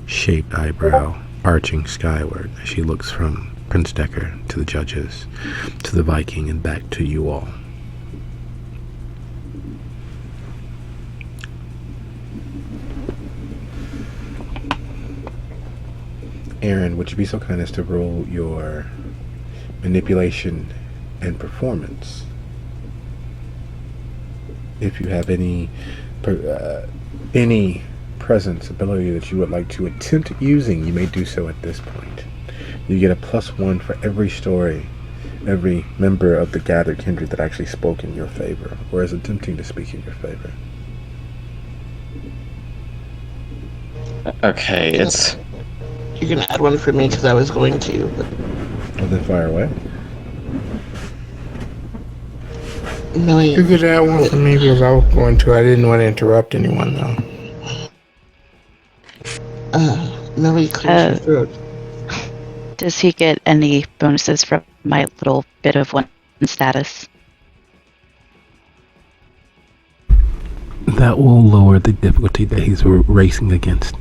shaped eyebrow arching skyward as she looks from Prince Decker to the judges, to the Viking, and back to you all. Aaron, would you be so kind as to roll your manipulation and performance? If you have any presence ability that you would like to attempt using, you may do so at this point. You get a +1 for every story, every member of the gathered kindred that actually spoke in your favor, or is attempting to speak in your favor. Okay, it's You can add one for me because I was going to. But Well, then fire away. Millie, You could add one for me because I was going to. I didn't want to interrupt anyone though. Millie clears her throat. Does he get any bonuses from my little bit of one status? That will lower the difficulty that he's racing against.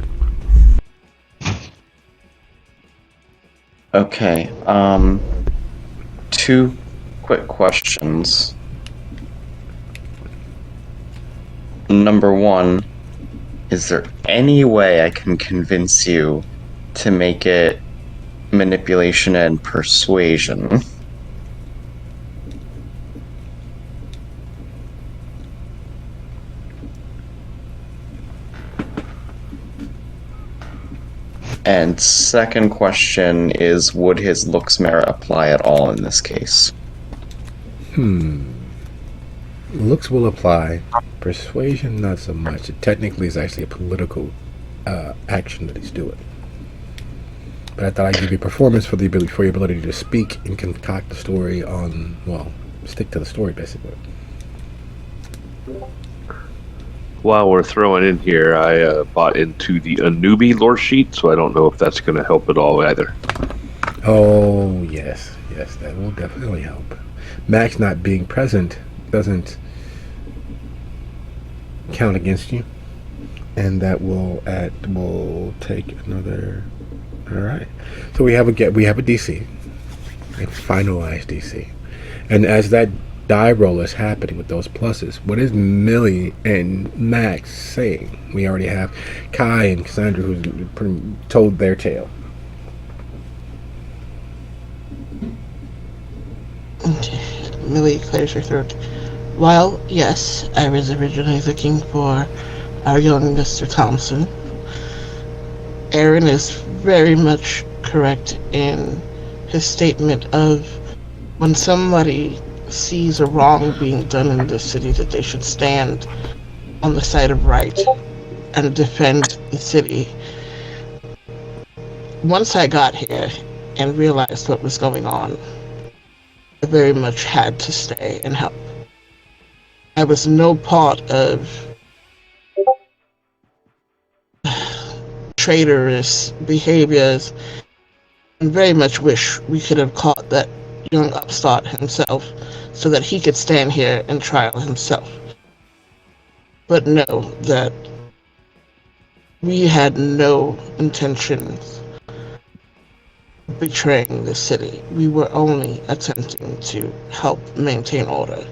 Okay. 2 quick questions. Number 1, is there any way I can convince you to make it manipulation and persuasion? And second question is, would his looks merit apply at all in this case? Looks will apply. Persuasion, not so much. It technically is actually a political action that he's doing. But I thought I'd give you performance for your ability to speak and concoct the story on, well, stick to the story basically. While we're throwing in here, I bought into the Anubi lore sheet, so I don't know if that's going to help at all either. Oh yes, that will definitely help. Max not being present doesn't count against you, and that will take another. All right, so we have a DC, a finalized DC, and as that die roll is happening with those pluses, what is Millie and Max saying? We already have Kai and Cassandra who's told their tale. Okay. Millie clears her throat. Well, yes, I was originally looking for our young Mr. Thompson. Aaron is very much correct in his statement of when somebody sees a wrong being done in the city, that they should stand on the side of right and defend the city. Once I got here and realized what was going on, I very much had to stay and help. I was no part of traitorous behaviors, and very much wish we could have caught that young upstart himself so that he could stand here and trial himself. But know that we had no intentions of betraying the city. We were only attempting to help maintain order.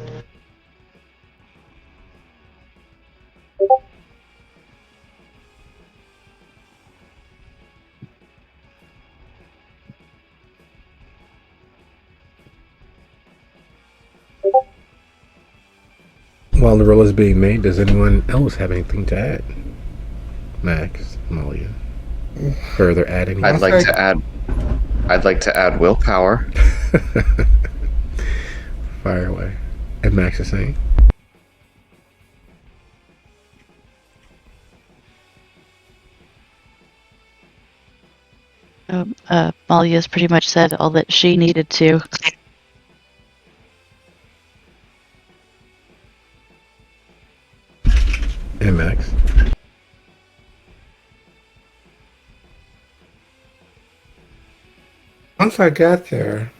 While the roll is being made, does anyone else have anything to add? Max, Malia, further add anything? I'd like to add willpower. Fire away. And Max is saying? Malia's pretty much said all that she needed to. And Max? Once I got there,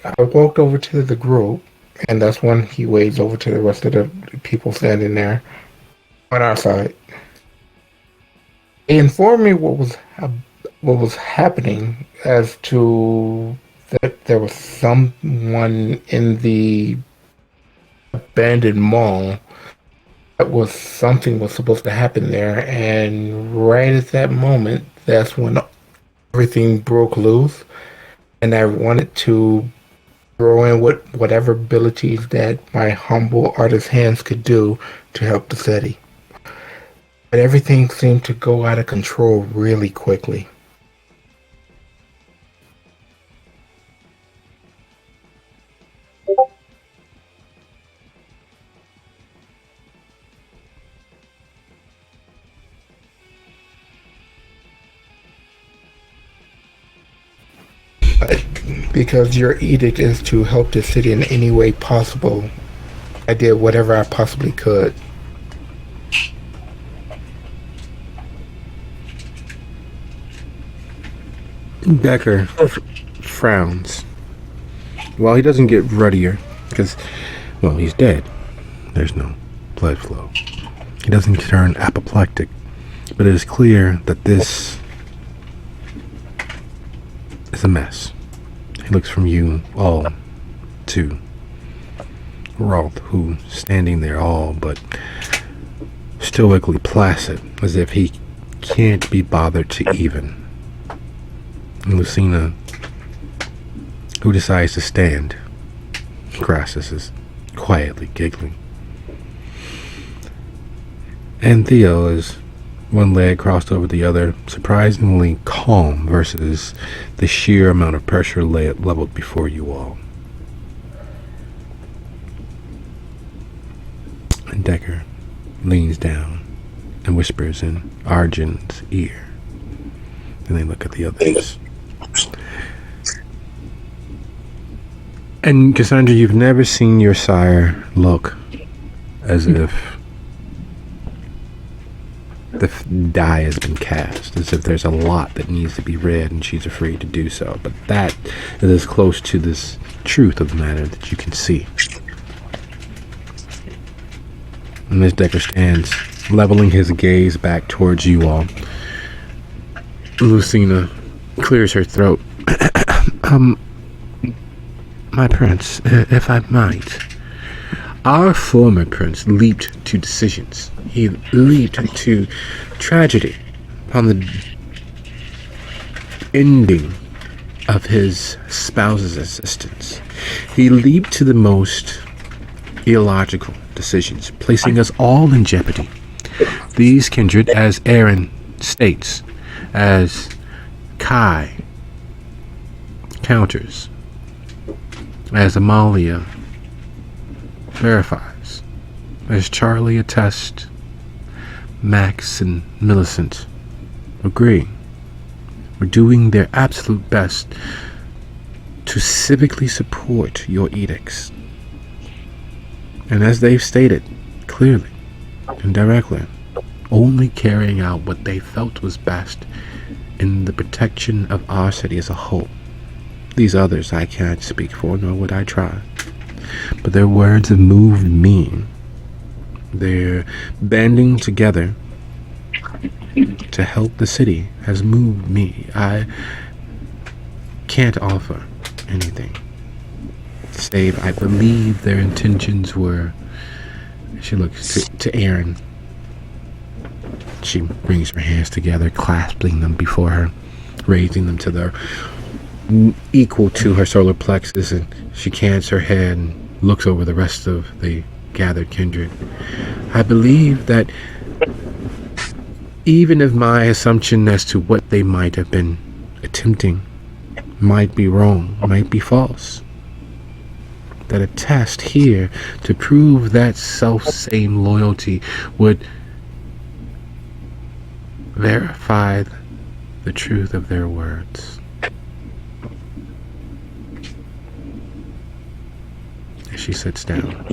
I walked over to the group, and that's when he waves over to the rest of the people standing there on our side. They informed me what was happening, as to that there was someone in the abandoned mall. Something was supposed to happen there, and right at that moment, that's when everything broke loose, and I wanted to throw in whatever abilities that my humble artist hands could do to help the city. But everything seemed to go out of control really quickly. because your edict is to help the city in any way possible, I did whatever I possibly could. Decker frowns. Well, he doesn't get ruddier because, well, he's dead. There's no blood flow. He doesn't turn apoplectic, but it is clear that this is a mess. He looks from you all to Rolf, who's standing there all but stoically placid, as if he can't be bothered to even. And Lucina, who decides to stand. Crassus is quietly giggling. And Theo is one leg crossed over the other, surprisingly calm versus the sheer amount of pressure leveled before you all. And Decker leans down and whispers in Arjun's ear. And they look at the others. And Cassandra, you've never seen your sire look as if the die has been cast, as if there's a lot that needs to be read and she's afraid to do so. But that is as close to this truth of the matter that you can see. And Miss Decker stands, leveling his gaze back towards you all. Lucina clears her throat. My prince, if I might. Our former prince leaped to decisions. He leaped to tragedy upon the ending of his spouse's existence. He leaped to the most illogical decisions, placing us all in jeopardy. These kindred, as Aaron states, as Kai counters, as Amalia verifies, as Charlie attests, Max and Millicent agree, are doing their absolute best to civically support your edicts. And as they've stated clearly and directly, only carrying out what they felt was best in the protection of our city as a whole. These others I can't speak for, nor would I try. But their words have moved me. Their banding together to help the city has moved me. I can't offer anything, save I believe their intentions were. She looks to Aaron. She brings her hands together, clasping them before her, raising them to their equal to her solar plexus, and she cans her head and looks over the rest of the gathered kindred. I believe that even if my assumption as to what they might have been attempting might be wrong, might be false, that a test here to prove that self-same loyalty would verify the truth of their words. As she sits down,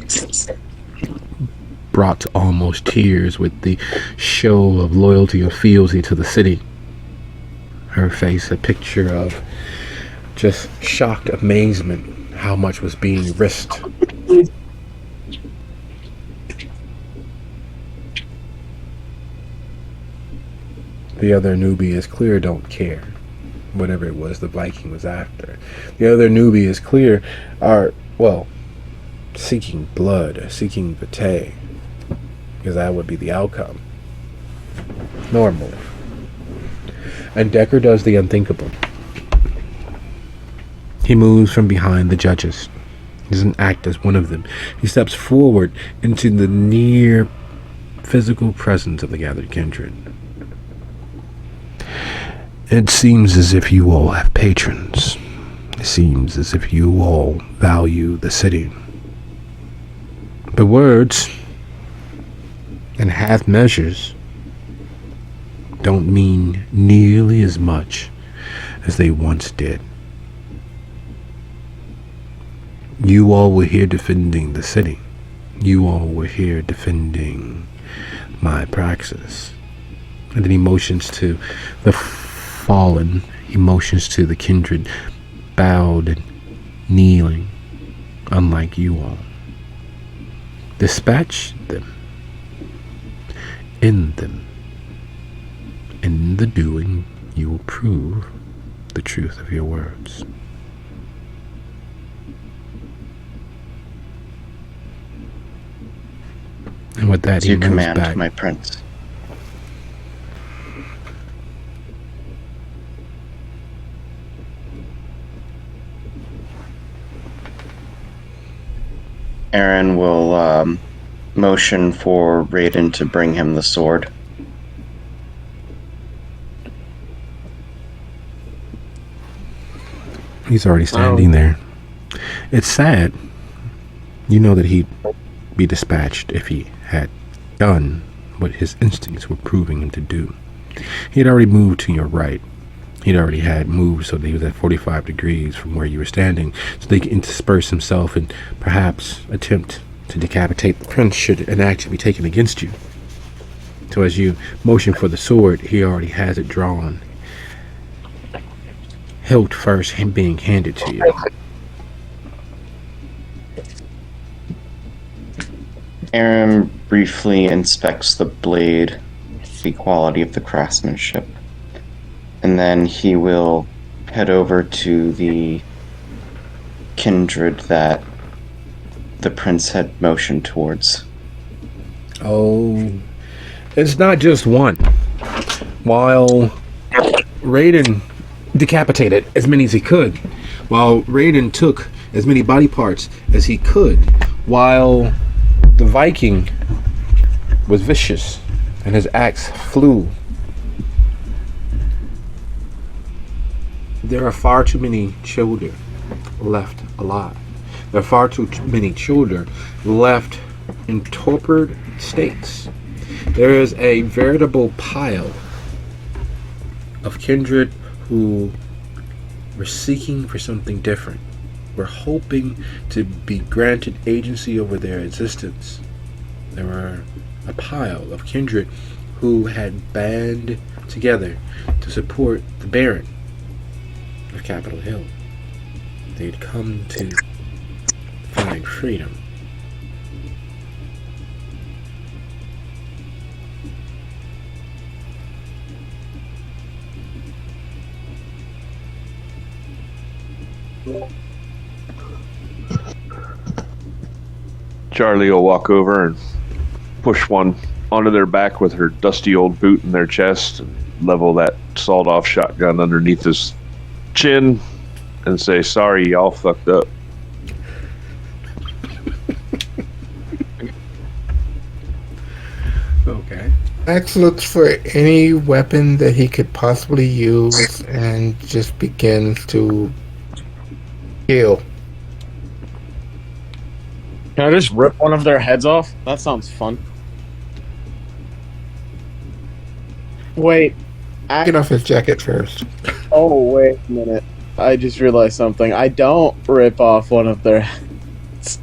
brought to almost tears with the show of loyalty and fealty to the city. Her face a picture of just shocked amazement how much was being risked. The other newbie is clear don't care. Whatever it was the Viking was after. The other newbie is clear are, well, seeking blood, seeking vitae, because that would be the outcome. Normally. And Decker does the unthinkable. He moves from behind the judges. He doesn't act as one of them. He steps forward into the near physical presence of the gathered kindred. It seems as if you all have patrons. It seems as if you all value the city. But words and half measures don't mean nearly as much as they once did. You all were here defending the city. You all were here defending my praxis. And then he motions to the fallen, he motions to the kindred, bowed and kneeling, unlike you all. Dispatch them. End them. In the doing, you will prove the truth of your words. And with that, he You moves command, back. my prince. Aaron will motion for Raiden to bring him the sword. He's already standing there. It's sad. You know that he'd be dispatched if he had done what his instincts were proving him to do. He had already moved to your right. He'd already had moved so that he was at 45 degrees from where you were standing, so they could intersperse himself and perhaps attempt to decapitate the prince should an action be taken against you. So as you motion for the sword, he already has it drawn. Hilt first, him being handed to you. Aaron briefly inspects the blade, the quality of the craftsmanship, and then he will head over to the kindred that the prince had motioned towards. Oh, it's not just one. While Raiden decapitated as many as he could, while Raiden took as many body parts as he could, while the Viking was vicious and his axe flew, there are far too many children left alive. There are far too many children left in torpid states. There is a veritable pile of kindred who were seeking for something different. Were hoping to be granted agency over their existence. There were a pile of kindred who had band together to support the Baron of Capitol Hill. They'd come to find freedom. Charlie will walk over and push one onto their back with her dusty old boot in their chest and level that sawed-off shotgun underneath his chin and say, "Sorry, y'all fucked up." Okay. Max looks for any weapon that he could possibly use and just begins to kill. Can I just rip one of their heads off? That sounds fun. Wait. Get off his jacket first. Oh, wait a minute. I just realized something. I don't rip off one of their heads.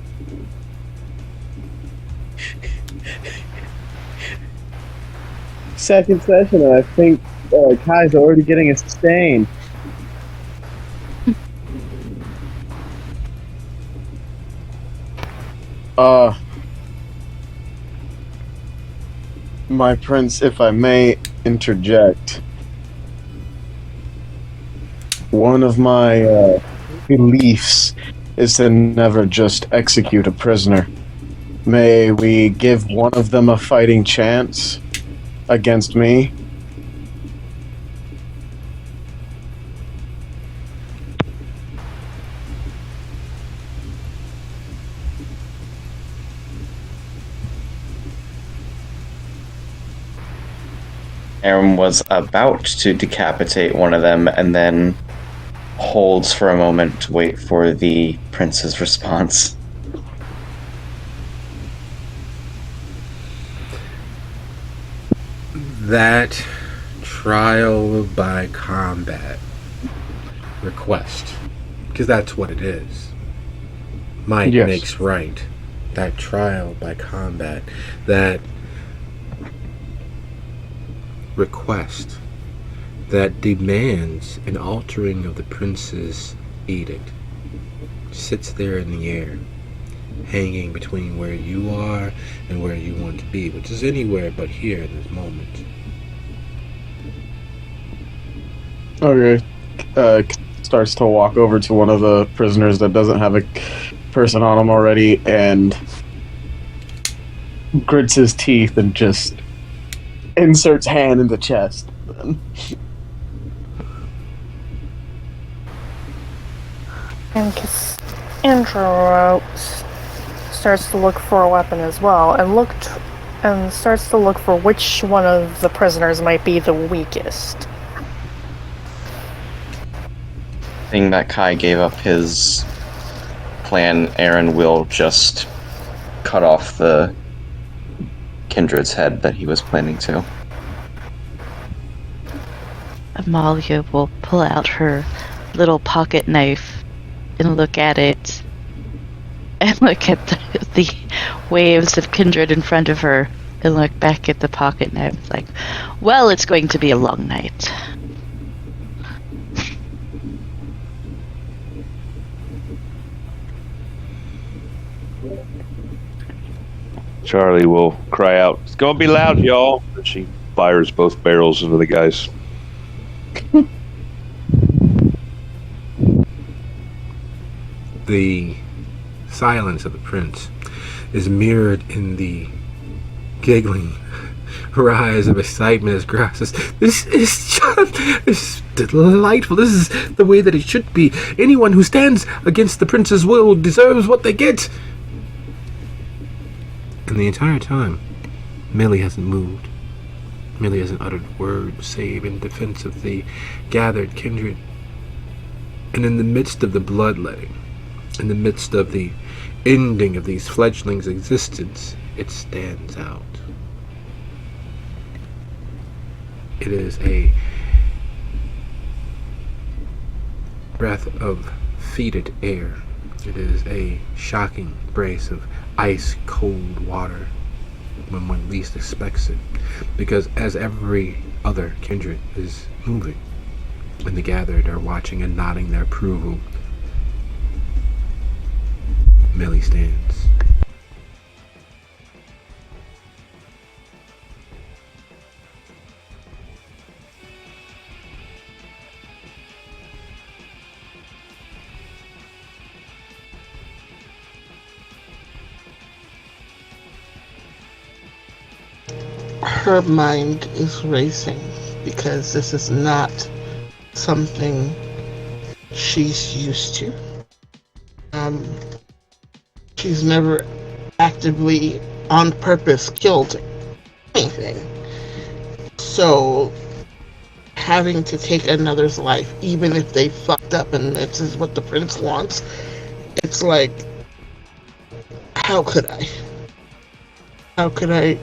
Second session, and I think Kai's already getting a stain. My prince, if I may interject, one of my beliefs is to never just execute a prisoner. May we give one of them a fighting chance against me? Aaron was about to decapitate one of them and then holds for a moment to wait for the prince's response. That trial by combat request, because that's what it is. might Yes. makes right. That trial by combat, that request that demands an altering of the prince's edict sits there in the air, hanging between where you are and where you want to be, which is anywhere but here in this moment. Okay. Starts to walk over to one of the prisoners that doesn't have a person on him already and grits his teeth and just inserts hand in the chest. And Cassandra starts to look for a weapon as well, and starts to look for which one of the prisoners might be the weakest. Seeing that Kai gave up his plan, Aaron will just cut off the kindred's head that he was planning to. Amalia will pull out her little pocket knife and look at it and look at the waves of kindred in front of her and look back at the pocket knife like, well, it's going to be a long night. Charlie will cry out, "It's gonna be loud, y'all!" And she fires both barrels into the guys. The silence of the prince is mirrored in the giggling rise of excitement as Grass says, "This is delightful. This is the way that it should be. Anyone who stands against the prince's will deserves what they get." And the entire time, Millie hasn't moved. Millie hasn't uttered a word save in defense of the gathered kindred. And in the midst of the bloodletting, in the midst of the ending of these fledglings' existence, it stands out. It is a breath of fetid air. It is a shocking brace of ice-cold water when one least expects it. Because as every other kindred is moving, and the gathered are watching and nodding their approval, Millie stands. Her mind is racing because this is not something she's used to. She's never actively, on purpose, killed anything. So, having to take another's life, even if they fucked up and this is what the prince wants, it's like, how could I? How could I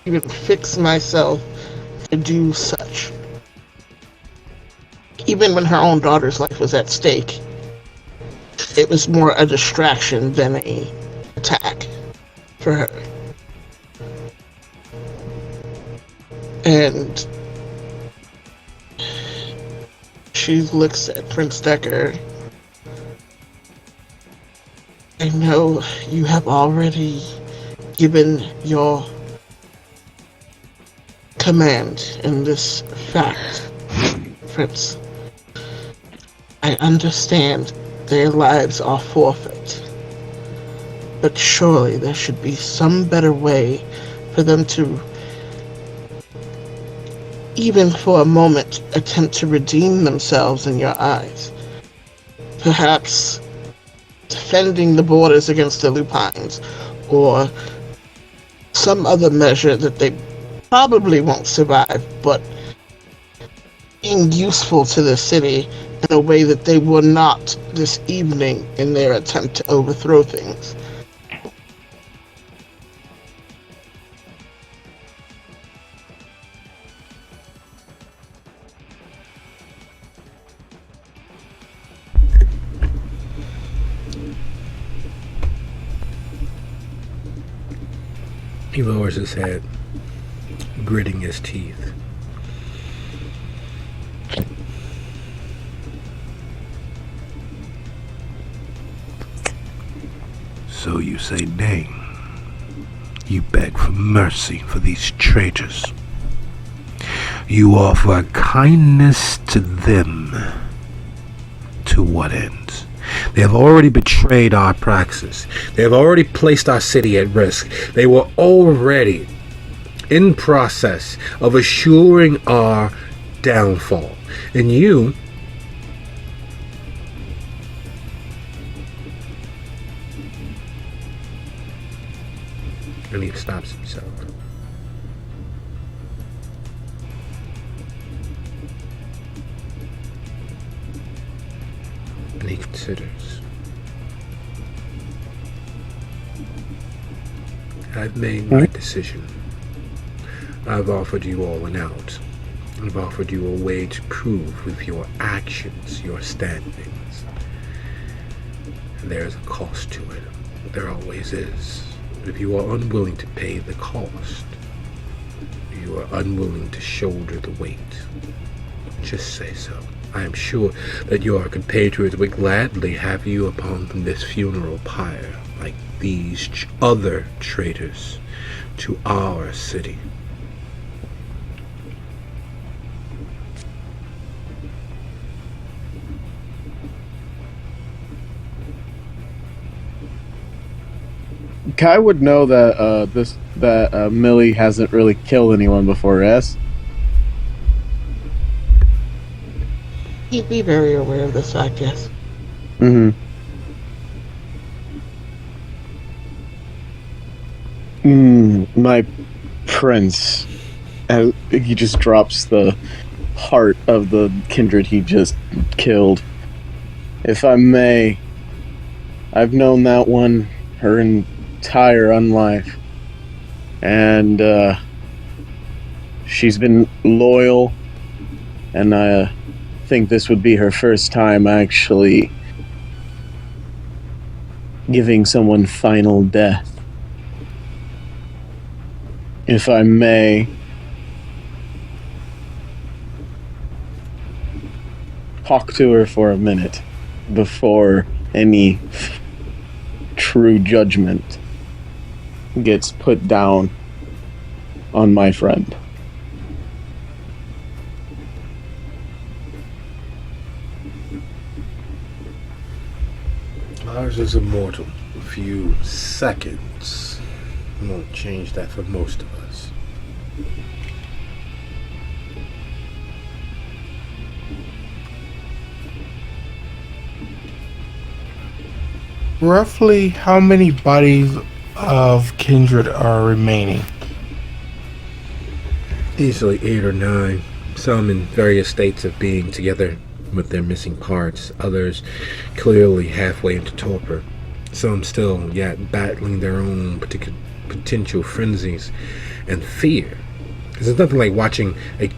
even fix myself to do such? Even when her own daughter's life was at stake, it was more a distraction than a attack for her. And she looks at Prince Decker. I know you have already given your command in this fact, Prince. I understand their lives are forfeit, but surely there should be some better way for them to, even for a moment, attempt to redeem themselves in your eyes. Perhaps defending the borders against the lupines, or some other measure that they probably won't survive, but being useful to the city in a way that they were not this evening in their attempt to overthrow things. He lowers his head, gritting his teeth. So you say nay. You beg for mercy for these traitors. You offer kindness to them. To what end? They have already betrayed our praxis. They have already placed our city at risk. They were already in process of assuring our downfall. And you, and he stops himself. And he considers. I've made my decision. I've offered you all an out. I've offered you a way to prove with your actions your standings. And there's a cost to it. There always is. If you are unwilling to pay the cost, you are unwilling to shoulder the weight. Just say so. I am sure that your compatriots would gladly have you upon this funeral pyre, like these other traitors to our city. Kai would know that Millie hasn't really killed anyone before, yes? He'd be very aware of this fact, yes. Mm-hmm. My prince. He just drops the heart of the kindred he just killed. If I may, I've known that one her entire unlife. And she's been loyal, and I think this would be her first time actually giving someone final death. If I may, talk to her for a minute before any true judgment gets put down on my friend. Ours is immortal. A few seconds won't change that for most of us. Roughly how many bodies of kindred are remaining? Easily 8 or 9. Some in various states of being together with their missing parts. Others clearly halfway into torpor. Some still yet battling their own potential frenzies and fear. There's nothing like watching a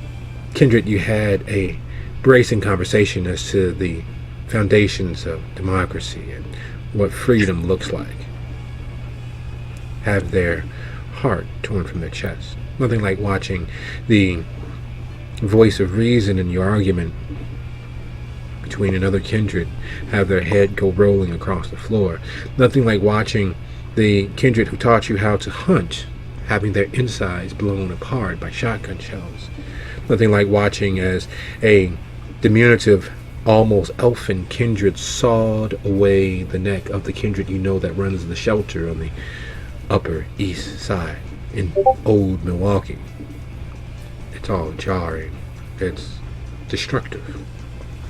kindred you had a bracing conversation as to the foundations of democracy and what freedom looks like. Have their heart torn from their chest. Nothing like watching the voice of reason in your argument between another kindred have their head go rolling across the floor. Nothing like watching the kindred who taught you how to hunt having their insides blown apart by shotgun shells. Nothing like watching as a diminutive, almost elfin kindred sawed away the neck of the kindred you know that runs the shelter on the Upper East Side in old Milwaukee. It's all jarring. It's destructive.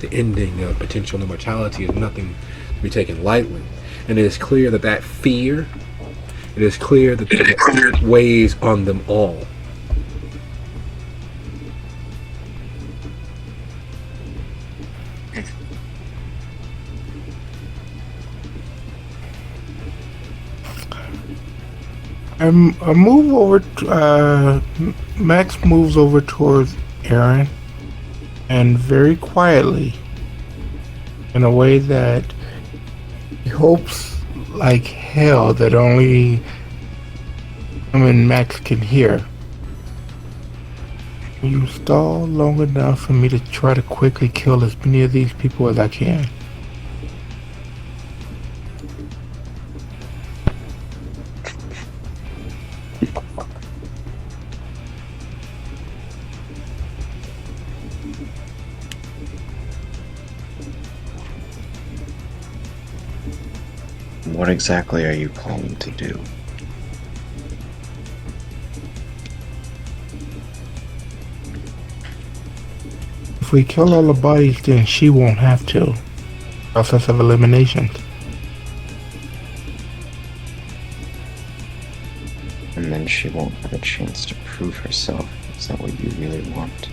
The ending of potential immortality is nothing to be taken lightly. And it is clear that fear, it is clear that it weighs on them all. I move over. Max moves over towards Aaron, and very quietly, in a way that he hopes like hell that only and Max can hear. You stall long enough for me to try to quickly kill as many of these people as I can. What exactly are you planning to do? If we kill all the bodies, then she won't have to. Process of elimination. And then she won't have a chance to prove herself. Is that what you really want?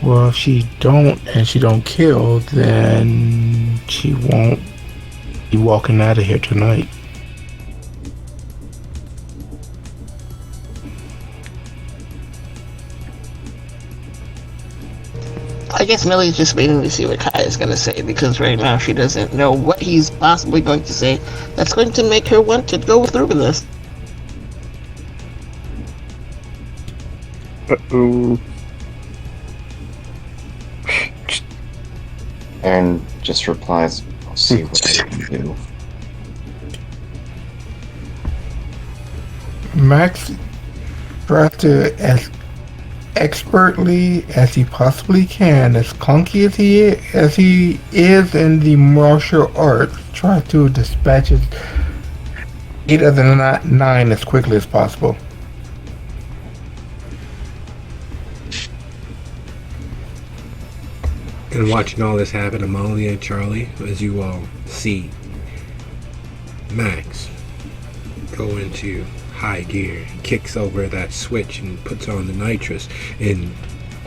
Well, if she don't and she don't kill, then she won't be walking out of here tonight. I guess Millie's just waiting to see what Kai is going to say, because right now she doesn't know what he's possibly going to say that's going to make her want to go through with this. Uh-oh. Aaron just replies, I'll see what I can do. Max tries to, as expertly as he possibly can, as clunky as he is in the martial arts, try to dispatch his 8 of the 9 as quickly as possible. And watching all this happen, Amalia and Charlie, as you all see Max go into high gear and kicks over that switch and puts on the nitrous and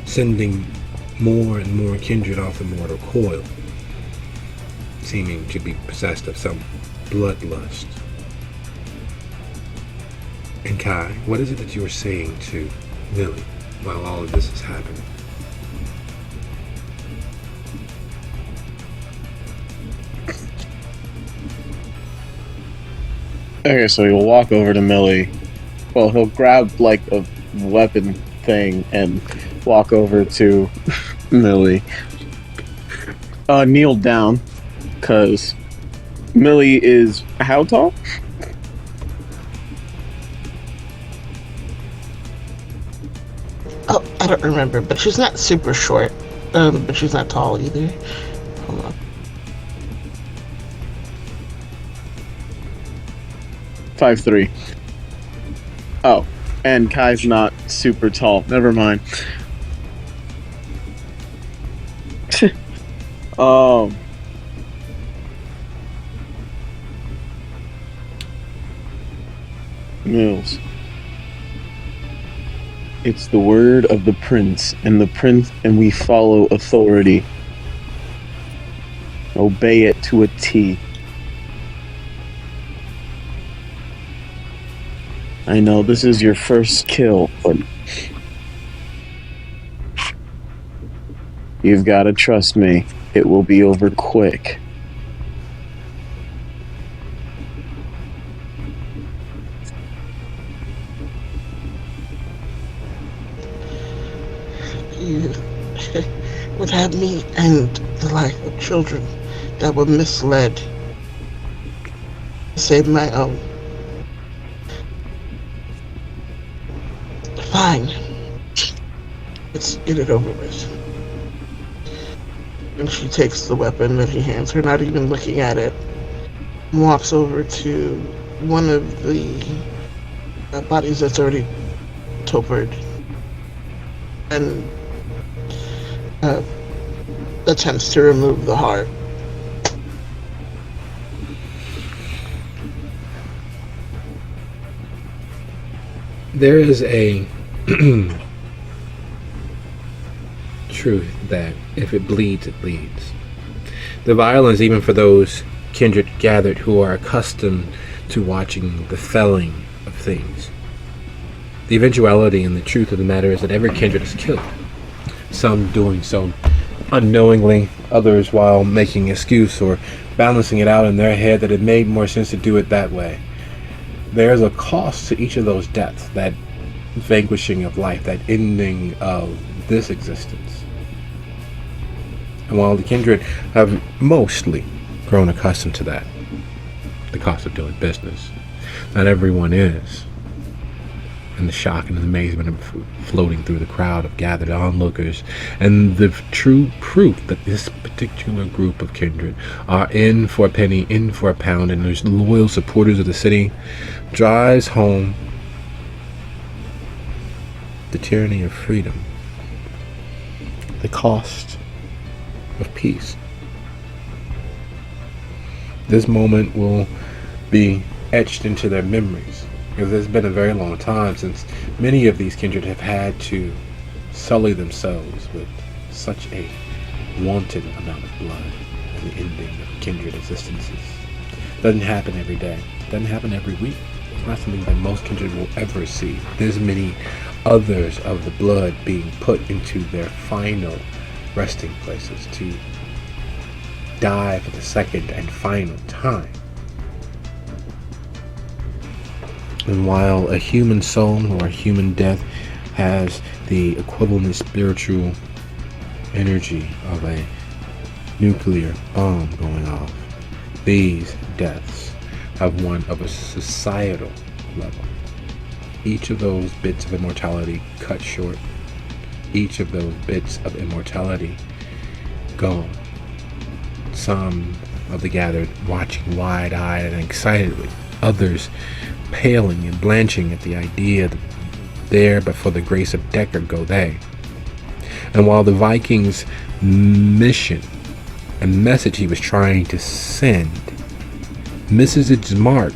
sending more and more kindred off the mortal coil, seeming to be possessed of some bloodlust. And Kai, what is it that you're saying to Lily while all of this is happening? Okay, so he'll walk over to Millie. Well, he'll grab like a weapon thing and walk over to Millie. Kneel down, cause Millie is how tall? Oh, I don't remember, but she's not super short. But she's not tall either. Hold on. 5'3". Oh, and Kai's not super tall. Never mind. Mills. It's the word of the prince, and we follow authority. Obey it to a T. I know this is your first kill, but you've got to trust me. It will be over quick. You would have me end the life of children that were misled to save my own. Fine. Let's get it over with. And she takes the weapon that he hands her, not even looking at it, and walks over to one of the bodies that's already topered and attempts to remove the heart. There is a truth that if it bleeds, it bleeds. The violence, even for those kindred gathered who are accustomed to watching the felling of things. The eventuality and the truth of the matter is that every kindred is killed. Some doing so unknowingly, others while making excuse or balancing it out in their head that it made more sense to do it that way. there's a cost to each of those deaths, that vanquishing of life, that ending of this existence. And while the kindred have mostly grown accustomed to that, the cost of doing business, not everyone is. And the shock and the amazement of floating through the crowd of gathered onlookers, and the true proof that this particular group of kindred are in for a penny, in for a pound, and there's loyal supporters of the city, drives home the tyranny of freedom, the cost of peace. This moment will be etched into their memories, because it's been a very long time since many of these kindred have had to sully themselves with such a wanton amount of blood and the ending of kindred existences. Doesn't happen every day. Doesn't happen every week. It's not something that most kindred will ever see. There's many others of the blood being put into their final resting places to die for the second and final time. And while a human soul or a human death has the equivalent spiritual energy of a nuclear bomb going off, these deaths have one of a societal level. Each of those bits of immortality cut short. Each of those bits of immortality gone. Some of the gathered watching wide-eyed and excitedly. Others paling and blanching at the idea that there but for the grace of Decker go they. And while the Viking's mission and message he was trying to send misses its mark,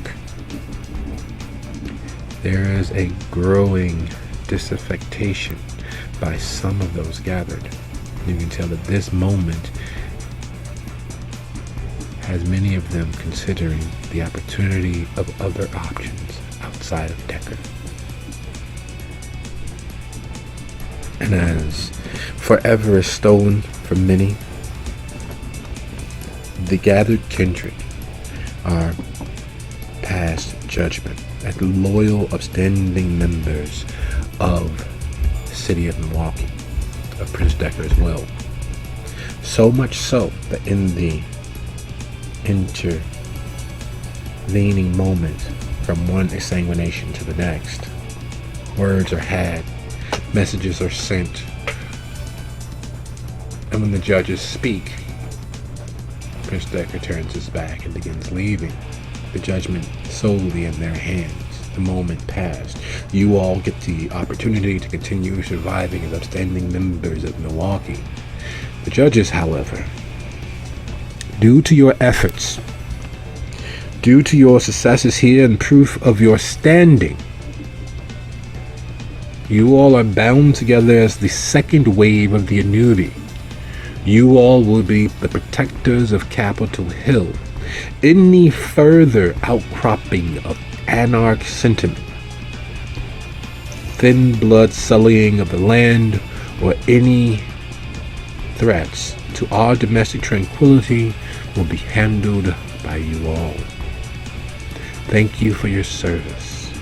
there is a growing disaffection by some of those gathered. You can tell that this moment has many of them considering the opportunity of other options outside of Decker. And as forever is stolen from many, the gathered kindred are past judgment as the loyal, upstanding members of the city of Milwaukee, of Prince Decker's will. So much so that in the intervening moment from one exsanguination to the next, words are had, messages are sent, and when the judges speak, Prince Decker turns his back and begins leaving, the judgment solely in their hands. The moment passed. You all get the opportunity to continue surviving as upstanding members of Milwaukee. The judges, however, due to your efforts, due to your successes here and proof of your standing, you all are bound together as the second wave of the annuity. You all will be the protectors of Capitol Hill. Any further outcropping of anarch sentiment, thin blood sullying of the land, or any threats to our domestic tranquility will be handled by you all. Thank you for your service.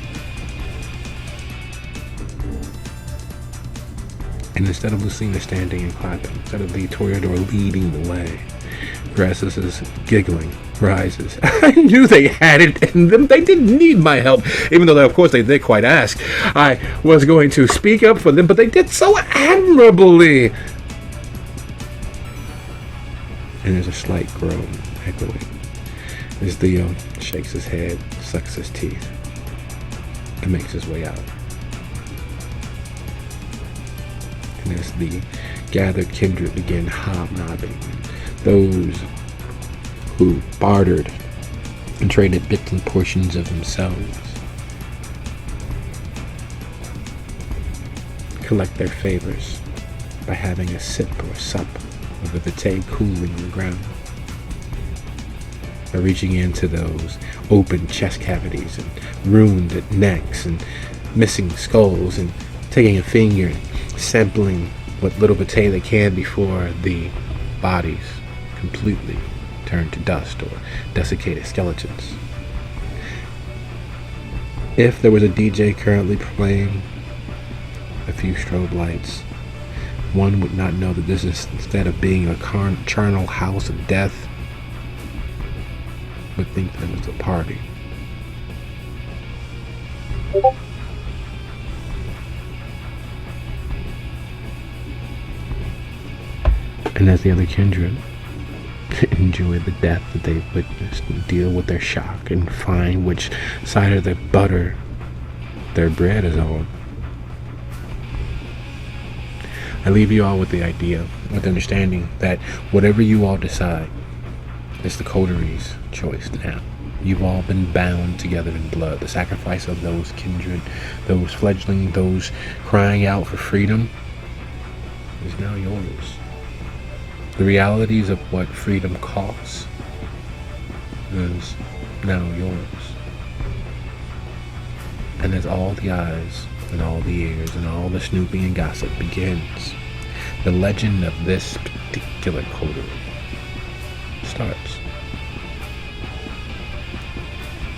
And instead of Lucina standing and clapping, instead of the Toreador leading the way, Grassus is giggling, rises. I knew they had it in them. They didn't need my help, even though, of course, they did quite ask. I was going to speak up for them, but they did so admirably. And there's a slight groan echoing as Theo shakes his head, sucks his teeth, and makes his way out. And as the gathered kindred begin hobnobbing, those who bartered and traded bits and portions of themselves collect their favors by having a sip or a sup of the vitae cooling on the ground, by reaching into those open chest cavities and ruined necks and missing skulls and taking a finger and sampling what little vitae they can before the bodies completely turn to dust or desiccated skeletons. If there was a DJ currently playing a few strobe lights, one would not know that this is, instead of being a charnel house of death, would think that it was a party. And as the other kindred enjoy the death that they've witnessed and deal with their shock and find which side of the butter their bread is on, I leave you all with the idea, with the understanding that whatever you all decide, it's the coteries' choice now. You've all been bound together in blood. The sacrifice of those kindred, those fledgling, those crying out for freedom is now yours. The realities of what freedom costs is now yours. And as all the eyes and all the ears and all the snooping and gossip begins, the legend of this particular coterie starts.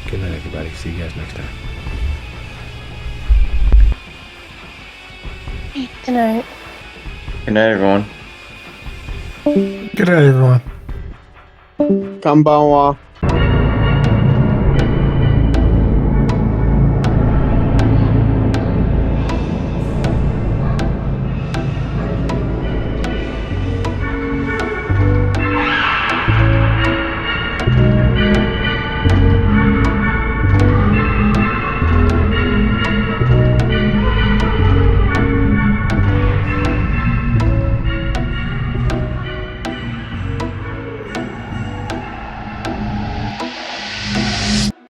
Good night, everybody. See you guys next time. Good night. Good night, everyone. Good night, everyone. Konbanwa.